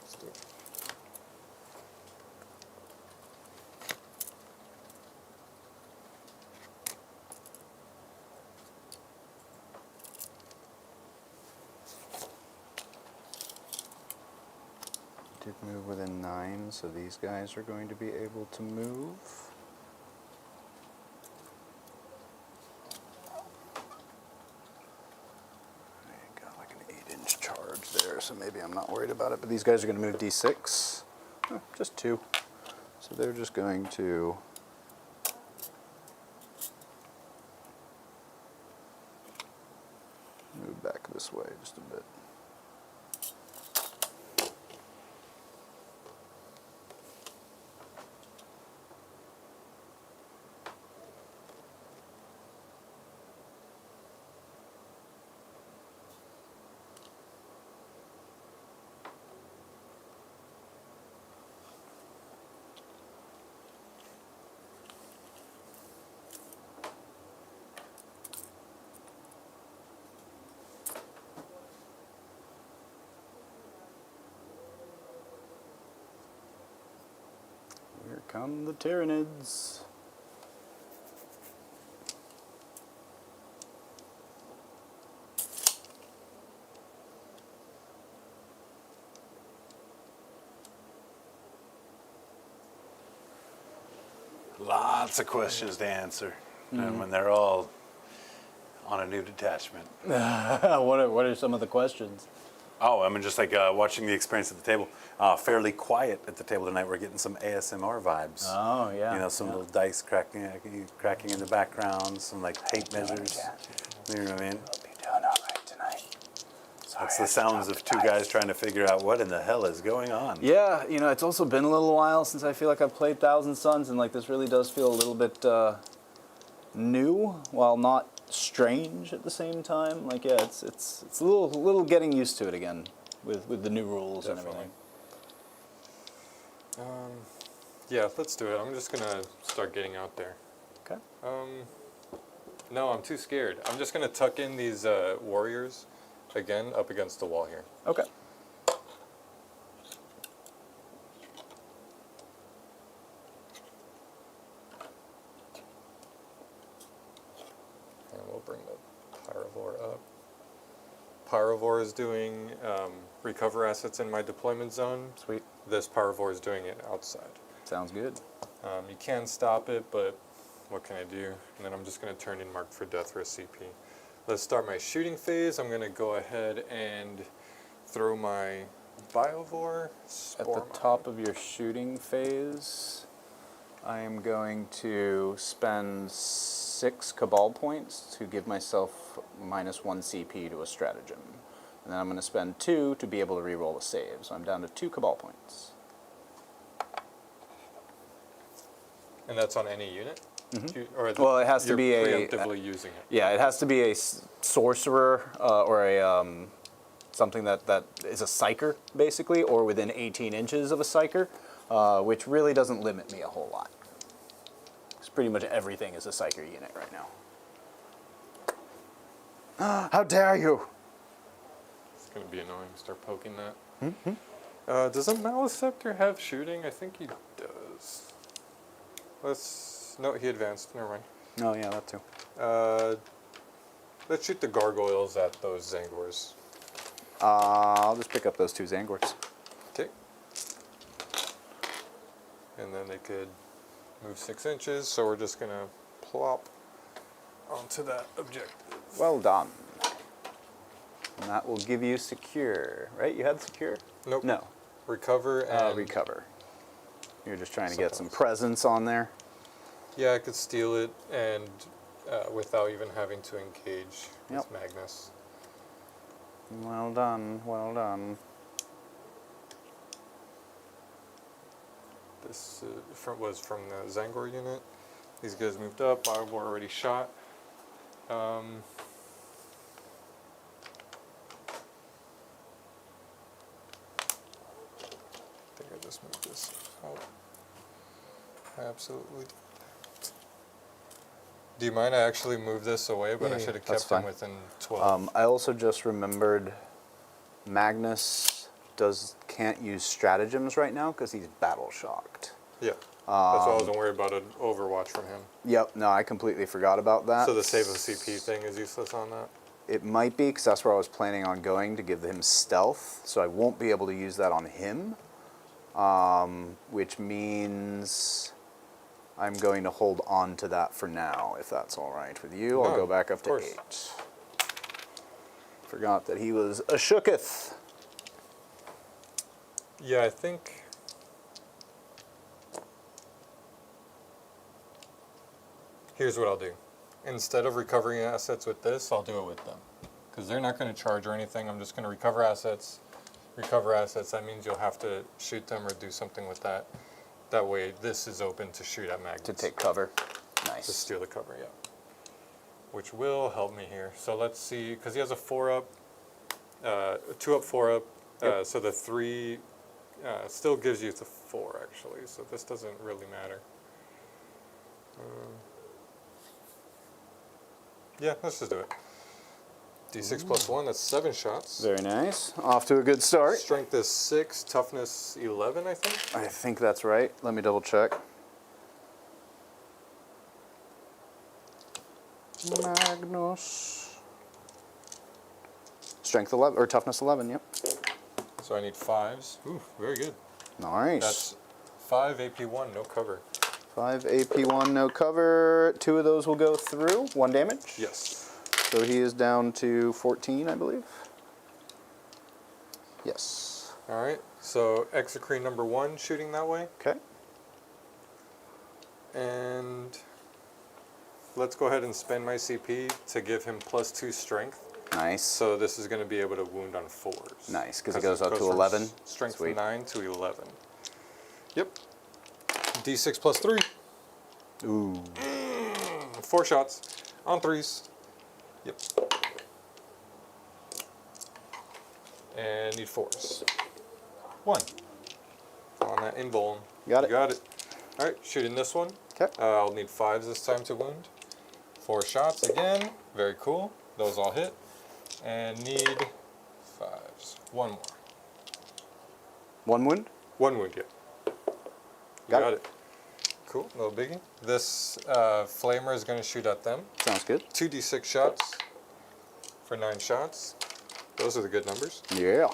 Let's do it. Did move within 9, so these guys are going to be able to move. I got like an 8-inch charge there, so maybe I'm not worried about it. But these guys are going to move d6. Oh, just 2. So they're just going to move back this way just a bit. Here come the Tyranids. Lots of questions to answer, and when they're all on a new detachment. What are some of the questions? Oh, I mean, just like watching the experience at the table. Fairly quiet at the table tonight. We're getting some ASMR vibes. Oh, yeah. You know, some little dice cracking in the background, some like tape measures. You know what I mean? Hope you're doing all right tonight. It's the sounds of two guys trying to figure out what in the hell is going on. Yeah, you know, it's also been a little while since I feel like I've played Thousand Suns, and like this really does feel a little bit new, while not strange at the same time. Like, yeah, it's a little getting used to it again with the new rules Definitely. and everything. Yeah, let's do it. I'm just gonna start getting out there. Okay. No, I'm too scared. I'm just gonna tuck in these warriors again up against the wall here. Okay. bring the Pyrovore up. Pyrovore is doing recover assets in my deployment zone. Sweet. This Pyrovore is doing it outside. Sounds good. You can stop it, but what can I do? And then I'm just going to turn in Mark for Death for a CP. Let's start my shooting phase. I'm going to go ahead and throw my Biovore. At the top of your shooting phase, I am going to spend 6 Cabal points to give myself -1 CP to a stratagem. And then I'm going to spend 2 to be able to reroll a save. So I'm down to 2 Cabal points. And that's on any unit? Or Well, it has to you're be preemptively using it. Yeah, it has to be a sorcerer or a something that is a psyker, basically, or within 18 inches of a psyker, which really doesn't limit me a whole lot. Because pretty much everything is a psyker unit right now. How dare you! It's going to be annoying to start poking that. Does a Maleceptor have shooting? I think he does. No, he advanced. Never mind. Oh, yeah, that too. Let's shoot the gargoyles at those Zangors. I'll just pick up those 2 Zangors. Okay. And then they could move 6 inches, so we're just going to plop onto that objective. Well done. And that will give you secure, right? You had secure? Nope. No. Recover and... recover. You're just trying to get some presence on there. Yeah, I could steal it and without even having to engage with Yep. Magnus. Well done, well done. This was from the Zangor unit. These guys moved up. I've already shot. I think I just moved this out. I absolutely did. Do you mind? I actually moved this away, but I should have that's kept him fine. within 12. I also just remembered Magnus can't use stratagems right now because he's battle shocked. Yeah. That's why I wasn't worried about an Overwatch from him. Yep, no, I completely forgot about that. So the save of CP thing is useless on that? It might be, because that's where I was planning on going to give him stealth, so I won't be able to use that on him, which means I'm going to hold on to that for now, if that's all right with you. I'll No, go back up of to course. 8. Forgot that he was a shooketh. Yeah, I think... Here's what I'll do. Instead of recovering assets with this, I'll do it with them. Because they're not going to charge or anything. I'm just going to recover assets. Recover assets, that means you'll have to shoot them or do something with that. That way, this is open to shoot at Magnus. To take cover. To Nice. steal the cover, yeah. Which will help me here. So let's see, because he has a 4-up, 2-up, 4-up. Yep. So the 3 still gives you the 4, actually. So this doesn't really matter. Yeah, let's just do it. D6 plus 1, that's 7 shots. Very nice. Off to a good start. Strength is 6, toughness 11, I think. I think that's right. Let me double check. Magnus. Strength 11, or toughness 11, yep. So I need 5s. Ooh, very good. Nice. That's 5 AP1, no cover. 5 AP1, no cover. 2 of those will go through. 1 damage. Yes. So he is down to 14, I believe. Yes. All right. So Execrete number 1 shooting that way. Okay. And let's go ahead and spend my CP to give him +2 strength. Nice. So this is going to be able to wound on 4s. Nice, because it goes up to 11. Strength Sweet. 9 to 11. Yep. D6 plus 3. Ooh. 4 shots on 3s. Yep. And need 4s. 1. On that invuln. Got it. Got it. All right, shooting this one. Okay. I'll need 5s this time to wound. 4 shots again. Very cool. Those all hit. And need 5s. 1 more. 1 wound? 1 wound, yeah. Got it. Cool. Cool, no biggie. This flamer is going to shoot at them. Sounds good. 2d6 shots for 9 shots. Those are the good numbers. Yeah.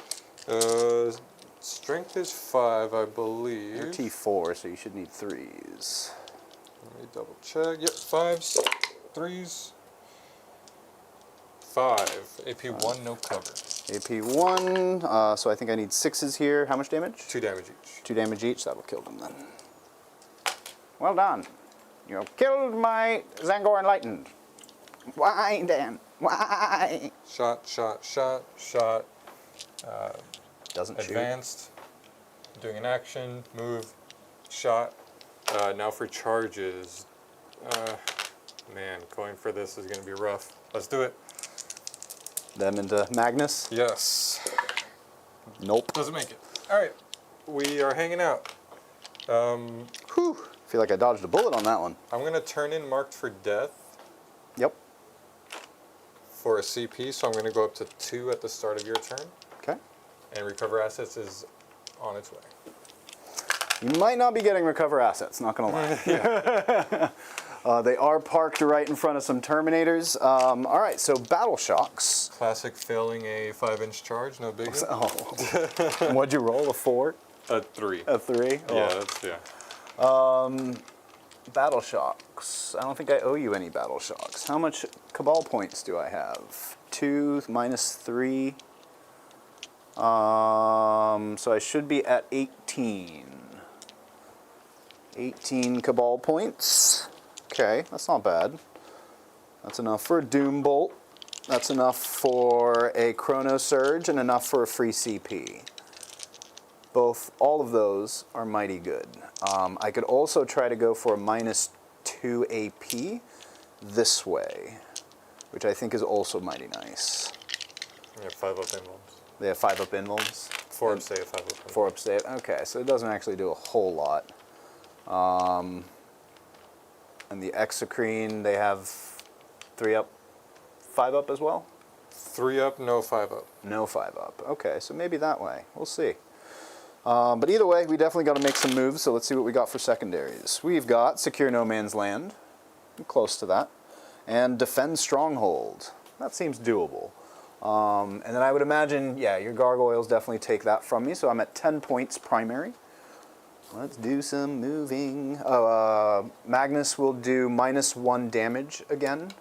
Strength is 5, I believe. You're T4, so you should need 3s. Let me double check. Yep, 5s, 3s, 5. AP 1, no cover. AP 1, so I think I need 6s here. How much damage? 2 damage each. 2 damage each, that'll kill them then. Well done. You killed my Zangor Enlightened. Why, Dan? Why? Shot, shot, shot, shot. Doesn't Advanced. Doing an action, move, shot. Now for charges. Man, going for this is going to be rough. Let's do it. shoot. Them into Magnus? Yes. Nope. Doesn't make it. All right. We are hanging out. Whew. Feel like I dodged a bullet on that one. I'm going to turn in marked for death Yep. for a CP, so I'm going to go up to 2 at the start of your turn. Okay. And recover assets is on its way. You might not be getting recover assets, not gonna lie. They are parked right in front of some Terminators. All right, so Battle Shocks. Classic failing a 5-inch charge, no biggie. Oh. What'd you roll, a 4? A 3. A 3? Yeah, that's, yeah. Battle Shocks. I don't think I owe you any Battle Shocks. How much Cabal points do I have? 2 minus 3. So I should be at 18. 18 Cabal points. Okay, that's not bad. That's enough for a Doom Bolt. That's enough for a Chrono Surge and enough for a free CP. All of those are mighty good. I could also try to go for a -2 AP this way, which I think is also mighty nice. Yeah, 5 up invulns. They have 5 up invulns. 4 up save, 5 up invulns. 4 up save. Okay, so it doesn't actually do a whole lot. And the Exocrine, they have 3 up, 5 up as well? 3 up, no 5 up. No 5 up. Okay, so maybe that way. We'll see. But either way, we definitely got to make some moves, so let's see what we got for secondaries. We've got Secure No Man's Land. I'm close to that. And Defend Stronghold. That seems doable. And then I would imagine, yeah, your Gargoyles definitely take that from me, so I'm at 10 points primary. Let's do some moving. Magnus will do -1 damage again.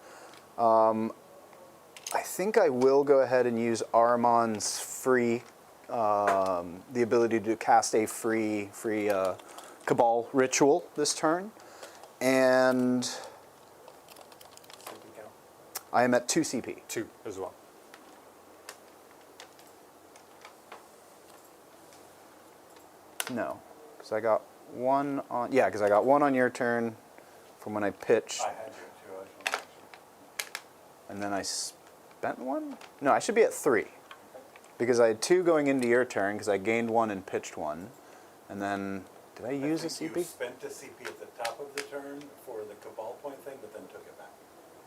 I think I will go ahead and use Ahriman's free, the ability to cast a free Cabal ritual this turn. And I am at 2 CP. 2 as well. No, because I got 1 on. Yeah, because I got 1 on your turn from when I pitched. I had you too. I just wanna make sure. And then I spent 1? No, I should be at 3. Because I had 2 going into your turn because I gained 1 and pitched 1. And then, did I use a CP? You spent a CP at the top of the turn for the Cabal point thing, but then took it back.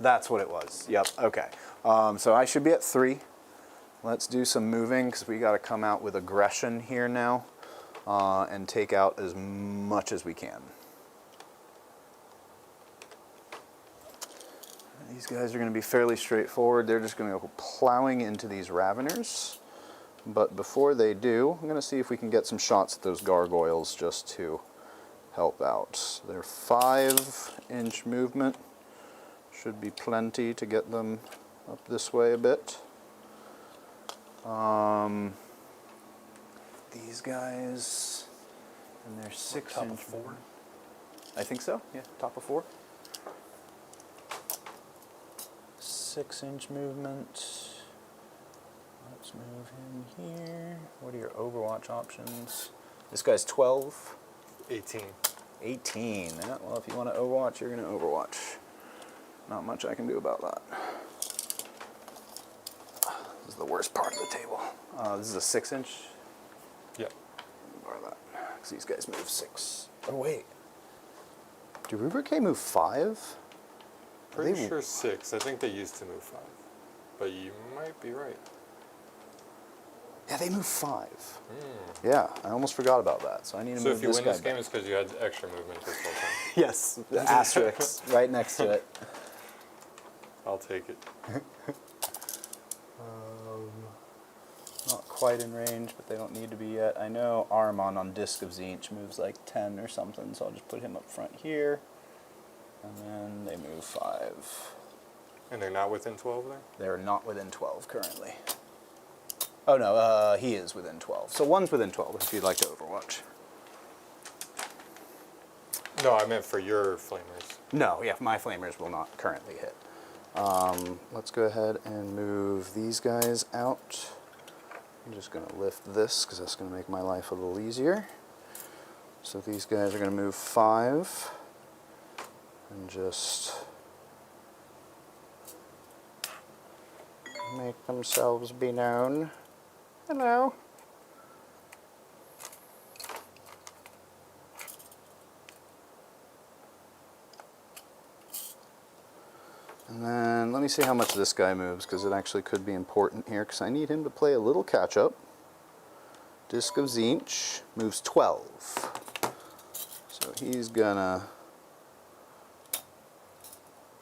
That's what it was. Yep, okay. So I should be at 3. Let's do some moving because we got to come out with aggression here now. And take out as much as we can. These guys are going to be fairly straightforward. They're just going to go plowing into these Raveners. But before they do, I'm going to see if we can get some shots at those Gargoyles just to help out. They're 5-inch movement. Should be plenty to get them up this way a bit. These guys, and they're 6-inch. 4? I think so, yeah, top of 4. 6-inch movement. Let's move him here. What are your Overwatch options? This guy's 12. 18. 18. Yeah, well, if you want to Overwatch, you're going to Overwatch. Not much I can do about that. This is the worst part of the table. This is a 6-inch. Yep. Borrow that, because these guys move 6. Oh, wait. Do Rubric K move 5? Pretty sure 6. I think they used to move 5. But you might be right. Yeah, they move 5. Yeah, I almost forgot about that. So I need to So move if you this win guy this game, back. it's because you had extra movement this whole time. Yes, the asterisk right next to it. I'll take it. Not quite in range, but they don't need to be yet. I know Armon on Disc of Tzeentch moves like 10 or something, so I'll just put him up front here. And then they move 5. And they're not within 12 there? They're not within 12 currently. Oh no, he is within 12. So one's within 12 if you'd like to Overwatch. No, I meant for your flamers. No, yeah, my flamers will not currently hit. Let's go ahead and move these guys out. I'm just going to lift this because that's going to make my life a little easier. So these guys are going to move 5 and just make themselves be known. Hello. And then let me see how much this guy moves, because it actually could be important here, because I need him to play a little catch-up. Disc of Tzeentch moves 12. So he's gonna...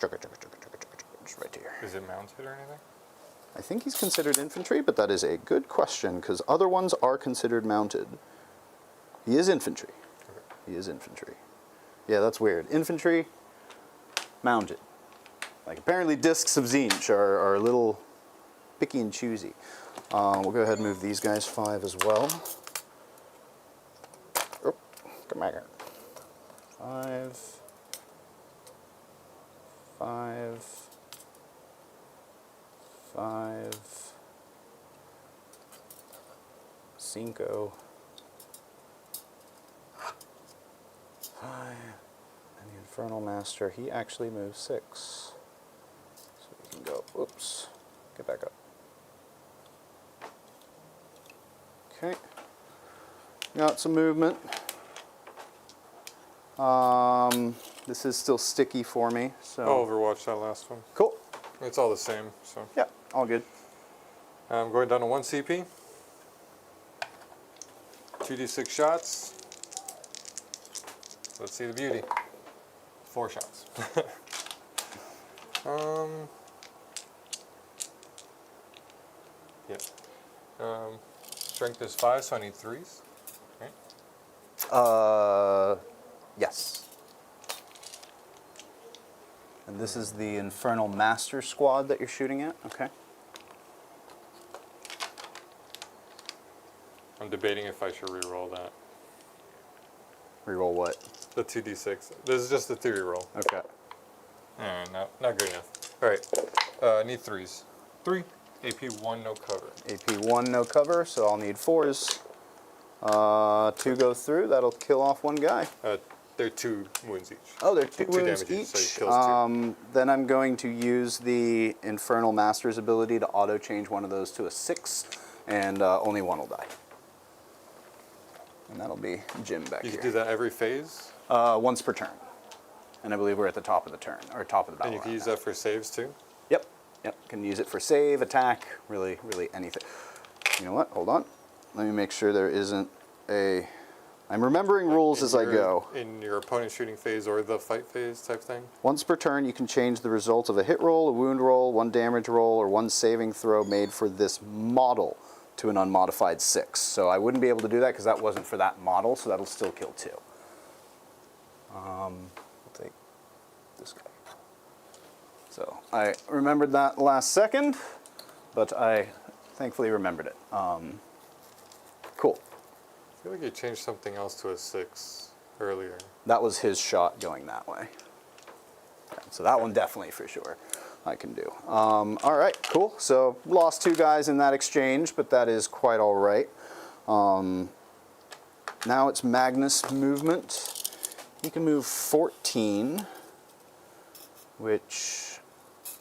Just right here. Is it mounted or anything? I think he's considered infantry, but that is a good question, because other ones are considered mounted. He is infantry. He is infantry. Yeah, that's weird. Infantry, mounted. Like, apparently Discs of Tzeentch are a little picky and choosy. We'll go ahead and move these guys 5 as well. Oh, come back here. 5. 5. 5. 5. And the Infernal Master, he actually moves 6. So we can go, oops, get back up. Okay, got some movement. This is still sticky for me, so. I'll Overwatch that last one. Cool. It's all the same, so. Yeah, all good. I'm going down to 1 CP. 2d6 shots. Let's see the beauty. 4 shots. Yeah. Strength is 5, so I need 3s. Okay. Yes. And this is the Infernal Master squad that you're shooting at, okay? I'm debating if I should re-roll that. Reroll what? The 2d6. This is just a theory roll. Okay. Not good enough. Alright. I need 3s. 3. AP 1, no cover. AP 1, no cover, so I'll need 4s. 2 go through, that'll kill off 1 guy. They're 2 wounds each. Oh, they're 2 2 wounds damage each. so he kills 2. Then I'm going to use the Infernal Master's ability to auto-change one of those to a 6, and only 1 will die. And that'll be Jim back You here. can do that every phase, Once per turn. And I believe we're at the top of the turn, or top of the battle and you can round use now. that for saves too. Yep, can use it for save, attack, really anything. You know what, hold on. Let me make sure there isn't a... I'm remembering rules as I go. In your opponent's shooting phase or the fight phase type thing. Once per turn, you can change the result of a hit roll, a wound roll, 1 damage roll, or 1 saving throw made for this model to an unmodified 6. So I wouldn't be able to do that because that wasn't for that model, so that'll still kill 2. We'll take this guy. So I remembered that last second, but I thankfully remembered it. Cool. I feel like you changed something else to a 6 earlier. That was his shot going that way. Yeah, so that one definitely for sure I can do. All right, cool. So lost 2 guys in that exchange, but that is quite all right. Now it's Magnus movement. He can move 14, which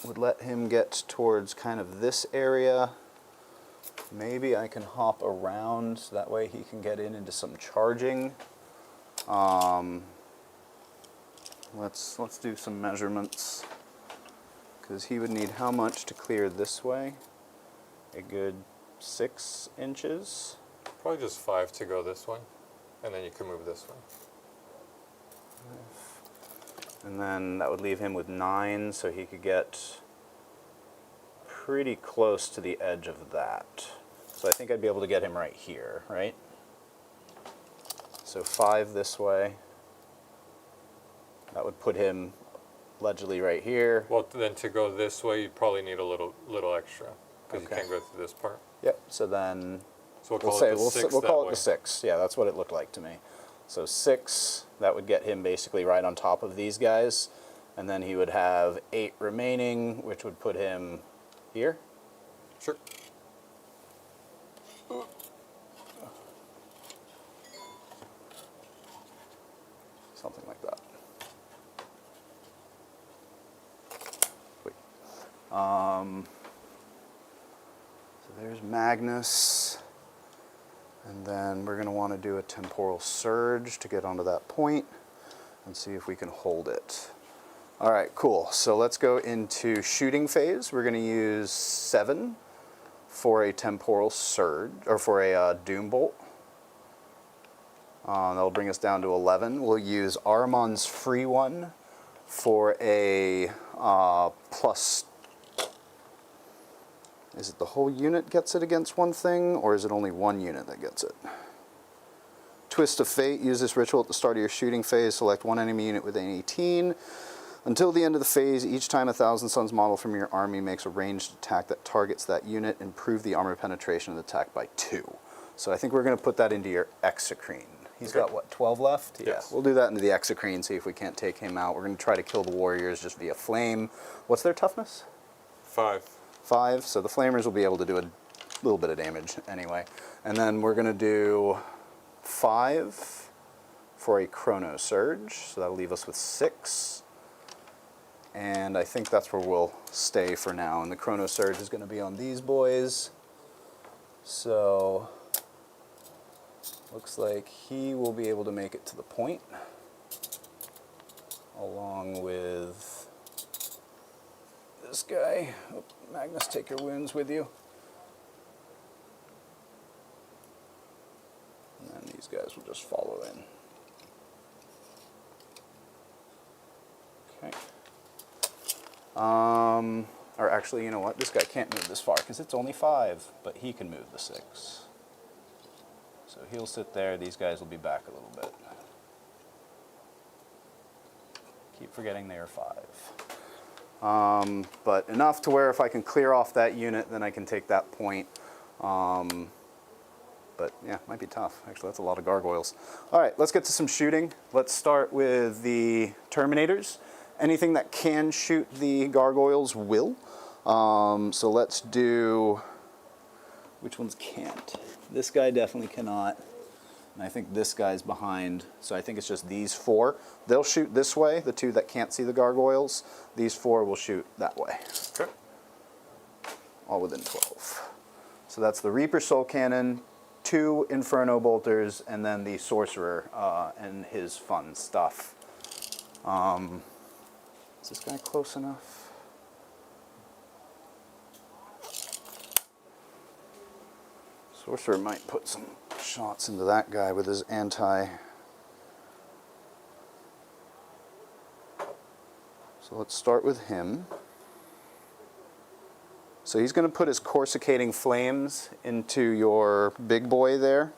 would let him get towards kind of this area. Maybe I can hop around, so that way he can get into some charging. Let's do some measurements, because he would need how much to clear this way? A good 6 inches. Probably just 5 to go this way, and then you can move this way. And then that would leave him with 9, so he could get pretty close to the edge of that. So I think I'd be able to get him right here, right? So 5 this way. That would put him allegedly right here. Well, then to go this way, you'd probably need a little extra, because Okay. you can't go through this part. Yep. So then So we'll call it the 6 we'll that call it way. the 6. Yeah, that's what it looked like to me. So 6, that would get him basically right on top of these guys, and then he would have 8 remaining, which would put him here. Sure. Something like that. Wait. So there's Magnus. And then we're going to want to do a temporal surge to get onto that point and see if we can hold it. All right, cool. So let's go into shooting phase. We're going to use 7 for a temporal surge, or for a doom bolt. That'll bring us down to 11. We'll use Ahriman's free one for a plus. Is it the whole unit gets it against one thing, or is it only one unit that gets it? Twist of Fate. Use this ritual at the start of your shooting phase. Select one enemy unit with an 18. Until the end of the phase, each time a Thousand Suns model from your army makes a ranged attack that targets that unit, improve the armor penetration of the attack by 2. So I think we're going to put that into your Exocrine. He's got, what, 12 left? Yes. Yeah, we'll do that into the Exocrine, see if we can't take him out. We're going to try to kill the warriors just via flame. What's their toughness? 5. 5, so the flamers will be able to do a little bit of damage anyway. And then we're going to do 5 for a Chrono Surge, so that'll leave us with 6. And I think that's where we'll stay for now. And the Chrono Surge is going to be on these boys. So looks like he will be able to make it to the point, along with this guy. Oh, Magnus, take your wounds with you. And then these guys will just follow in. Okay. Or actually, you know what? This guy can't move this far because it's only 5, but he can move the 6. So he'll sit there. These guys will be back a little bit. Keep forgetting they are 5. But enough to where if I can clear off that unit, then I can take that point. But yeah, might be tough. Actually, that's a lot of gargoyles. All right, let's get to some shooting. Let's start with the Terminators. Anything that can shoot the gargoyles will. So let's do, which ones can't? This guy definitely cannot. And I think this guy's behind. So I think it's just these 4. They'll shoot this way, the 2 that can't see the gargoyles. These 4 will shoot that way. Okay. All within 12. So that's the Reaper Soul Cannon, 2 Inferno Bolters, and then the Sorcerer and his fun stuff. Is this guy close enough? Sorcerer might put some shots into that guy with his anti. So let's start with him. So he's going to put his Corsicating Flames into your big boy there,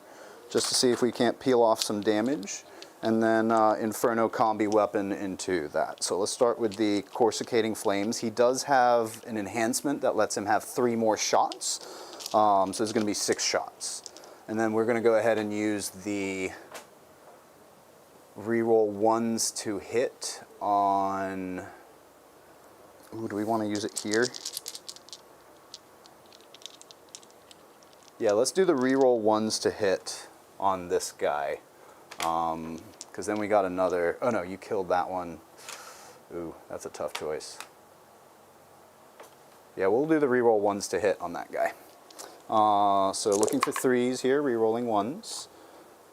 just to see if we can't peel off some damage. And then Inferno Combi Weapon into that. So let's start with the Corsicating Flames. He does have an enhancement that lets him have 3 more shots. So there's going to be 6 shots. And then we're going to go ahead and use the reroll 1s to hit on... Ooh, do we want to use it here? Yeah, let's do the reroll 1s to hit on this guy. Because then we got another... Oh no, you killed that one. Ooh, that's a tough choice. Yeah, we'll do the reroll 1s to hit on that guy. So looking for 3s here, rerolling 1s.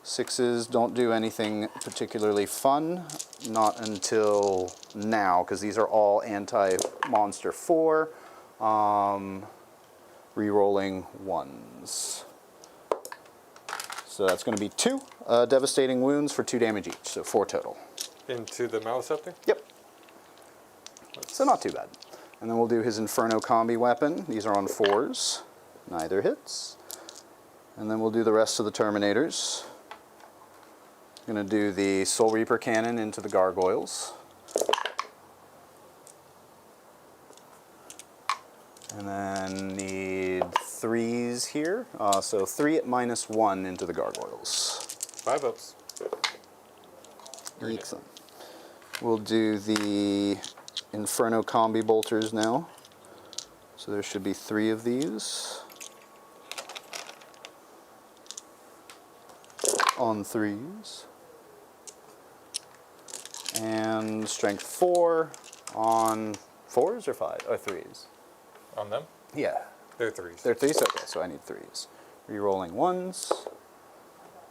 6s don't do anything particularly fun, not until now, because these are all anti-monster 4. re-rolling 1s. So that's going to be 2 devastating wounds for 2 damage each, so 4 total. Into the Maliceptor? Yep. So not too bad. And then we'll do his Inferno Combi weapon. These are on 4s. Neither hits. And then we'll do the rest of the Terminators. I'm going to do the Soul Reaper Cannon into the Gargoyles. And then need 3s here. So 3 at -1 into the Gargoyles. 5 ups. Excellent. We'll do the Inferno Combi Bolters now. So there should be 3 of these. On 3s. And strength 4 on 4s or 5? Or 3s? On them? Yeah. They're 3s. They're 3s? Okay, so I need 3s. Rerolling 1s.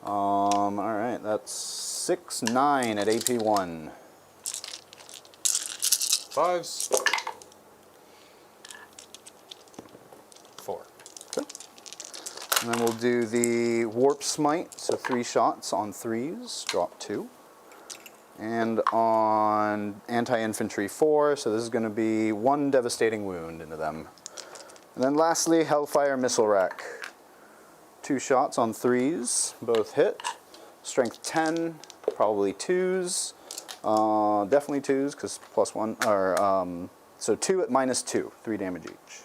Alright, that's 6, 9 at AP 1. 5s. 4. Okay. And then we'll do the Warp Smite, so 3 shots on 3s, drop 2. And on Anti-Infantry 4, so this is going to be 1 devastating wound into them. And then lastly, Hellfire Missile Rack. 2 shots on 3s, both hit. Strength 10, probably 2s. Definitely 2s, because +1, or, so 2 at -2, 3 damage each.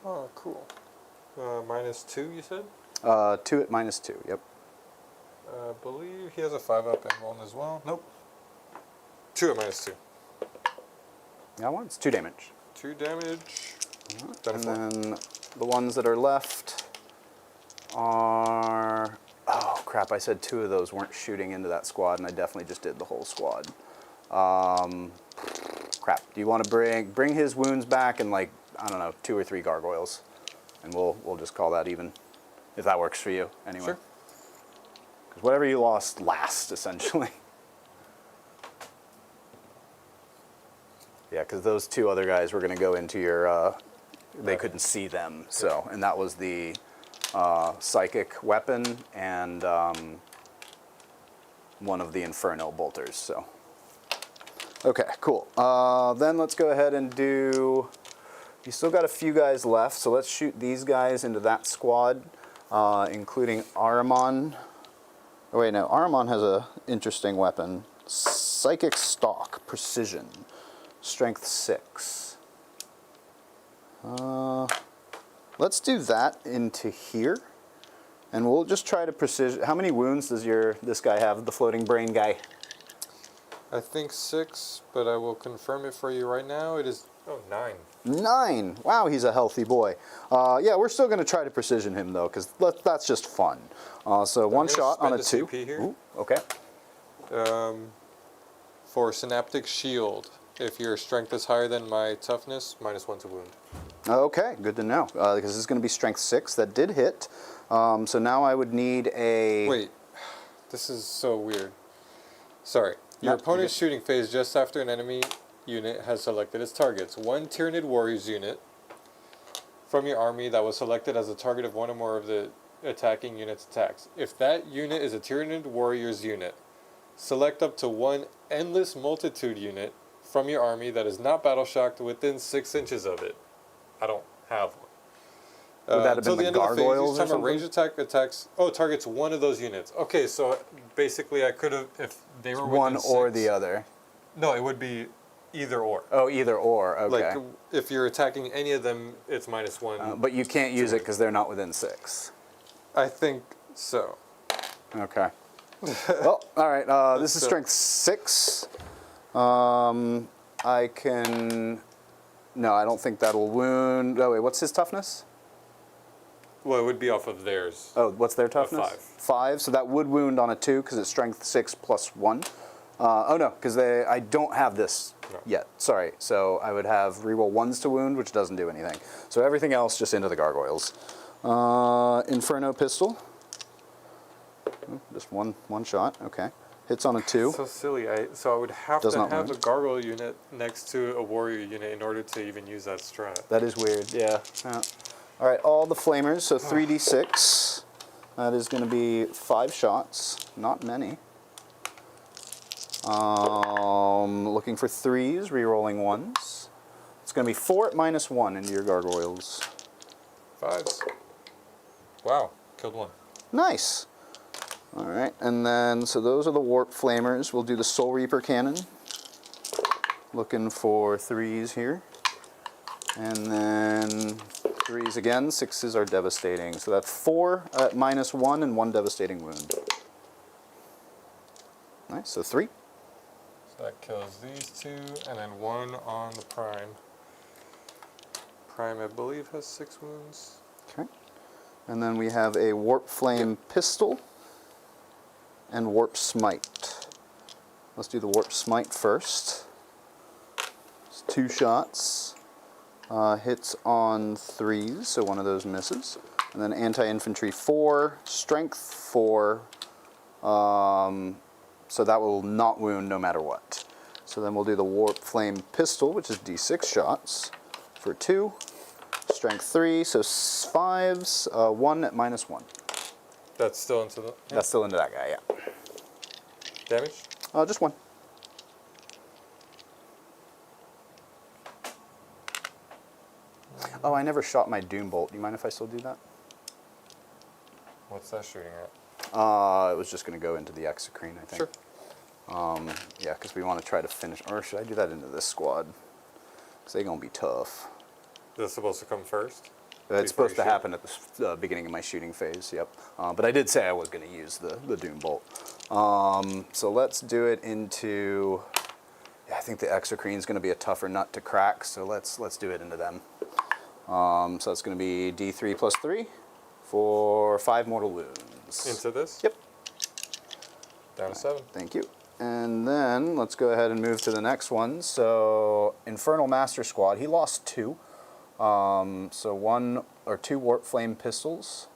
Oh, cool. -2, you said? 2 at -2, yep. I believe he has a 5 up and 1 as well. Nope. 2 at -2. That one's 2 damage. 2 damage. And then the ones that are left are... Oh, crap, I said 2 of those weren't shooting into that squad, and I definitely just did the whole squad. Crap, do you want to bring his wounds back and, like, I don't know, 2 or 3 gargoyles? And we'll just call that even, if that works for you, anyway. Sure. Because whatever you lost last, essentially. Yeah, because those 2 other guys were going to go into your... they couldn't see them, so... And that was the Psychic Weapon and one of the Inferno Bolters, so... Okay, cool. Then let's go ahead and do... You still got a few guys left, so let's shoot these guys into that squad, including Ahriman. Oh wait, no, Ahriman has a interesting weapon. Psychic Stalk, Precision, Strength 6. Let's do that into here, and we'll just try to precision. How many wounds does this guy have, the floating brain guy? I think 6, but I will confirm it for you right now. It is 9. 9! Wow, he's a healthy boy. Yeah, we're still going to try to precision him, though, because that's just fun. So 1 shot on a 2. CP here. Ooh, okay. For Synaptic Shield, if your strength is higher than my toughness, -1 to wound. Okay, good to know, because this is going to be Strength 6. That did hit. So now I would need a... Wait, this is so weird. Sorry. Your opponent's shooting phase just after an enemy unit has selected its targets. 1 Tyranid Warriors unit from your army that was selected as a target of 1 or more of the attacking unit's attacks. If that unit is a Tyranid Warriors unit, select up to 1 Endless Multitude unit from your army that is not battle shocked within 6 inches of it. I don't have one. Would that have been the gargoyles or Each time a something? ranged attack attacks... Oh, targets 1 of those units. Okay, so basically I could have... If they were one within or 6, the other. No, it would be either or. Oh, either or, okay. Like, if you're attacking any of them, it's -1. But you can't use it because they're not within 6. I think so. Okay. Well, all right. This is Strength 6. I can... No, I don't think that'll wound... Oh, wait, what's his toughness? Well, it would be off of theirs. Oh, what's their toughness? 5. 5, so that would wound on a 2 because it's Strength 6 plus 1. Oh no, because I don't have this yet. Sorry, so I would have reroll 1s to wound, which doesn't do anything. So everything else just into the gargoyles. Inferno Pistol. just one shot. Okay. Hits on a 2. So silly. So I would have Does to not have wound. a gargoyle unit next to a warrior unit in order to even use that strat. That is weird. Yeah. All right. All the flamers. So 3d6. That is going to be 5 shots. Not many. Looking for 3s. Rerolling 1s. It's going to be 4 at -1 into your gargoyles. 5s. Wow. Killed 1. Nice. All right, and then, so those are the Warp Flamers. We'll do the Soul Reaper Cannon. Looking for 3s here. And then 3s again. 6s are devastating. So that's 4 at -1 and 1 devastating wound. Nice, so 3. So that kills these 2, and then 1 on the Prime. Prime, I believe, has 6 wounds. Okay. And then we have a Warp Flame Pistol and Warp Smite. Let's do the Warp Smite first. It's 2 shots. Hits on 3s, so one of those misses. And then Anti-Infantry 4, Strength 4, so that will not wound no matter what. So then we'll do the Warp Flame Pistol, which is d6 shots for 2. Strength 3, so 5s, 1 at -1. That's still into the... Yeah. That's still into that guy, yeah. Damage? Just 1. Oh, I never shot my Doom Bolt. Do you mind if I still do that? What's that shooting at? It was just going to go into the Exocrine, I think. Sure. Yeah, because we want to try to finish... Or should I do that into this squad? Because they're going to be tough. Is this supposed to come first? It's Before supposed you to shoot? happen at the beginning of my shooting phase, yep. But I did say I was going to use the Doom Bolt. So let's do it into... Yeah, I think the Exocrine is going to be a tougher nut to crack, so let's do it into them. So that's going to be D3 plus 3 for 5 mortal wounds. Into this? Yep. Down to 7. Thank you. And then let's go ahead and move to the next one. So Infernal Master Squad, he lost 2. So 1 or 2 Warp Flame Pistols,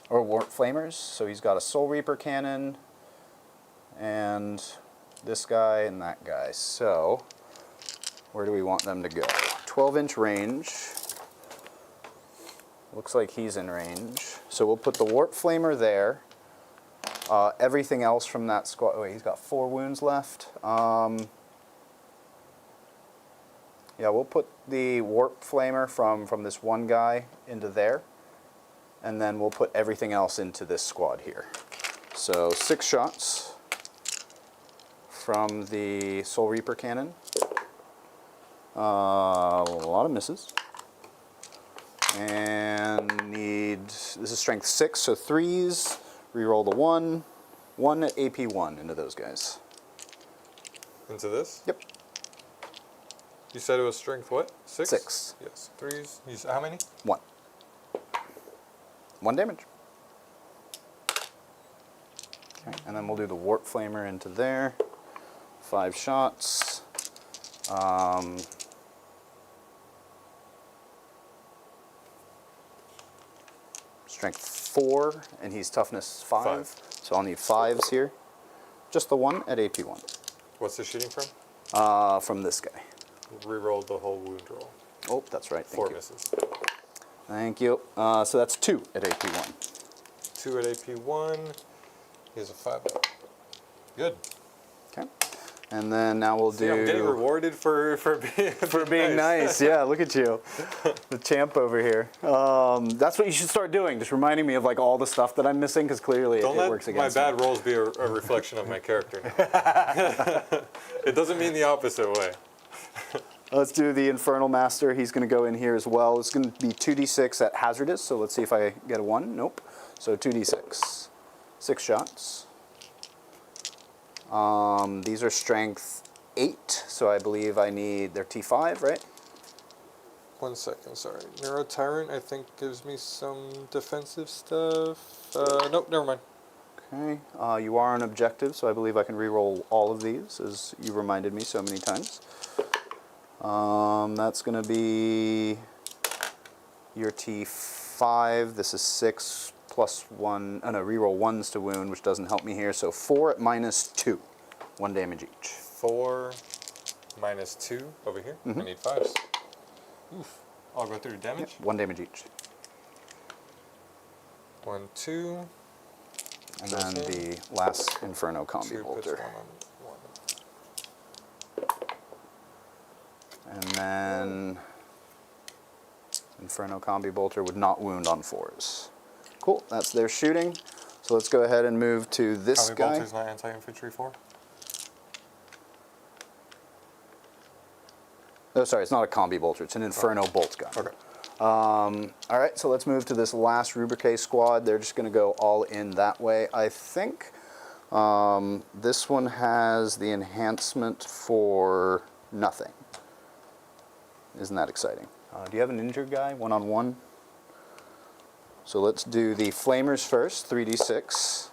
or Warp Flamers. So he's got a Soul Reaper Cannon, and this guy and that guy. So where do we want them to go? 12-inch range. Looks like he's in range. So we'll put the Warp Flamer there. Everything else from that squad... Oh, wait, he's got 4 wounds left. Yeah, we'll put the Warp Flamer from this one guy into there. And then we'll put everything else into this squad here. So 6 shots from the Soul Reaper Cannon. A lot of misses. And this is strength 6, so 3s. Reroll the 1. 1 at AP 1 into those guys. Into this? Yep. You said it was strength what? 6? 6. Yes. 3s. You said how many? 1. 1 damage. Okay, and then we'll do the Warp Flamer into there. 5 shots. Strength 4, and he's toughness 5. So I'll need 5s here. Just the 1 at AP 1. What's the shooting from? From this guy. Rerolled the whole wound roll. Oh, that's right. Thank 4 you. misses. Thank you. So that's 2 at AP 1. 2 at AP 1. Here's a 5. Good. Okay. And then now we'll See, do... I'm getting rewarded for being nice. Yeah, look at you. The champ over here. That's what you should start doing, just reminding me of like all the stuff that I'm missing, because clearly Don't it works let my against me. bad rolls be a reflection of my character now. It doesn't mean the opposite way. Let's do the Infernal Master. He's going to go in here as well. It's going to be 2d6 at hazardous, so let's see if I get a 1. Nope. So 2d6. 6 shots. These are strength 8, so I believe I need their T5, right? 1 second, sorry. Neuro Tyrant, I think, gives me some defensive stuff. Nope, never mind. Okay. You are on objective, so I believe I can reroll all of these, as you reminded me so many times. That's going to be your T5. This is 6 +1, oh no, reroll 1s to wound, which doesn't help me here, so 4 at -2. 1 damage each. 4 -2 over here. I need 5s. Oof. I'll go through the damage. Yep, 1 damage each. 1, 2. And then the last Inferno Combi 2 puts Bolter. 1 on 1. And then Inferno Combi Bolter would not wound on 4s. Cool, that's their shooting. So let's go ahead and move to this Combi guy. Bolter's not anti-infantry 4? Oh, sorry, it's not a Combi Bolter, it's an Inferno Bolt gun. Okay. All right, so let's move to this last Rubrique squad. They're just going to go all in that way. I think this one has the enhancement for nothing. Isn't that exciting? Do you have an injured guy, 1-on-1? So let's do the Flamers first, 3d6,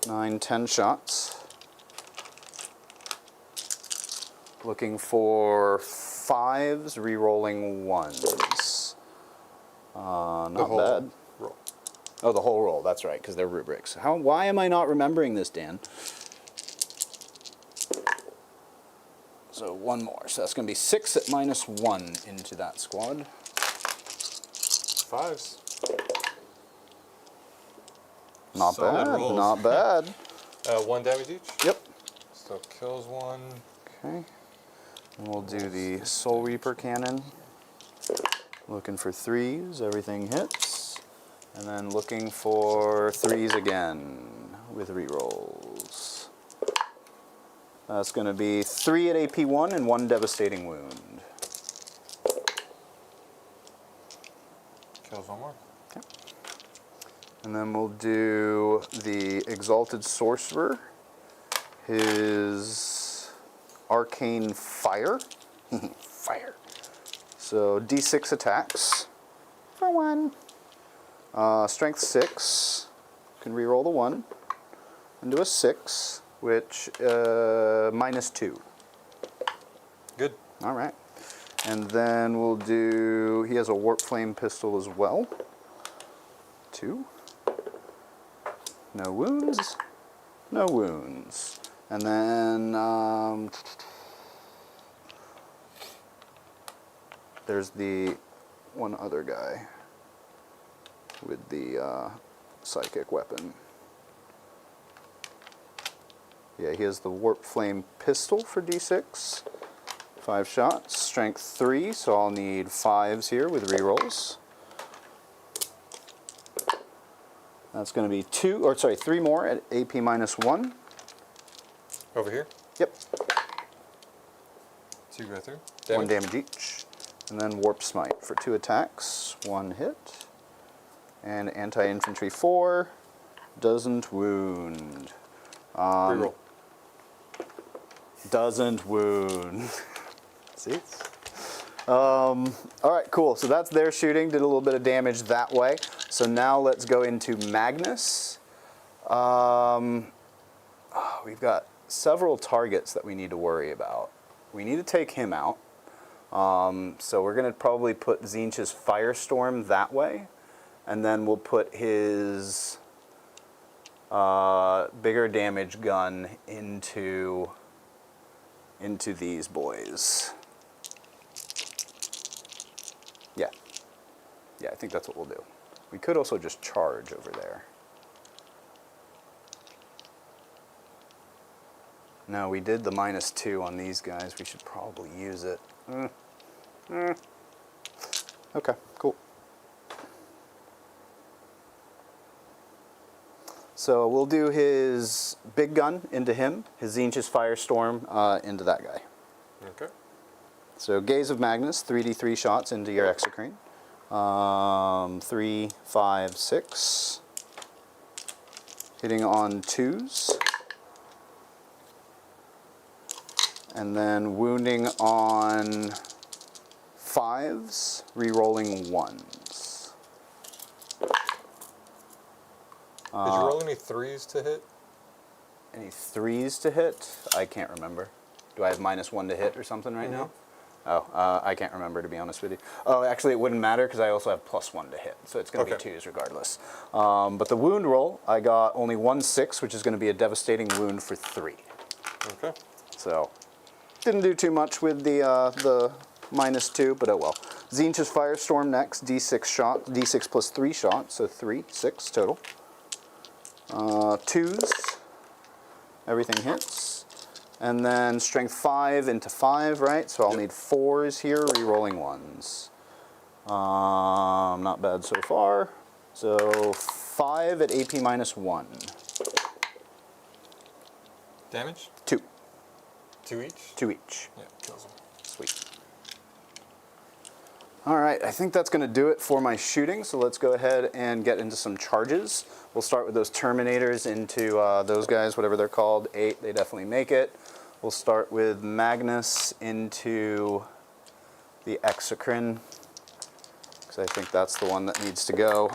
9, 10 shots. Looking for 5s, re-rolling 1s. Not bad. Roll. Oh, the whole roll, that's right, because they're rubrics. Why am I not remembering this, Dan? So 1 more, so that's going to be 6 at -1 into that squad. 5s. Not Solid bad, rolls. not bad. 1 damage each. Yep. Still kills 1. Okay. And we'll do the Soul Reaper cannon. Looking for 3s, everything hits. And then looking for 3s again with rerolls. That's going to be 3 at AP1 and 1 devastating wound. Kills 1 more. Okay. And then we'll do the Exalted Sorcerer. His Arcane Fire. Fire. So D6 attacks for 1. Strength 6. Can reroll the 1. And do a 6, which -2. Good. All right. And then we'll do, he has a Warp Flame pistol as well. 2. No wounds. No wounds. And then there's the one other guy with the psychic weapon. Yeah, he has the Warp Flame pistol for D6. 5 shots, strength 3, so I'll need 5s here with rerolls. That's going to be 3 more at AP -1. Over here. Yep, 2 go through. 1 damage each. And then Warp Smite for 2 attacks, 1 hit. And Anti-Infantry 4 doesn't wound. Reroll. Doesn't wound. See? All right, cool. So that's their shooting. Did a little bit of damage that way. So now let's go into Magnus. We've got several targets that we need to worry about. We need to take him out. So we're going to probably put Tzeentch's Firestorm that way. And then we'll put his bigger damage gun into these boys. Yeah, I think that's what we'll do. We could also just charge over there. No, we did the -2 on these guys. We should probably use it. Okay, cool. So we'll do his big gun into him, his Tzeentch's Firestorm into that guy. Okay. So Gaze of Magnus, 3d3 shots into your Exocrine. 3, 5, 6. Hitting on 2s. And then wounding on 5s, re-rolling 1s. Did you roll any 3s to hit? Any 3s to hit? I can't remember. Do I have -1 to hit or something right now? Oh, I can't remember, to be honest with you. Oh, actually, it wouldn't matter because I also have +1 to hit, so it's going to Okay. be 2s regardless. But the wound roll, I got only 1/6, which is going to be a devastating wound for 3. Okay. So, didn't do too much with the -2, but oh well. Zinch's Firestorm next, D6 shot, D6 plus 3 shots, so 3, 6 total. 2s, everything hits. And then strength 5 into 5, right? So I'll need 4s here, re-rolling 1s. Not bad so far. So 5 at AP -1. Damage? 2. 2 each? 2 each. Yeah, kills him. Sweet. All right, I think that's going to do it for my shooting, so let's go ahead and get into some charges. We'll start with those Terminators into those guys, whatever they're called. 8, they definitely make it. We'll start with Magnus into the Exocrine, because I think that's the one that needs to go.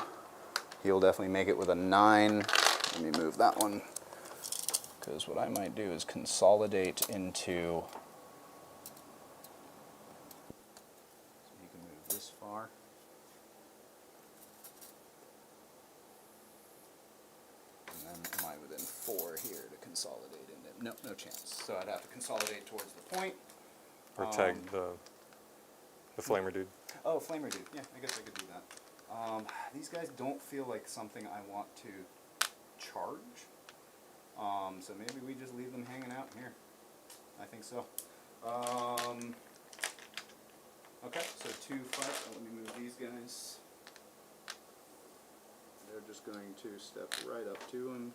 He'll definitely make it with a 9. Let me move that one, because what I might do is consolidate into... You can move this far. And then am I within 4 here to consolidate into? No, no chance. So I'd have to consolidate towards the point. Or tag the flamer dude. Oh, Flamer dude. Yeah, I guess I could do that. These guys don't feel like something I want to charge. So maybe we just leave them hanging out here. I think so. Okay, so 2 fight. Let me move these guys. They're just going to step right up to him.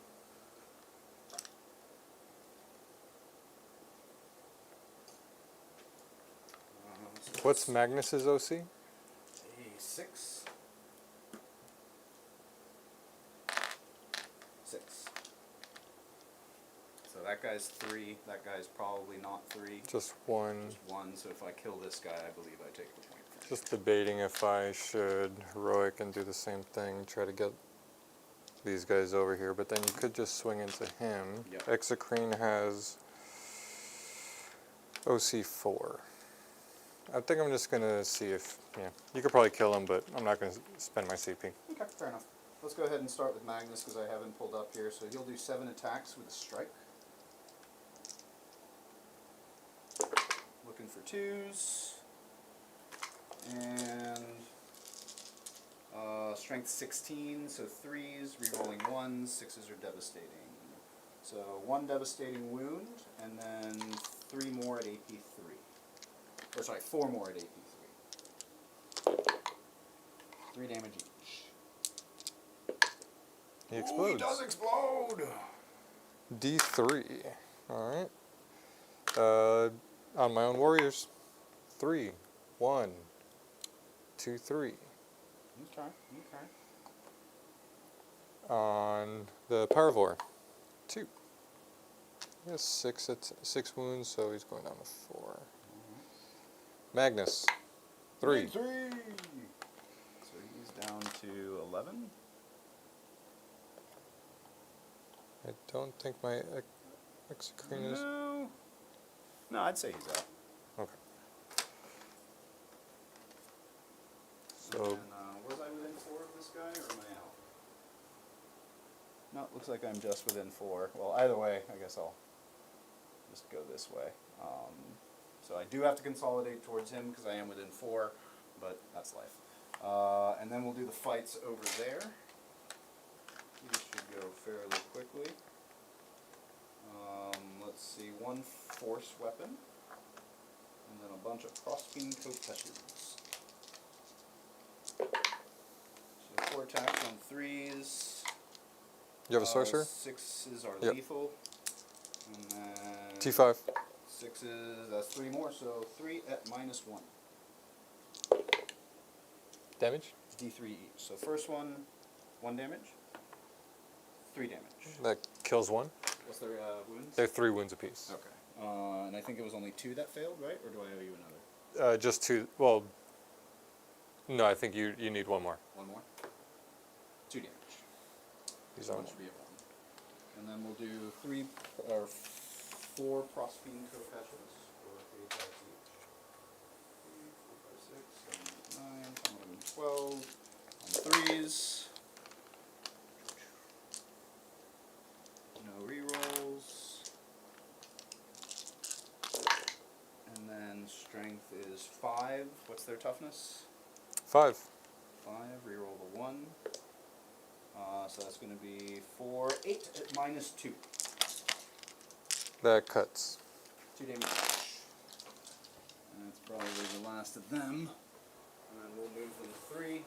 What's Magnus's OC? A 6. 6. So that guy's 3. That guy's probably not 3. Just 1. Just 1. So if I kill this guy, I believe I take the point. Just debating if I should heroic and do the same thing, try to get these guys over here, but then you could just swing into him. Yep. Exocrine has OC 4. I think I'm just gonna see if, yeah, you could probably kill him, but I'm not gonna spend my CP. Okay, fair enough. Let's go ahead and start with Magnus because I have him pulled up here. So he'll do 7 attacks with a strike. Looking for 2s. And strength 16, so 3s, re-rolling 1s, 6s are devastating. So 1 devastating wound, and then 3 more at AP 3. Or sorry, 4 more at AP 3. 3 damage each. He explodes. Ooh, he does explode! D3. Alright. On my own warriors. 3, 1, 2, 3. Okay, okay. On the Paravor. 2. He has 6 wounds, so he's going down to 4. Magnus. 3. 3! So he's down to 11. I don't think my Exocrine is... No, I'd say he's out. Okay. So, And, was I within 4 of this guy, or am I out? No, it looks like I'm just within 4. Well, either way, I guess I'll just go this way. So I do have to consolidate towards him because I am within 4, but that's life. And then we'll do the fights over there. These should go fairly quickly. Let's see, 1 force weapon, and then a bunch of crossbeam Kopeshes. So 4 attacks on 3s. you have a sorcerer? 6s are Yep. lethal. And then T5. 6s, that's 3 more, so 3 at -1. Damage? D3 each. So first one, 1 damage. 3 damage. That kills 1. What's their wounds? They're 3 wounds apiece. Okay. And I think it was only 2 that failed, right? Or do I owe you another? Just 2. Well, no, I think you need 1 more. 1 more? 2 damage. These So are one should be at 1. And then we'll do 3 or 4 crossbeam Kopeshes for 3 attacks each. 12 on 3s. No rerolls. And then strength is 5. What's their toughness? 5. 5. Reroll the 1. So that's going to be 4, 8 at minus 2. That cuts. 2 damage. And that's probably the last of them. And then we'll move them 3. Which,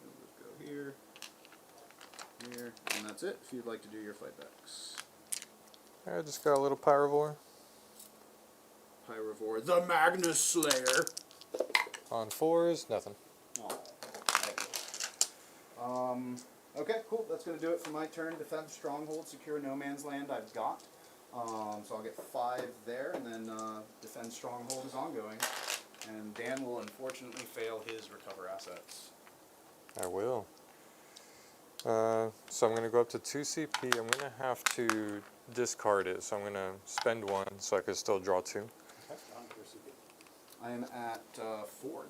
we'll just go here, here, and that's it. If you'd like to do your fight backs. I just got a little Pyrovore. Pyrovore, the Magnus Slayer. On 4s, nothing. Okay, cool. That's going to do it for my turn. Defend Stronghold, secure No Man's Land I've got. So I'll get 5 there, and then Defend Stronghold is ongoing. And Dan will unfortunately fail his recover assets. I will. So I'm going to go up to 2 CP. I'm going to have to discard it, so I'm going to spend 1 so I can still draw 2. I am at 4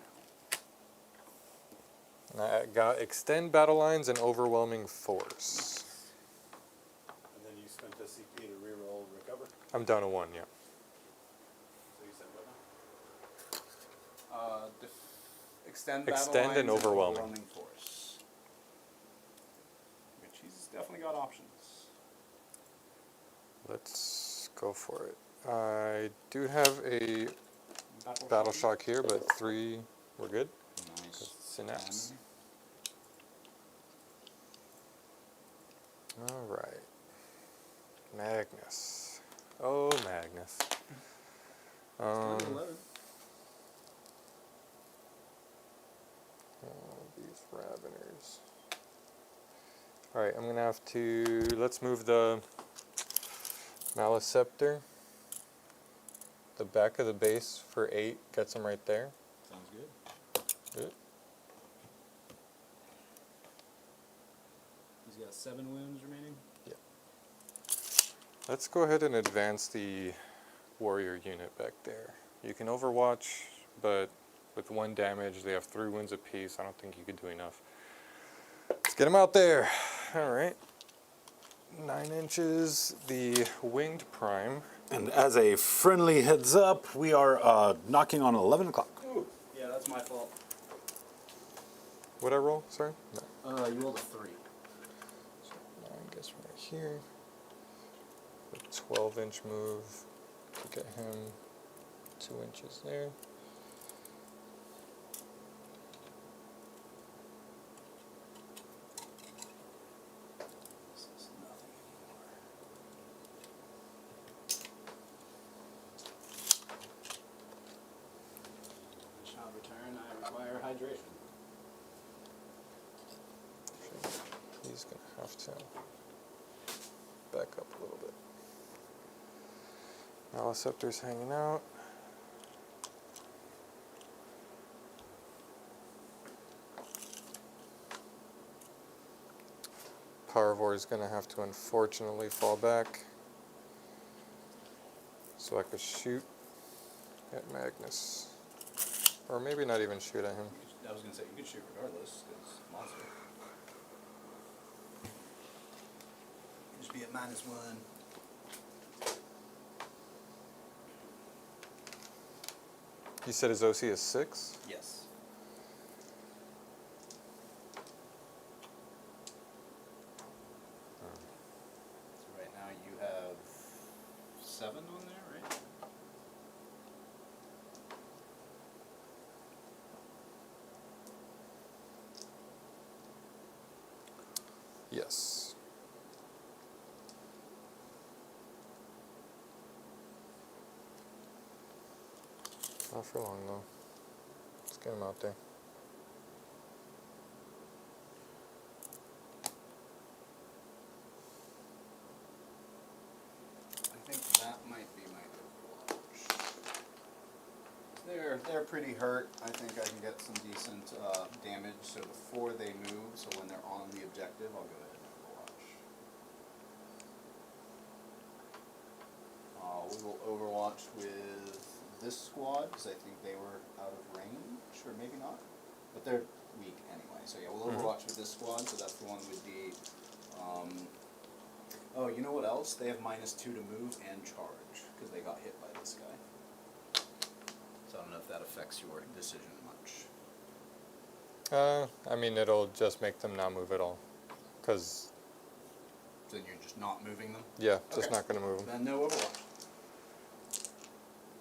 now. I got Extend Battle Lines and Overwhelming Force. And then you spent a CP to reroll recover. I'm down to 1, yeah. So you said what now? Extend Extend Battle and Lines Overwhelming. Force. Which he's definitely got options. Let's go for it. I do have a Battle Shock here, but 3, we're good. Nice. Synapse. Alright. Magnus. Oh, Magnus. 11. These Raveners. Alright, I'm going to have to... Let's move the Maliceptor. The back of the base for 8 gets him right there. Sounds good. Good. He's got 7 wounds remaining. Yeah. Let's go ahead and advance the warrior unit back there. You can overwatch, but with 1 damage, they have 3 wounds apiece. I don't think you could do enough. Let's get them out there. All right. 9 inches, the winged prime. And as a friendly heads up, we are knocking on 11 o'clock. Ooh, yeah, that's my fault. What'd I roll? Sorry? No. You rolled a 3. So I guess right here. A 12-inch move to get him 2 inches there. This is nothing anymore. I shall return. I require hydration. He's going to have to back up a little bit. Maliceptor's hanging out. Parvor is going to have to unfortunately fall back. So I could shoot at Magnus. Or maybe not even shoot at him. I was going to say, you could shoot regardless, because monster. Just be at -1. You said his OC is 6? Yes. So right now you have 7 on there, right? Yes. Not for long though. Let's get him out there. I think that might be my Overwatch. They're pretty hurt. I think I can get some decent damage. So before they move, so when they're on the objective, I'll go ahead and Overwatch. we will Overwatch with this squad because I think they were out of range, or maybe not. But they're weak anyway. So yeah, we'll Overwatch with this squad. So that's the one with the. Oh, you know what else? They have -2 to move and charge because they got hit by this guy. So I don't know if that affects your decision much. I mean, it'll just make them not move at all. Because, So then you're just not moving them? yeah, just Okay. not going to move them. Then no Overwatch.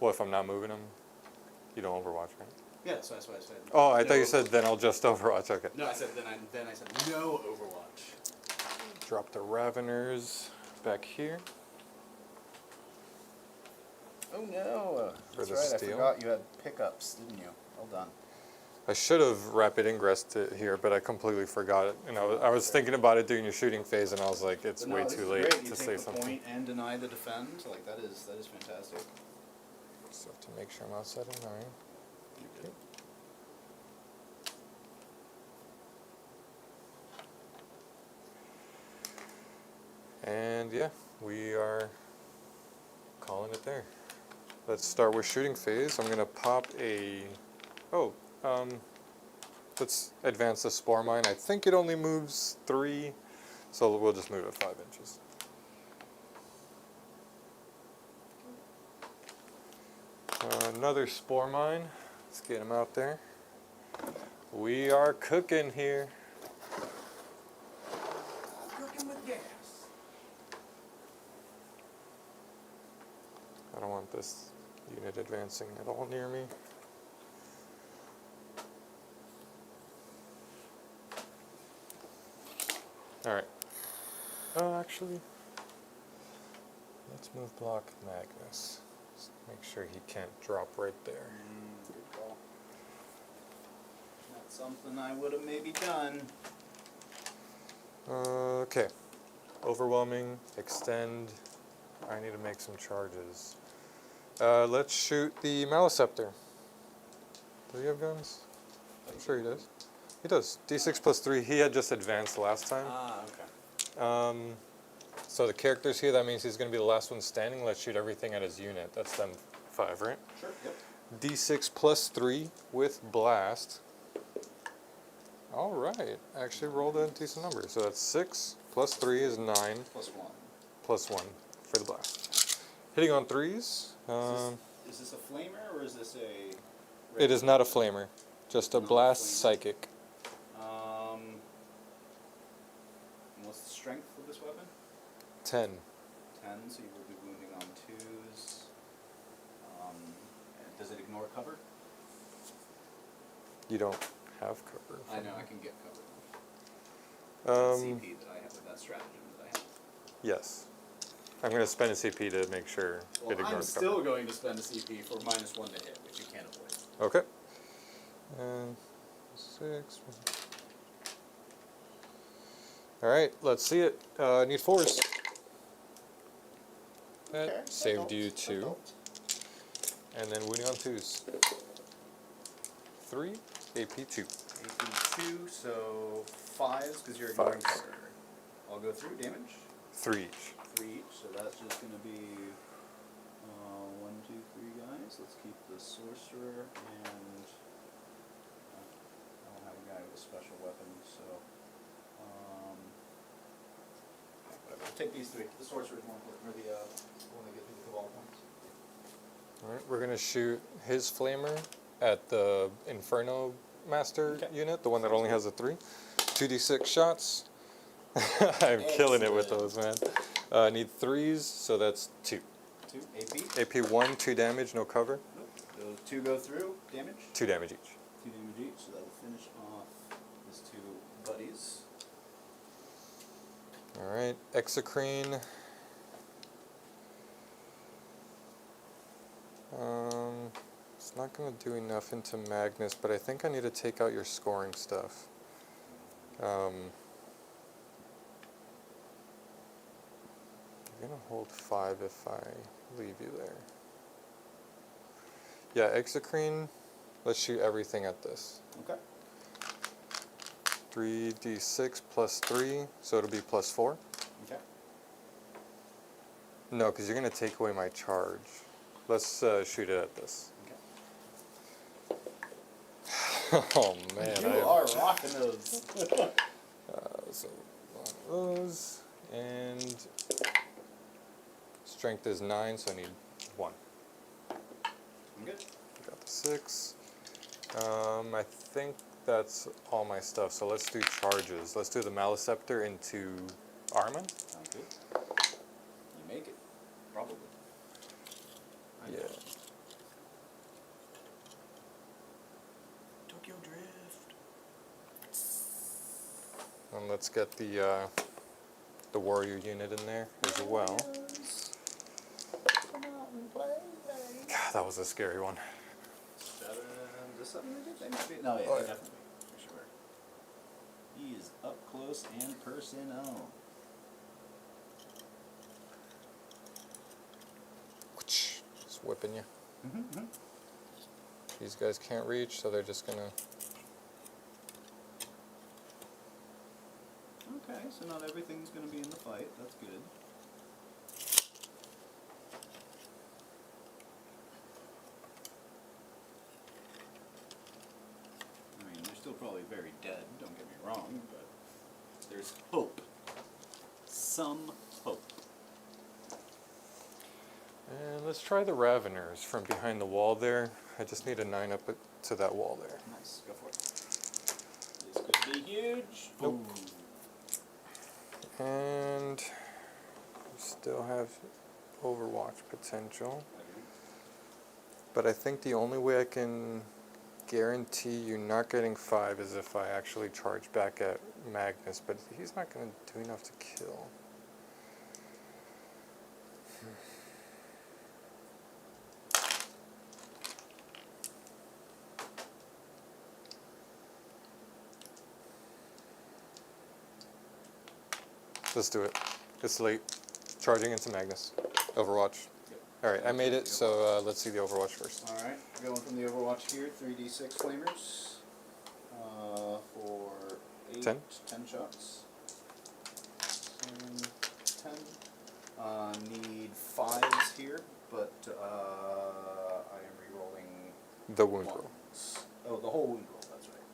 Well, if I'm not moving them, you don't Overwatch, right? Yeah, so that's what I said. Oh, I No thought you said Overwatch. then I'll just Overwatch. Okay. No, I said then I said no Overwatch. Drop the Raveners back here. Oh no! For That's the right. steel. I forgot you had pickups, didn't you? Well done. I should have rapid ingressed it here, but I completely forgot it. And I was thinking about it during your shooting phase, and I was like, it's But no, way this too is late great. You to take say the something. point and deny the defend. Like that is fantastic. So to make sure I'm outside of 9. Okay. And yeah, we are calling it there. Let's start with shooting phase. I'm gonna pop a, let's advance the spore mine. I think it only moves 3, so we'll just move it 5 inches. Another spore mine. Let's get him out there. We are cooking here. Cooking with gas. I don't want this unit advancing at all near me. Alright. Oh, actually, let's move block Magnus. Just make sure he can't drop right there. Good call. That's something I would have maybe done. Okay. Overwhelming, extend. I need to make some charges. Let's shoot the Maliceptor. Does he have guns? I'm sure he does. He does. D6 plus 3. He had just advanced last time. Ah, okay. So the characters here, that means he's going to be the last one standing. Let's shoot everything at his unit. That's them 5, right? Sure. Yep. D6 plus 3 with blast. All right. Actually rolled a decent number. So that's 6 plus 3 is 9 +1. plus 1 for the blast. Hitting on 3s. Is this a flamer or is this a? It is not a flamer. Just a Not a blast flamer. psychic. And what's the strength of this weapon? 10. 10. So you will be wounding on 2s. And does it ignore cover? You don't have cover. I know I can get cover. That's CP that I have with that stratagem that I have. Yes. I'm going to spend a CP to make sure Well, it ignores I'm cover. still going to spend a CP for -1 to hit, which you can't avoid. Okay. And 6. All right, let's see it. Need 4s. That saved you 2. And then wounding on 2s. 3, AP 2. AP 2, so 5s because you're ignoring 5s. cover. I'll go through damage. 3 each. 3 each, so that's just going to be 1, 2, 3 guys. Let's keep the sorcerer and I don't have a guy with a special weapon, so whatever. We'll take these 3. The sorcerer is more important, or the one that gives me the cabal points. All right, we're going to shoot his flamer at the Inferno Master Okay. unit, the one that only has a 3. 2d6 shots. I'm killing it with those, man. Need 3s, so that's 2. 2 AP. AP 1, 2 damage, no cover. Nope. Those 2 go through. Damage. 2 damage each. 2 damage each, so that'll finish off his 2 buddies. All right, Exocrine. It's not going to do enough into Magnus, but I think I need to take out your scoring stuff. You're going to hold 5 if I leave you there. Yeah, Exocrine, let's shoot everything at this. Okay. 3d6 plus 3, so it'll be plus 4. Okay. No, because you're going to take away my charge. Let's shoot it at this. Oh man. You are rocking those. So one of those, and strength is 9, so I need 1. I'm good. Got the 6. I think that's all my stuff. So let's do charges. Let's do the Maliceptor into Armin. Sounds good. You make it. Probably. Yeah. Tokyo Drift. And let's get the warrior unit in there as well. Come out and play. God, that was a scary one. Better than this something we did? They might be. No, yeah, Oh, yeah. definitely. For sure. He is up close and personal. Just whipping you. These guys can't reach, so they're just gonna. Okay, so not everything's going to be in the fight. That's good. I mean, they're still probably very dead, don't get me wrong, but there's hope. Some hope. And let's try the Raveners from behind the wall there. I just need a 9 up to that wall there. Nice, go for it. This could be huge. Nope. Ooh. And we still have Overwatch potential. But I think the only way I can guarantee you not getting 5 is if I actually charge back at Magnus, but he's not going to do enough to kill. Let's do it. It's late. Charging into Magnus. Overwatch. Yep. Alright, I made it, so let's see the Overwatch first. Alright, going from the Overwatch here, 3d6 flamers. For 8, 10? 10 shots. 10. Need 5s here, but I am re-rolling The wound roll. ones. Oh, the whole wound roll, that's right.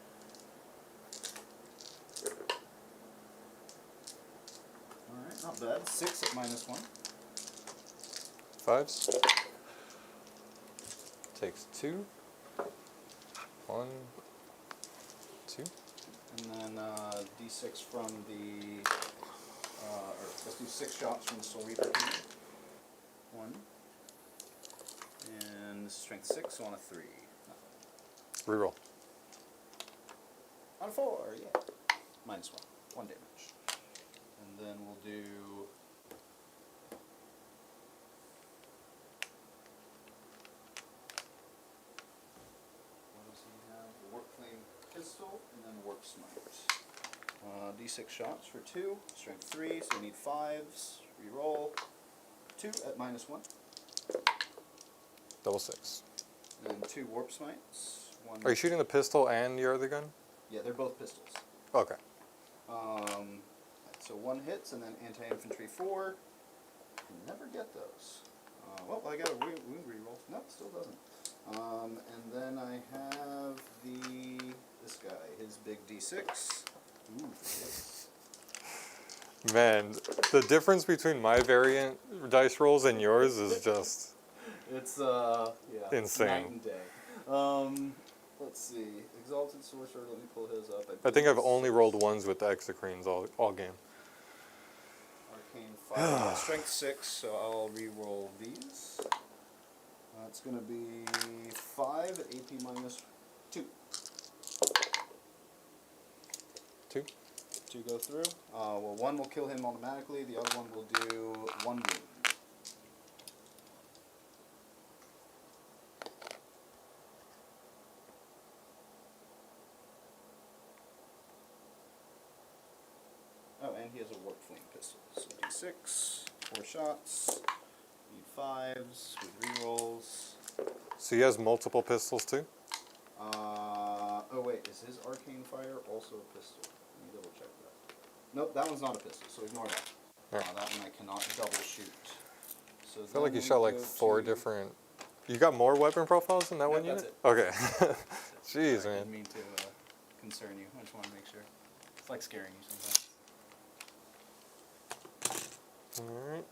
Alright, not bad. 6 at -1. 5s. Takes 2. 1, 2. And then d6 from the, or let's do 6 shots from the Soul Reaper here. 1. And this is strength 6, so on a 3. Reroll. On a 4, yeah. -1. 1 damage. And then we'll do... What does he have? The Warp Flame Pistol, and then Warp Smite. D6 shots for 2, strength 3, so we need 5s. Reroll 2 at -1. Double 6. And then 2 Warp Smites. 1. Are you shooting the pistol and your other gun? Yeah, they're both pistols. Okay. So 1 hits, and then anti-infantry 4. Can never get those. Well, I got a wound reroll. No, it still doesn't. And then I have this guy, his big d6. Ooh, hits. Man, the difference between my variant dice rolls and yours is just It's yeah, insane. Night and day. Let's see, Exalted Sorcerer. Let me pull his up. I think I've only rolled ones with the exocrines all game. Arcane 5, strength 6. So I'll re-roll these. It's gonna be 5 at AP -2. 2. 2 go through. Well, 1 will kill him automatically. The other one will do 1 wound. Oh, and he has a Warp Flame Pistol. So d6, 4 shots. Need 5s with rerolls. So he has multiple pistols too? Oh wait, is his Arcane Fire also a pistol? Let me double check that. Nope, that one's not a pistol, so ignore that. Alright. That one I cannot double shoot. So I feel like you then shot we like go 4 to- different. You got more weapon profiles than that one that's unit? it. Okay. Sorry, Jeez, I man. didn't mean to concern you. I just want to make sure. It's like scaring you sometimes. Alright.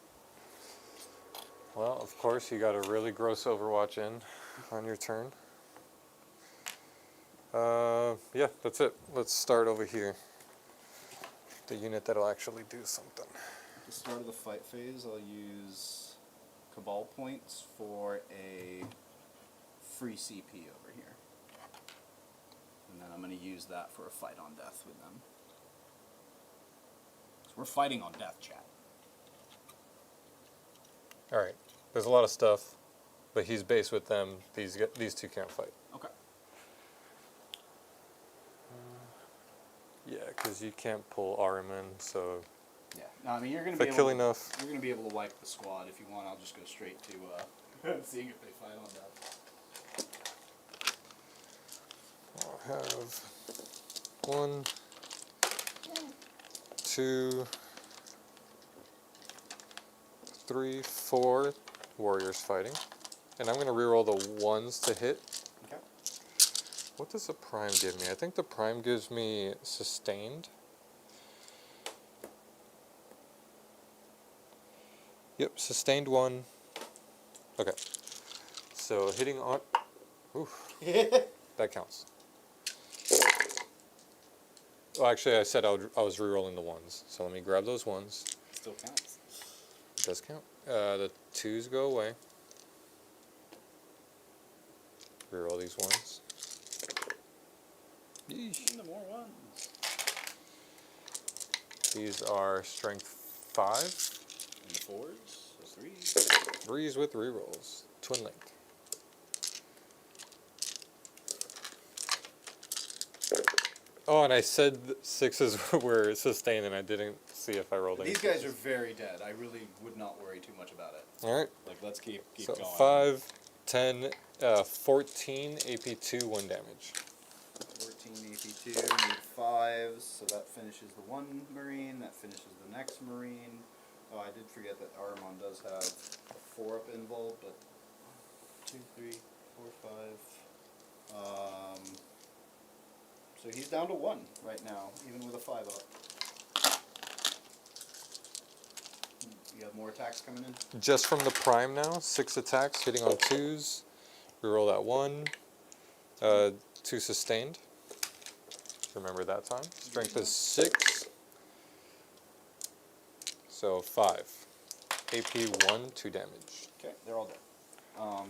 Well, of course, you got a really gross Overwatch in on your turn. Yeah, that's it. Let's start over here. The unit that'll actually do something. At the start of the fight phase, I'll use Cabal points for a free CP over here. And then I'm going to use that for a fight on death with them. So we're fighting on death, chat. Alright. There's a lot of stuff, but he's based with them. These two can't fight. Okay. Yeah, because you can't pull Ahriman, so Yeah. No, I mean you're going if to I be kill able. enough. You're going to be able to wipe the squad if you want. I'll just go straight to seeing if they fight on death. I'll have 1, 2, 3, 4 warriors fighting. And I'm going to reroll the 1s to hit. Okay. What does the prime give me? I think the prime gives me sustained. Yep, sustained 1. Okay. So hitting on... Oof. That counts. Well, actually, I said I was rerolling the 1s. So let me grab those 1s. Still counts. It does count. The 2s go away. Reroll these 1s. Yeesh. The more ones. These are strength 5. And the 4s. So 3s. 3s with rerolls. Twin link. Oh, and I said 6s were sustained, and I didn't see if I rolled any. These guys are very dead. I really would not worry too much about it. All right. Like, let's keep So going. 5, 10, 14 AP2, 1 damage. 14 AP2, need 5s, so that finishes the one Marine, that finishes the next Marine. Oh, I did forget that Ahriman does have a 4-up involved, but 2, 3, 4, 5. So he's down to 1 right now, even with a 5-up. You have more attacks coming in? Just from the prime now, 6 attacks, hitting on 2s. Reroll that 1. 2 sustained. Remember that time. Strength is 6. So 5. AP 1, 2 damage. Okay, they're all dead.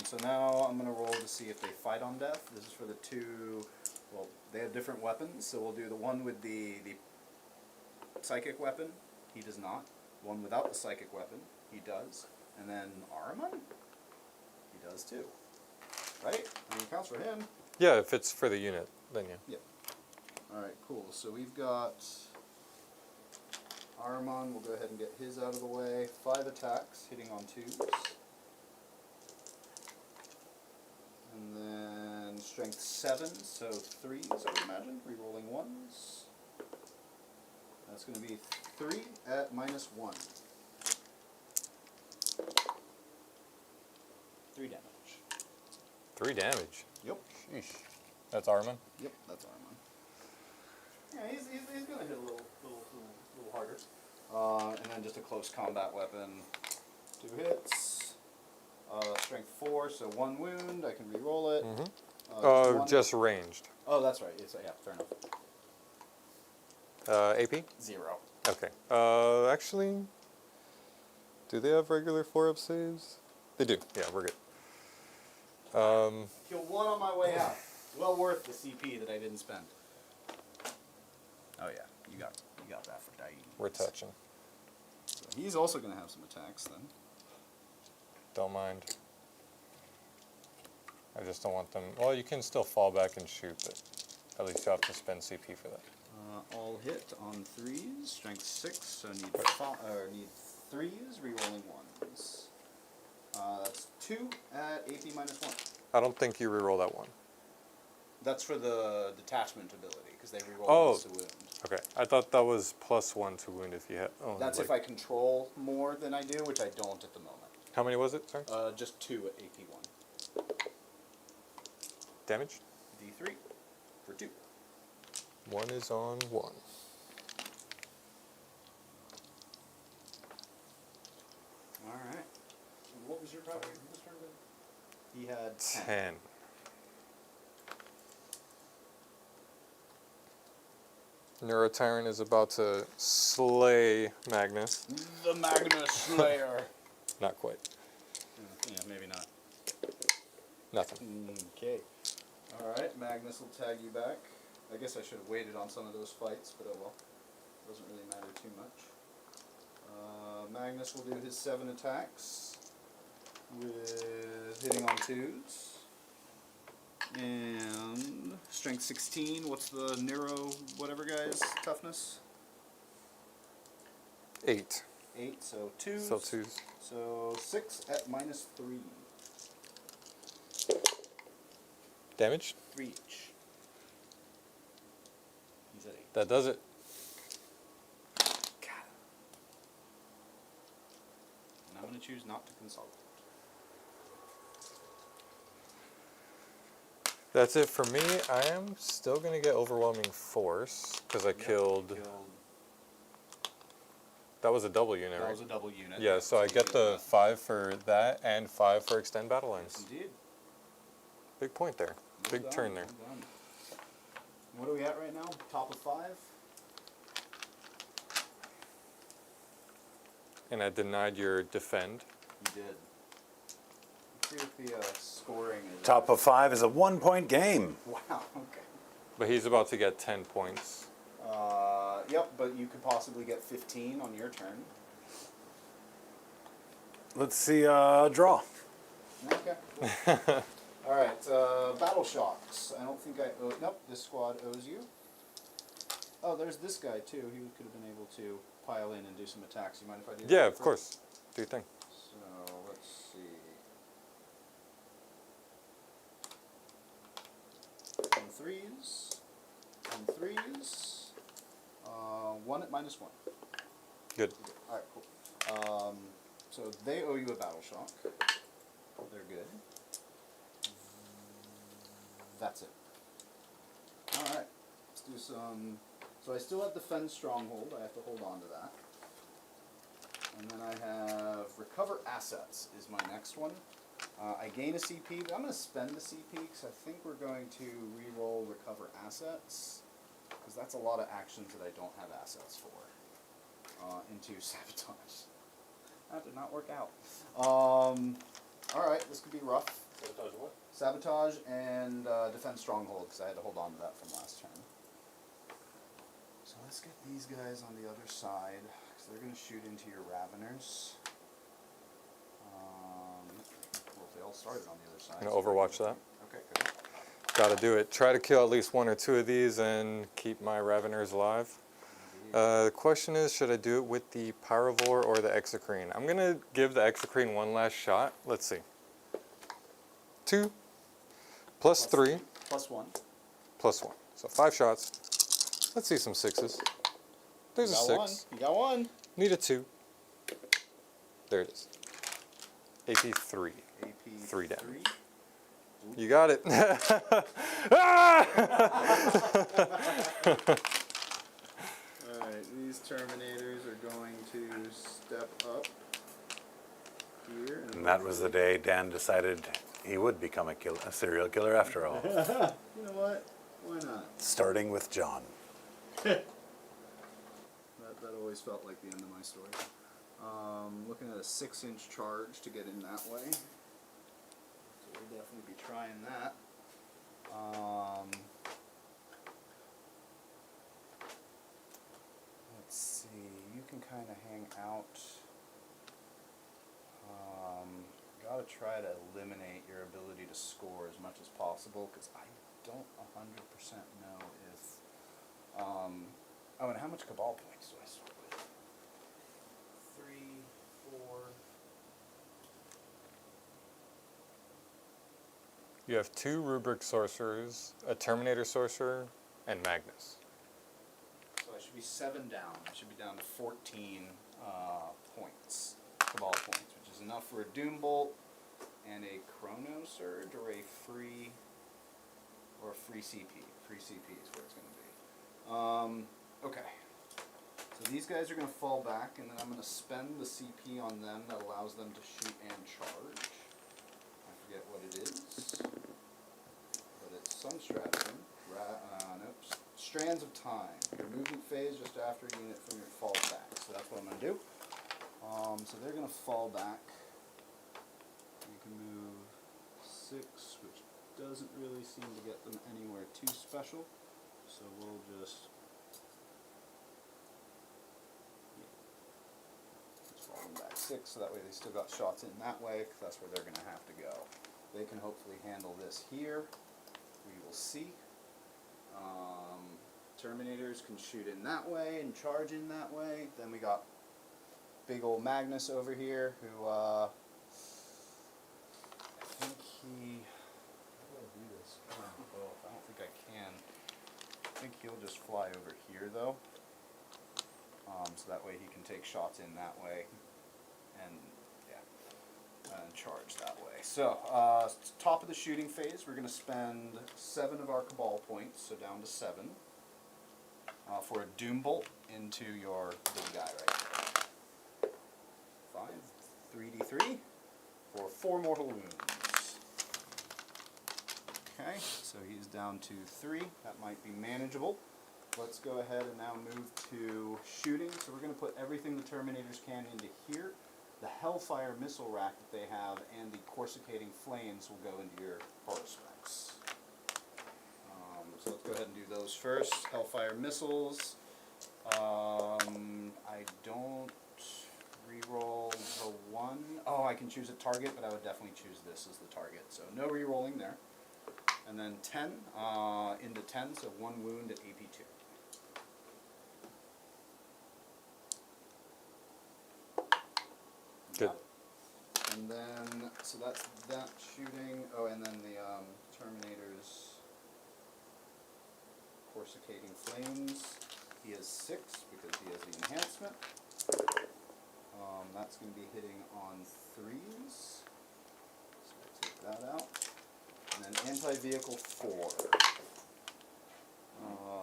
So now I'm going to roll to see if they fight on death. This is for the 2, well, they have different weapons, so we'll do the one with the psychic weapon. He does not. One without the psychic weapon. He does. And then Ahriman? He does too. Right? I mean, it counts for him. Yeah, if it's for the unit, then yeah. Yep. Alright, cool. So we've got Ahriman. We'll go ahead and get his out of the way. 5 attacks, hitting on 2s. And then strength 7, so 3s, I would imagine. Rerolling 1s. That's going to be 3 at -1. 3 damage. 3 damage. Yep. Sheesh. That's Ahriman? Yep, that's Ahriman. Yeah, he's going to hit a little harder. And then just a close combat weapon. 2 hits. Strength 4, so 1 wound. I can re-roll it. Mm-hmm. Just ranged. Oh, that's right. It's yeah, fair enough. AP? 0. Okay. Actually, do they have regular 4-up saves? They do. Yeah, we're good. Killed 1 on my way out. Well worth the CP that I didn't spend. Oh yeah, you got that for dying. We're touching. So he's also going to have some attacks then. Don't mind. I just don't want them. Well, you can still fall back and shoot, but at least you have to spend CP for that. All hit on 3s. Strength 6, so need 3s. Rerolling 1s. That's 2 at AP -1. I don't think you reroll that 1. That's for the detachment ability, because they reroll Oh. once to wound. Okay. I thought that was +1 to wound if you had. Oh, That's if I control more than I do, which I don't at the moment. How many was it? Sorry. Just 2 at AP1. Damage. D3 for 2. 1 is on 1. Alright. What was your power this turn? He had 10. 10. Neurotyrant is about to slay Magnus. The Magnus Slayer. Not quite. Yeah, maybe not. Nothing. Okay. Alright, Magnus will tag you back. I guess I should have waited on some of those fights, but oh well. Doesn't really matter too much. Magnus will do his 7 attacks with hitting on 2s. And strength 16. What's the Neuro whatever guy's toughness? 8. 8, so 2s. So 2s. So 6 at -3. Damage. 3 each. He's at 8. That does it. And I'm going to choose not to consolidate. That's it for me. I am still going to get overwhelming force because I killed. That was a double unit, That right? was a double unit. Yeah, so I get the 5 for that and 5 for extend battle lines. Indeed. Big point there. Well Big done, turn there. well done. What are we at right now? Top of 5? And I denied your defend. You did. Let's see what the scoring is. Top of 5 is a 1-point game. Wow, okay. But he's about to get 10 points. Yep, but you could possibly get 15 on your turn. Let's see, draw. Okay. All right, battle shocks. I don't think I owe. Nope, this squad owes you. Oh, there's this guy too. He could have been able to pile in and do some attacks. You mind if I do that? Yeah, of first? course. Do your thing. So let's see. On 3s. On 3s. 1 at -1. Good. Alright, cool. So they owe you a battle shock. They're good. That's it. Alright. Let's do some. So I still have Defend Stronghold. I have to hold on to that. And then I have Recover Assets is my next one. I gain a CP, but I'm going to spend the CP because I think we're going to re-roll Recover Assets. Because that's a lot of actions that I don't have assets for. Into Sabotage. That did not work out. Alright, this could be rough. Sabotage what? Sabotage and Defend Stronghold, because I had to hold on to that from last turn. So let's get these guys on the other side, because they're going to shoot into your Raveners. Well, they all started on the other side. I'm going to overwatch that. Okay, good. Gotta do it. Try to kill at least 1 or 2 of these and keep my Raveners alive. The question is, should I do it with the Pyrovore or the Exocrine? I'm going to give the Exocrine one last shot. Let's see. 2 plus 3 +1. plus 1. So 5 shots. Let's see some 6s. There's a You got 6. one. You got one. Need a 2. There it is. AP 3. AP 3 damage. 3. You got it. Alright, these Terminators are going to step up here. And that was the day Dan decided he would become a serial killer after all. You know what? Why not? Starting with John. That always felt like the end of my story. Looking at a 6-inch charge to get in that way. So we'll definitely be trying that. Let's see, you can kind of hang out. Gotta try to eliminate your ability to score as much as possible, because I don't 100% know if... oh, and how much Cabal points do I start with? 3, 4... You have 2 Rubric Sorcerers, a Terminator Sorcerer, and Magnus. So I should be 7 down. I should be down to 14 points, Cabal points, which is is enough for a Doom Bolt and a Chrono Surge, or a free CP. Free CP is what it's going to be. Okay. So these guys are going to fall back, and then I'm going to spend the CP on them that allows them to shoot and charge. I forget what it is, but it's some stratagem. Nope. Strands of Time. Your movement phase just after a unit from your fall back. So that's what I'm going to do. So they're going to fall back. You can move 6, which doesn't really seem to get them anywhere too special. So we'll just fall them back 6, so that way they still got shots in that way, because that's where they're going to have to go. They can hopefully handle this here. We will see. Terminators can shoot in that way and charge in that way. Then we got big old Magnus over here, who I think he. How do I do this? I don't think I can. I think he'll just fly over here though, so that way he can take shots in that way, and and charge that way. So top of the shooting phase, we're going to spend 7 of our Cabal points, so down to 7. For a Doom Bolt into your big guy right here. 5, 3d3 for 4 mortal wounds. Okay, so he's down to 3. That might be manageable. Let's go ahead and now move to shooting. So we're going to put everything the Terminators can into here. The Hellfire missile rack that they have and the Corsicating Flames will go into your Horospecs. So let's go ahead and do those first. Hellfire missiles. I don't re-roll the 1. Oh, I can choose a target, but I would definitely choose this as the target. So no re-rolling there. And then 10 into 10, so 1 wound at AP 2. Good. And then, so that's that shooting. Oh, and then the Terminators. Corsicating Flames. He has 6 because he has the enhancement. That's going to be hitting on 3s. So we'll take that out. And then anti-vehicle 4.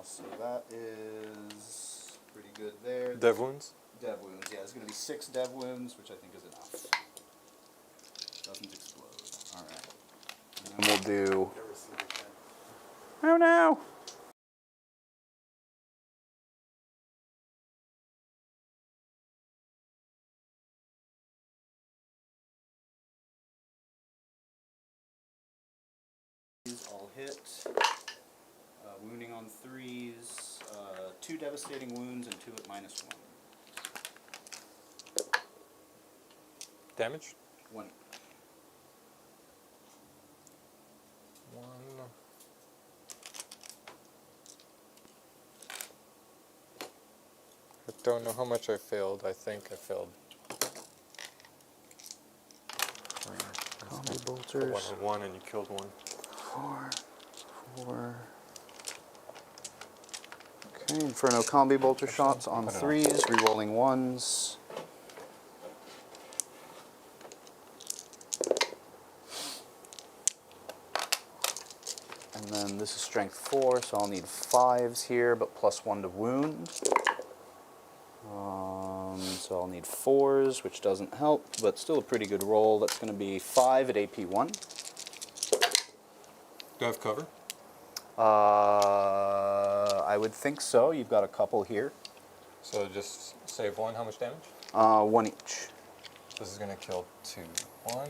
So that is pretty good there. Dev wounds? Dev wounds, yeah. There's going to be 6 dev wounds, which I think is enough. Doesn't explode. Alright. And then we'll do... Oh no! All hit. Wounding on 3s. 2 devastating wounds and 2 at -1. Damage? 1. 1. I don't know how much I failed. I think I failed. Combo A bolters. 1 and 1, and you killed 1. 4. Okay, Inferno combi bolter shots on 3s, rerolling 1s. And then this is strength 4, so I'll need 5s here, but +1 to wound. So I'll need 4s, which doesn't help, but still a pretty good roll. That's going to be 5 at AP 1. Do I have cover? I would think so. You've got a couple here. So just save 1. How much damage? 1 each. This is going to kill 2. 1,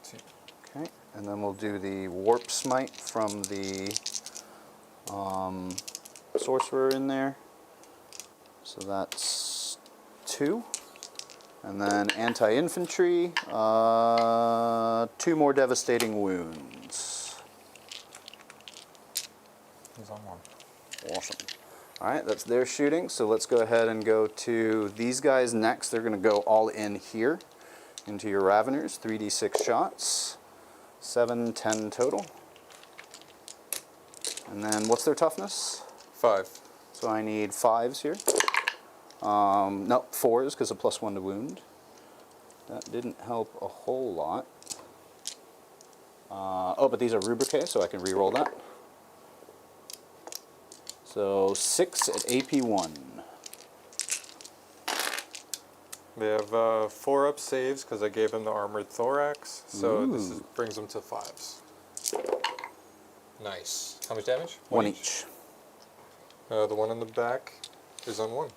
2. Okay, and then we'll do the Warp Smite from the Sorcerer in there. So that's 2. And then Anti-Infantry, 2 more Devastating Wounds. He's on 1. Awesome. Alright, that's their shooting, so let's go ahead and go to these guys next. They're going to go all in here into your Raveners, 3d6 shots, 7, 10 total. And then what's their toughness? 5. So I need 5s here. No, 4s because of +1 to wound. That didn't help a whole lot. Oh, but these are rubrique, so I can re-roll that. So 6 at AP1. They have 4-up saves because I gave him the armored thorax, so this brings them to 5s. Nice. How much damage? One each. The one in the back is on 1.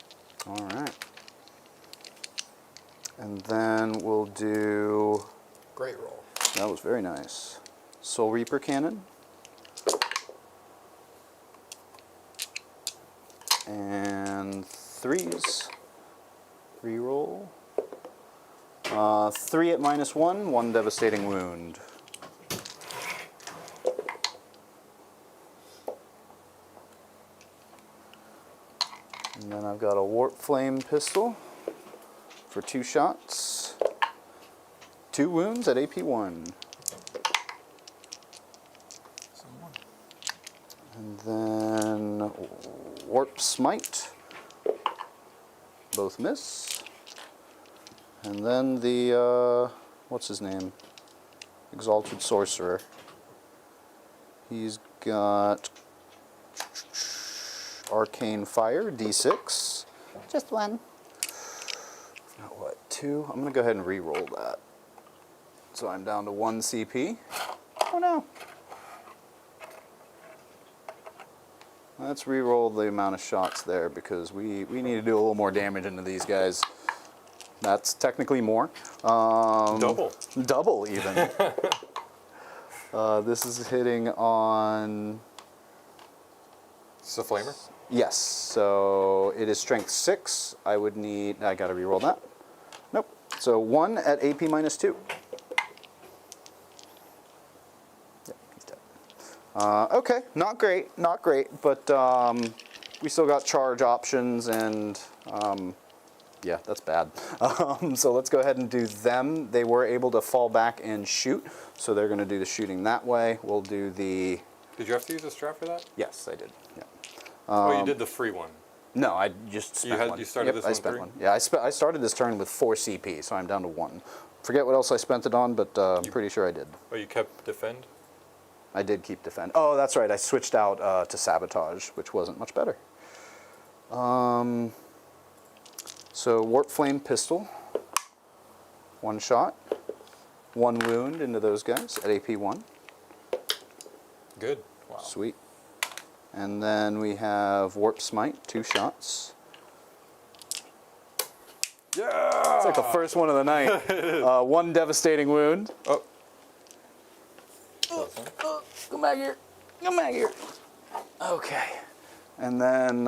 All right. And then we'll do... Great roll. That was very nice. Soul Reaper Cannon. And 3s. Reroll. 3 at -1, 1 devastating wound. And then I've got a Warp Flame pistol for 2 shots. 2 wounds at AP1. And then Warp Smite. Both miss. And then the, what's his name? Exalted Sorcerer. He's got Arcane Fire, D6. Just 1. Got what, 2? I'm going to go ahead and re-roll that. So I'm down to 1 CP. Oh no. Let's re-roll the amount of shots there because we need to do a little more damage into these guys. That's technically more. Double. Double even. This is hitting on... It's a flamer? Yes, so it is strength 6. I would need... I gotta re-roll that. Nope. So 1 at AP -2. Yeah, he's dead. Okay, not great, but we still got charge options and yeah, that's bad. So let's go ahead and do them. They were able to fall back and shoot, so they're going to do the shooting that way. We'll do the... Did you have to use a strat for that? Yes, I did. Yeah. Oh, you did the free one. No, I just spent one. You started this I one spent 3? one. Yeah, I started this turn with 4 CP, so I'm down to 1. Forget what else I spent it on, but I'm pretty sure I did. Oh, you kept defend? I did keep defend. Oh, that's right. I switched out to sabotage, which wasn't much better. So Warp Flame pistol, 1 shot, 1 wound into those guys at AP1. Good. Wow. Sweet. And then we have Warp Smite, 2 shots. Yeah! It's like the first one of the night. 1 devastating wound. Oh. Come back here. Come back here. Okay. And then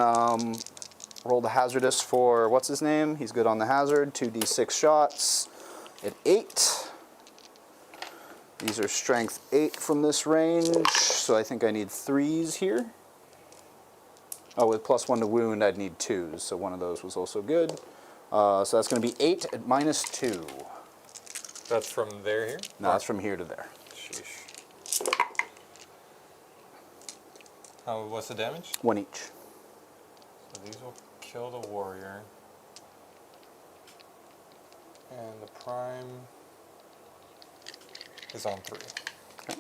roll the hazardous for, what's his name? He's good on the hazard. 2d6 shots at 8. These are strength 8 from this range, so I think I need 3s here. Oh, with +1 to wound, I'd need 2s, so one of those was also good. So that's going to be 8 at -2. That's from there here? No, that's from here to there. Sheesh. What's the damage? 1 each. So these will kill the warrior. And the prime is on 3. Okay.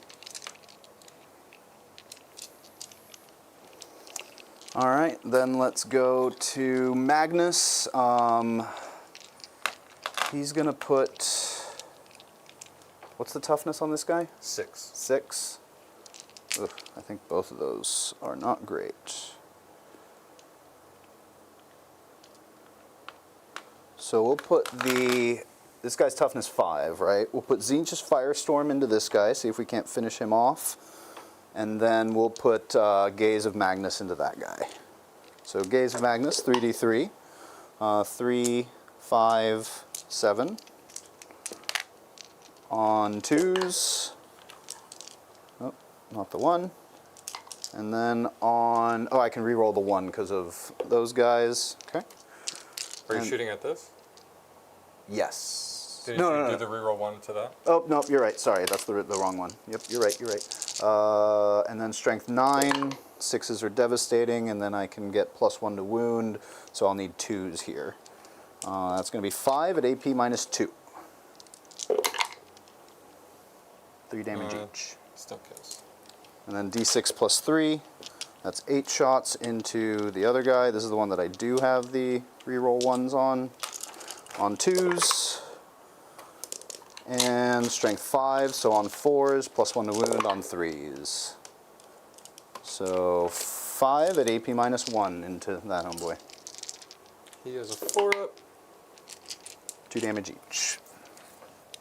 All right, then let's go to Magnus. He's going to put... What's the toughness on this guy? 6. 6. Ugh, I think both of those are not great. So we'll put this guy's toughness 5, right? We'll put Zinch's Firestorm into this guy, see if we can't finish him off. And then we'll put Gaze of Magnus into that guy. So Gaze of Magnus, 3d3. 3, 5, 7. On 2s. Oh, not the 1. And then on... Oh, I can re-roll the 1 because of those guys. Okay. Are you shooting at this? Yes. Did you do the reroll 1 to that? Oh, no, you're right. Sorry, that's the wrong one. Yep, you're right, you're right. And then strength 9. 6s are devastating, and then I can get +1 to wound, so I'll need 2s here. That's going to be 5 at AP -2. 3 damage each. Still kills. And then d6 plus 3. That's 8 shots into the other guy. This is the one that I do have the reroll ones on. On 2s. And strength 5, so on 4s, plus 1 to wound on 3s. So 5 at AP minus 1 into that homeboy. He has a 4 up. 2 damage each.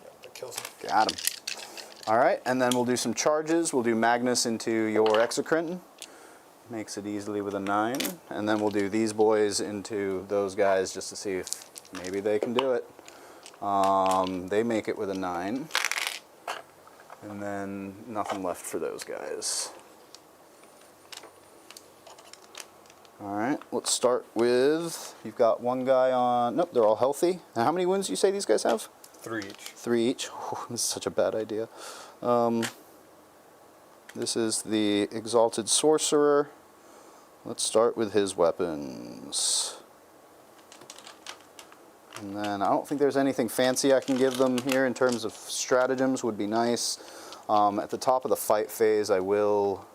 Yep, that kills him. Got him. All right, and then we'll do some charges. We'll do Magnus into your Exocrine. Makes it easily with a 9. And then we'll do these boys into those guys just to see if maybe they can do it. They make it with a 9. And then nothing left for those guys. All right, let's start with, you've got one guy on, nope, they're all healthy. Now, how many wounds do you say these guys have? 3 each. 3 each. Oh, this is such a bad idea. This is the Exalted Sorcerer. Let's start with his weapons. And then I don't think there's anything fancy I can give them here in terms of stratagems. Would be nice. At the top of the fight phase, I will,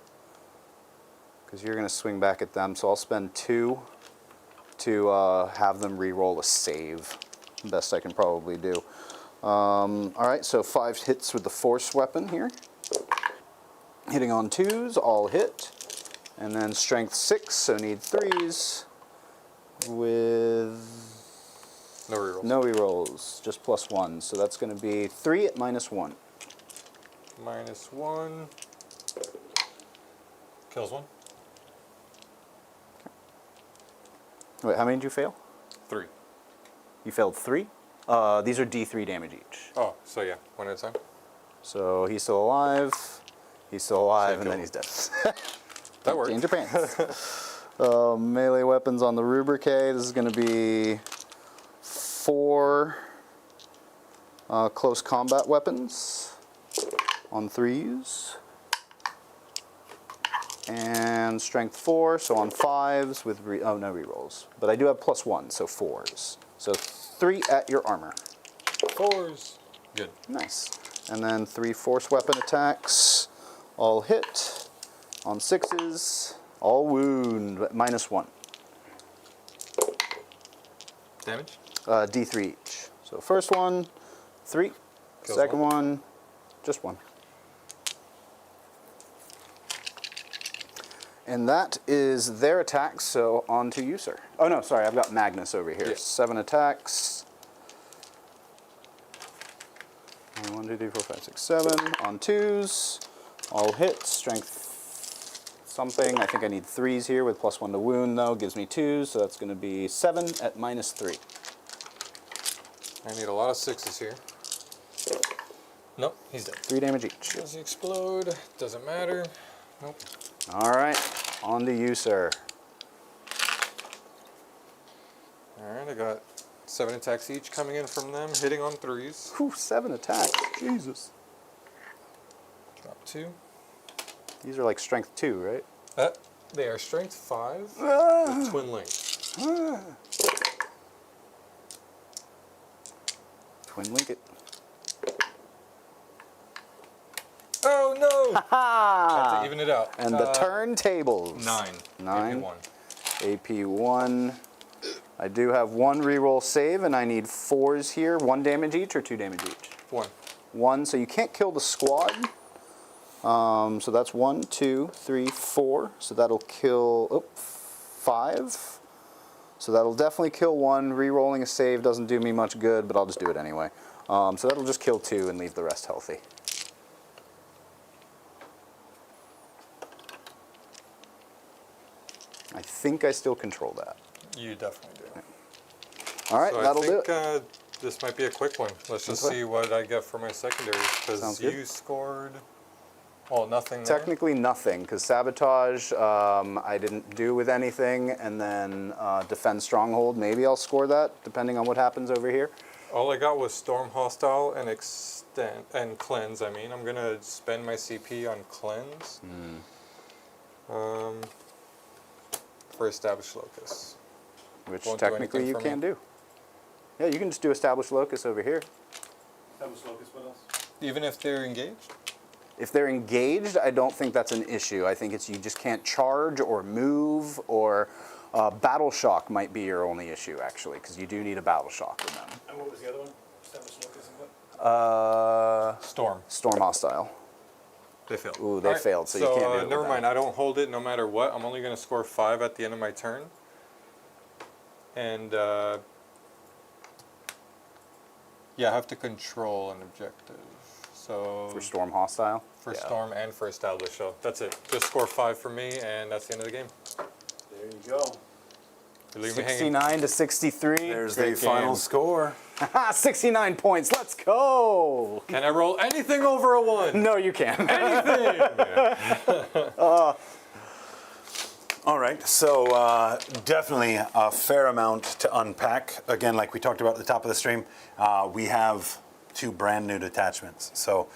because you're going to swing back at them, so I'll spend 2 to have them re-roll a save. Best I can probably do. All right, so 5 hits with the Force weapon here. Hitting on 2s, all hit. And then strength 6, so need 3s with No rerolls. no rerolls, just plus 1. So that's going to be 3 at minus 1. Minus 1. Kills 1. Wait, how many did you fail? 3. You failed 3? These are D3 damage each. Oh, so yeah, 1 at a time. So he's still alive, he's still alive, So and then kill he's dead. That worked. Change your pants. Melee weapons on the Rubrique. This is going to be 4 close combat weapons on 3s. And strength 4, so on 5s with, no rerolls. But I do have plus 1, so 4s. So 3 at your armor. 4s. Good. Nice. And then 3 force weapon attacks. All hit. On 6s. All wound. Minus 1. Damage? D3 each. So first one, 3. Kills Second 1. one, just 1. And that is their attacks, so on to you, sir. Oh no, sorry, I've got Magnus over here. Yeah. 7 attacks. 1, 2, 3, 4, 5, 6, 7. On 2s. All hits, strength something. I think I need 3s here with plus 1 to wound, though. Gives me 2s, so that's going to be 7 at minus 3. I need a lot of 6s here. Nope, he's dead. 3 damage each. Does he explode? Doesn't matter. Nope. All right, on to you, sir. Alright, I got 7 attacks each coming in from them, hitting on 3s. Whew, 7 attacks. Jesus. Drop 2. These are like strength 2, right? They are strength 5 with twin link. Twin link it. Oh no! Ha! Have to even it out. And the turntables. 9. 9. AP1. AP1. I do have 1 reroll save, and I need 4s here. 1 damage each or 2 damage each? 1. 1, so you can't kill the squad. So that's 1, 2, 3, 4. So that'll kill 5. So that'll definitely kill 1. Rerolling a save doesn't do me much good, but I'll just do it anyway. So that'll just kill 2 and leave the rest healthy. I think I still control that. You definitely do. All right, So that'll I do think, it. this might be a quick one. Let's just Okay. see what I get for my secondaries, Sounds because good. you scored, well, nothing there. Technically nothing, because sabotage I didn't do with anything, and then defend stronghold. Maybe I'll score that, depending on what happens over here. All I got was Storm Hostile and Extend and Cleanse. I mean, I'm gonna spend my CP on Cleanse. For Established Locus. Which Won't do technically anything you for can me. do. Yeah, you can just do Established Locus over here. That was Locust with us. Even if they're engaged? If they're engaged, I don't think that's an issue. I think it's you just can't charge or move, or battle shock might be your only issue, actually, because you do need a battle shock with them. And what was the other one? What? Storm hostile. They failed. Ooh, they All right, failed, so you can't do it with never that. mind. I don't hold it no matter what. I'm only going to score 5 at the end of my turn. And yeah, I have to control an objective. So For storm hostile? for Yeah. storm and for establish. So that's it. Just score 5 for me, and that's the end of the game. There you go. You leave me hanging. 69 to 63. There's Great the final game. score. 69 points. Let's go. Can I roll anything over a 1? No, you can't. All right, so definitely a fair amount to unpack. Again, like we talked about at the top of the stream, we have 2 brand new detachments. So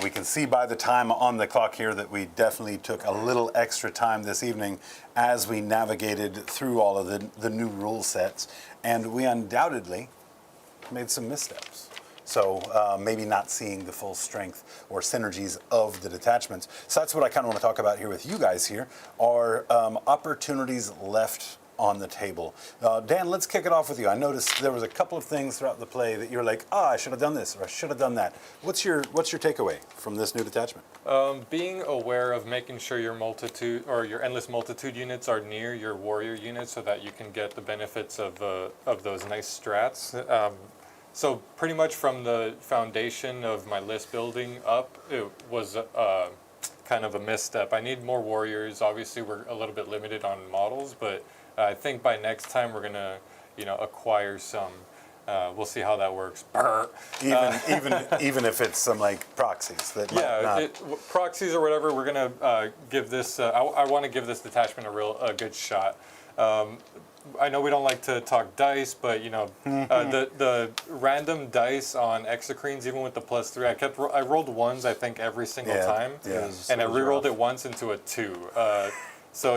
we can see by the time on the clock here that we definitely took a little extra time this evening as we navigated through all of the new rule sets. And we undoubtedly made some missteps. So maybe not seeing the full strength or synergies of the detachments. So that's what I kind of want to talk about here with you guys here, are opportunities left on the table. Dan, let's kick it off with you. I noticed there was a couple of things throughout the play that you're like, I should have done this, or I should have done that. What's your takeaway from this new detachment? Being aware of making sure your multitude or your endless multitude units are near your warrior units so that you can get the benefits of those nice strats. So pretty much from the foundation of my list building up, it was kind of a misstep. I need more warriors. Obviously, we're a little bit limited on models, but I think by next time we're gonna, acquire some. We'll see how that works. Even if it's some like proxies that might not. Proxies or whatever. We're gonna give this. I want to give this detachment a good shot. I know we don't like to talk dice, but the random dice on exocrines, even with the +3, I rolled 1s I think every single time, and I re-rolled it once into a 2. So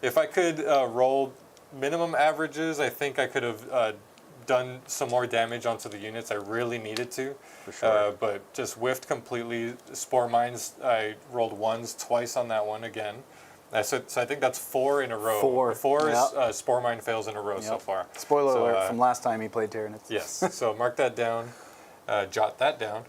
if I could roll minimum averages, I think I could have done some more damage onto the units I really needed to. For sure. But just whiffed completely. Spore mines, I rolled 1s twice on that one again. So I think that's 4 in a row. Four Yep. spore mine fails in a row so far. Spoiler So, alert from last time he played Tyranids. Yes, so mark that down, jot that down.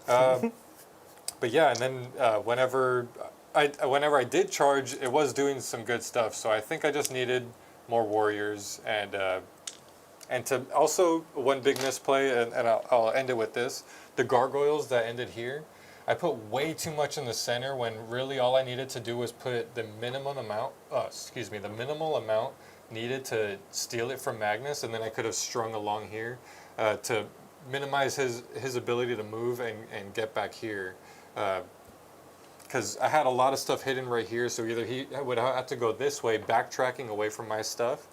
But yeah, and then whenever I did charge, it was doing some good stuff. So I think I just needed more warriors, and to also one big misplay, and I'll end it with this: the gargoyles that ended here. I put way too much in the center when really all I needed to do was put the minimal amount needed to steal it from Magnus, and then I could have strung along here to minimize his ability to move and get back here. Because I had a lot of stuff hidden right here, so either he would have to go this way, backtracking away from my stuff,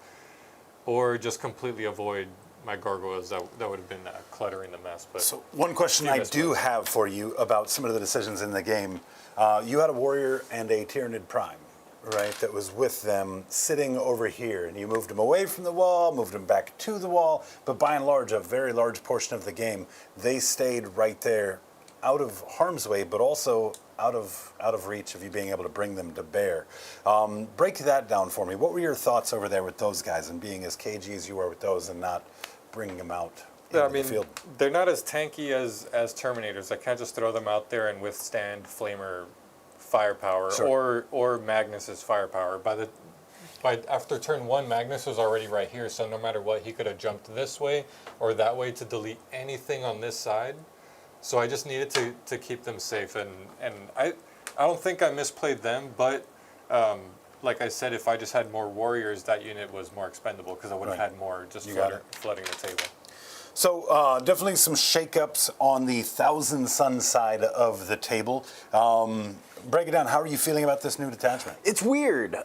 or just completely avoid my gargoyles. That would have been cluttering the mess. But So one question I do have for you about some of the decisions in the game. You had a warrior and a Tyranid Prime, right, that was with them sitting over here, and you moved them away from the wall, moved them back to the wall, but by and large, a very large portion of the game, they stayed right there, out of harm's way, but also out of reach of you being able to bring them to bear. Break that down for me. What were your thoughts over there with those guys and being as cagey as you were with those and not bringing them out into the field? They're not as tanky as Terminators. I can't just throw them out there and withstand Flamer firepower or Magnus's firepower. After turn 1, Magnus was already right here, so no matter what, he could have jumped this way or that way to delete anything on this side. So I just needed to keep them safe, and I don't think I misplayed them, but like I said, if I just had more warriors, that unit was more expendable because I would have had more just flooding the table. So definitely some shakeups on the Thousand Sun side of the table. Break it down. How are you feeling about this new detachment? It's weird,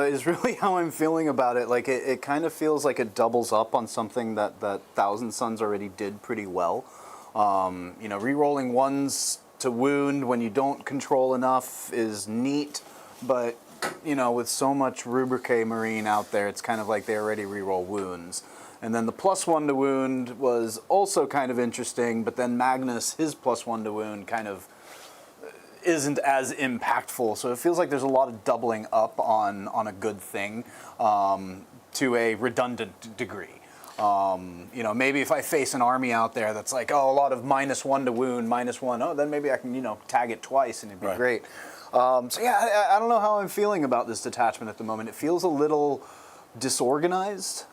is really how I'm feeling about it. Like, it kind of feels like it doubles up on something that Thousand Suns already did pretty well. Re-rolling 1s to wound when you don't control enough is neat, but, with so much Rubrique Marine out there, it's kind of like they already re-roll wounds. And then the +1 to wound was also kind of interesting, but then Magnus, his +1 to wound kind of, isn't as impactful. So it feels like there's a lot of doubling up on a good thing to a redundant degree. You know, maybe if I face an army out there that's like, oh, a lot of -1 to wound, -1, oh, then maybe I can, you know, tag it twice and it'd be great. So yeah, I don't know how I'm feeling about this detachment at the moment. It feels a little disorganized.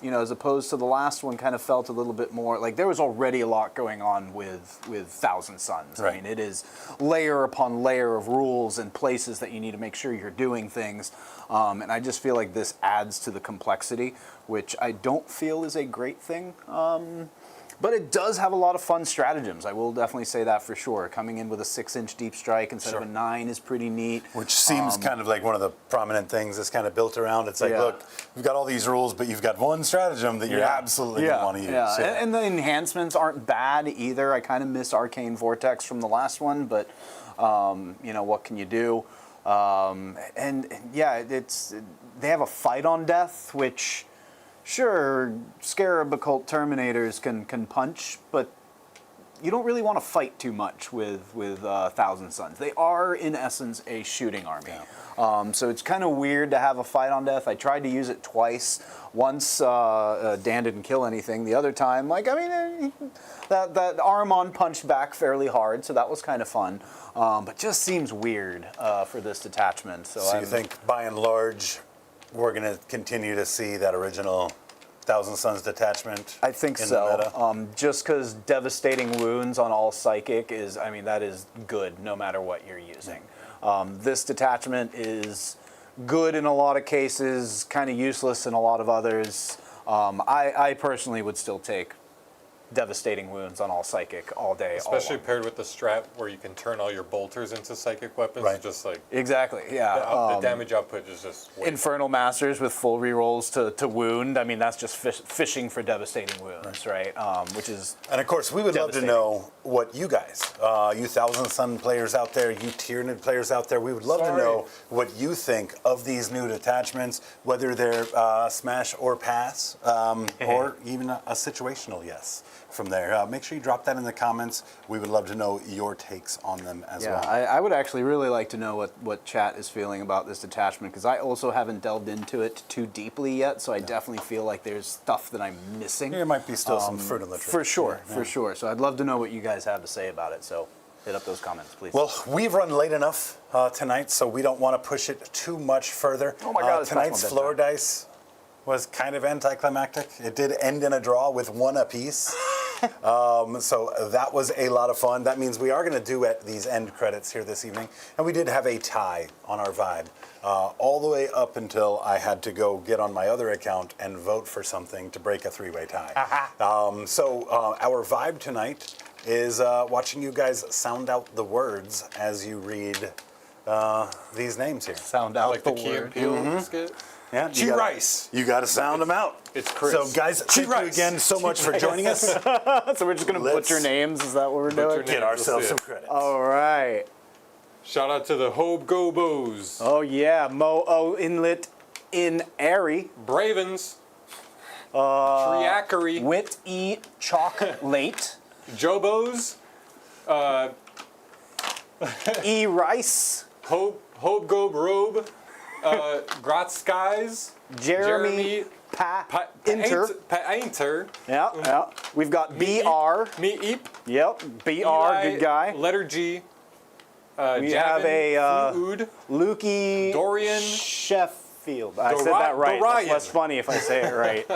You know, as opposed to the last one, kind of felt a little bit more like there was already a lot going on with Thousand Suns. Right. I mean, it is layer upon layer of rules and places that you need to make sure you're doing things. And I just feel like this adds to the complexity, which I don't feel is a great thing. But it does have a lot of fun stratagems. I will definitely say that for sure. Coming in with a 6-inch deep strike instead of a 9 is pretty neat. Which seems kind of like one of the prominent things that's kind of built around. It's like, look, we've got all these rules, but you've got one stratagem that you're absolutely going to want to use. Yeah. And the enhancements aren't bad either. I kind of miss Arcane Vortex from the last one, but you know, what can you do? And yeah, they have a fight on death, which... Sure, Scarab Occult Terminators can punch, but you don't really want to fight too much with Thousand Suns. They are, in essence, a shooting army. Yeah. So it's kind of weird to have a fight on death. I tried to use it twice. Once, Dan didn't kill anything. The other time, like, I mean, that Armon punched back fairly hard, so that was kind of fun. But just seems weird for this detachment. So you think, by and large, we're going to continue to see that original Thousand Suns detachment? I think so. Just because devastating wounds on all psychic is, I mean, that is good no matter what you're using. This detachment is good in a lot of cases, kind of useless in a lot of others. I personally would still take devastating wounds on all psychic all day. Especially paired with the strat where you can turn all your bolters into psychic weapons. Right. Just like exactly, yeah. The damage output is just way Infernal Masters with full rerolls to wound. I mean, that's just fishing for devastating wounds, right? Which is and of course, we would love to know what you guys, you Thousand Sun players out there, you Tyranid players out there, we would love to know what you think of these new detachments, whether they're smash or pass, or even a situational yes. From there, make sure you drop that in the comments. We would love to know your takes on them as well. I would actually really like to know what chat is feeling about this detachment, because I also haven't delved into it too deeply yet, so I definitely feel like there's stuff that I'm missing. There might be still some fruit in the tree. For sure, for sure. So I'd love to know what you guys have to say about it, so hit up those comments, please. Well, we've run late enough tonight, so we don't want to push it too much further. Oh my God, tonight's floor dice was kind of anticlimactic. It did end in a draw with 1 apiece. So that was a lot of fun. That means we are going to do at these end credits here this evening. And we did have a tie on our vibe all the way up until I had to go get on my other account and vote for something to break a 3-way tie. So our vibe tonight is watching you guys sound out the words as you read these names here. Sound out like the Key and Peele skit. Yeah, G-Rice. You got to sound them out. It's Chris. So, guys, thank you again so much for joining us. So we're just going to butcher names? Is that what we're doing? Get ourselves some credit. All right. Shout out to the Hobe Gobos. Oh, yeah. Mo-O Inlet in Airy. Bravens. Triakery. Wit-E Chocolate. Jobos. E Rice. Hobe Gobe Robe. Grat Skies. Jeremy Inter. Painter. Yeah. We've got BR. Me Eep. Yep. BR, Eli, good guy. Letter G. We have a Lukey Dorian Sheffield. I said that right. Dorian. That's less funny if I say it right.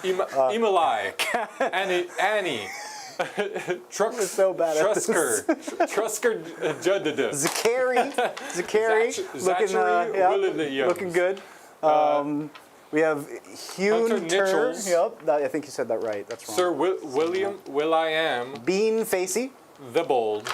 Emalai. Annie. We're so bad at this. Trusker Juddada. Zakari. Looking good. We have Hunter Hunter. Nichols. Yep, I think you said that right. That's wrong. Sir Will.I.am. Bean Facey. The Bold.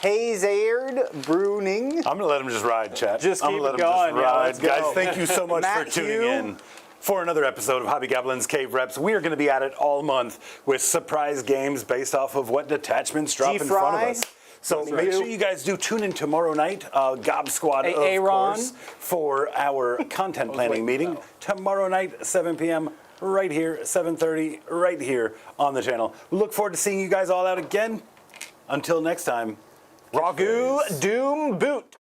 Hazard Bruning. I'm going to let him just ride, chat. Just keep I'm gonna it let him going. just Yeah, ride. let's go. Guys, thank you so much Matt for tuning Hugh. in for another episode of Hobby Goblin's Cave Reps. We are going to be at it all month with surprise games based off of what detachments drop in front of us. So make sure you guys do tune in tomorrow night, Gob Squad, of course, for our content planning meeting. Tomorrow night, 7 p.m., right here, 7:30, right here on the channel. We look forward to seeing you guys all out again. Until next time, Ragu catchphrase. Doom Boot.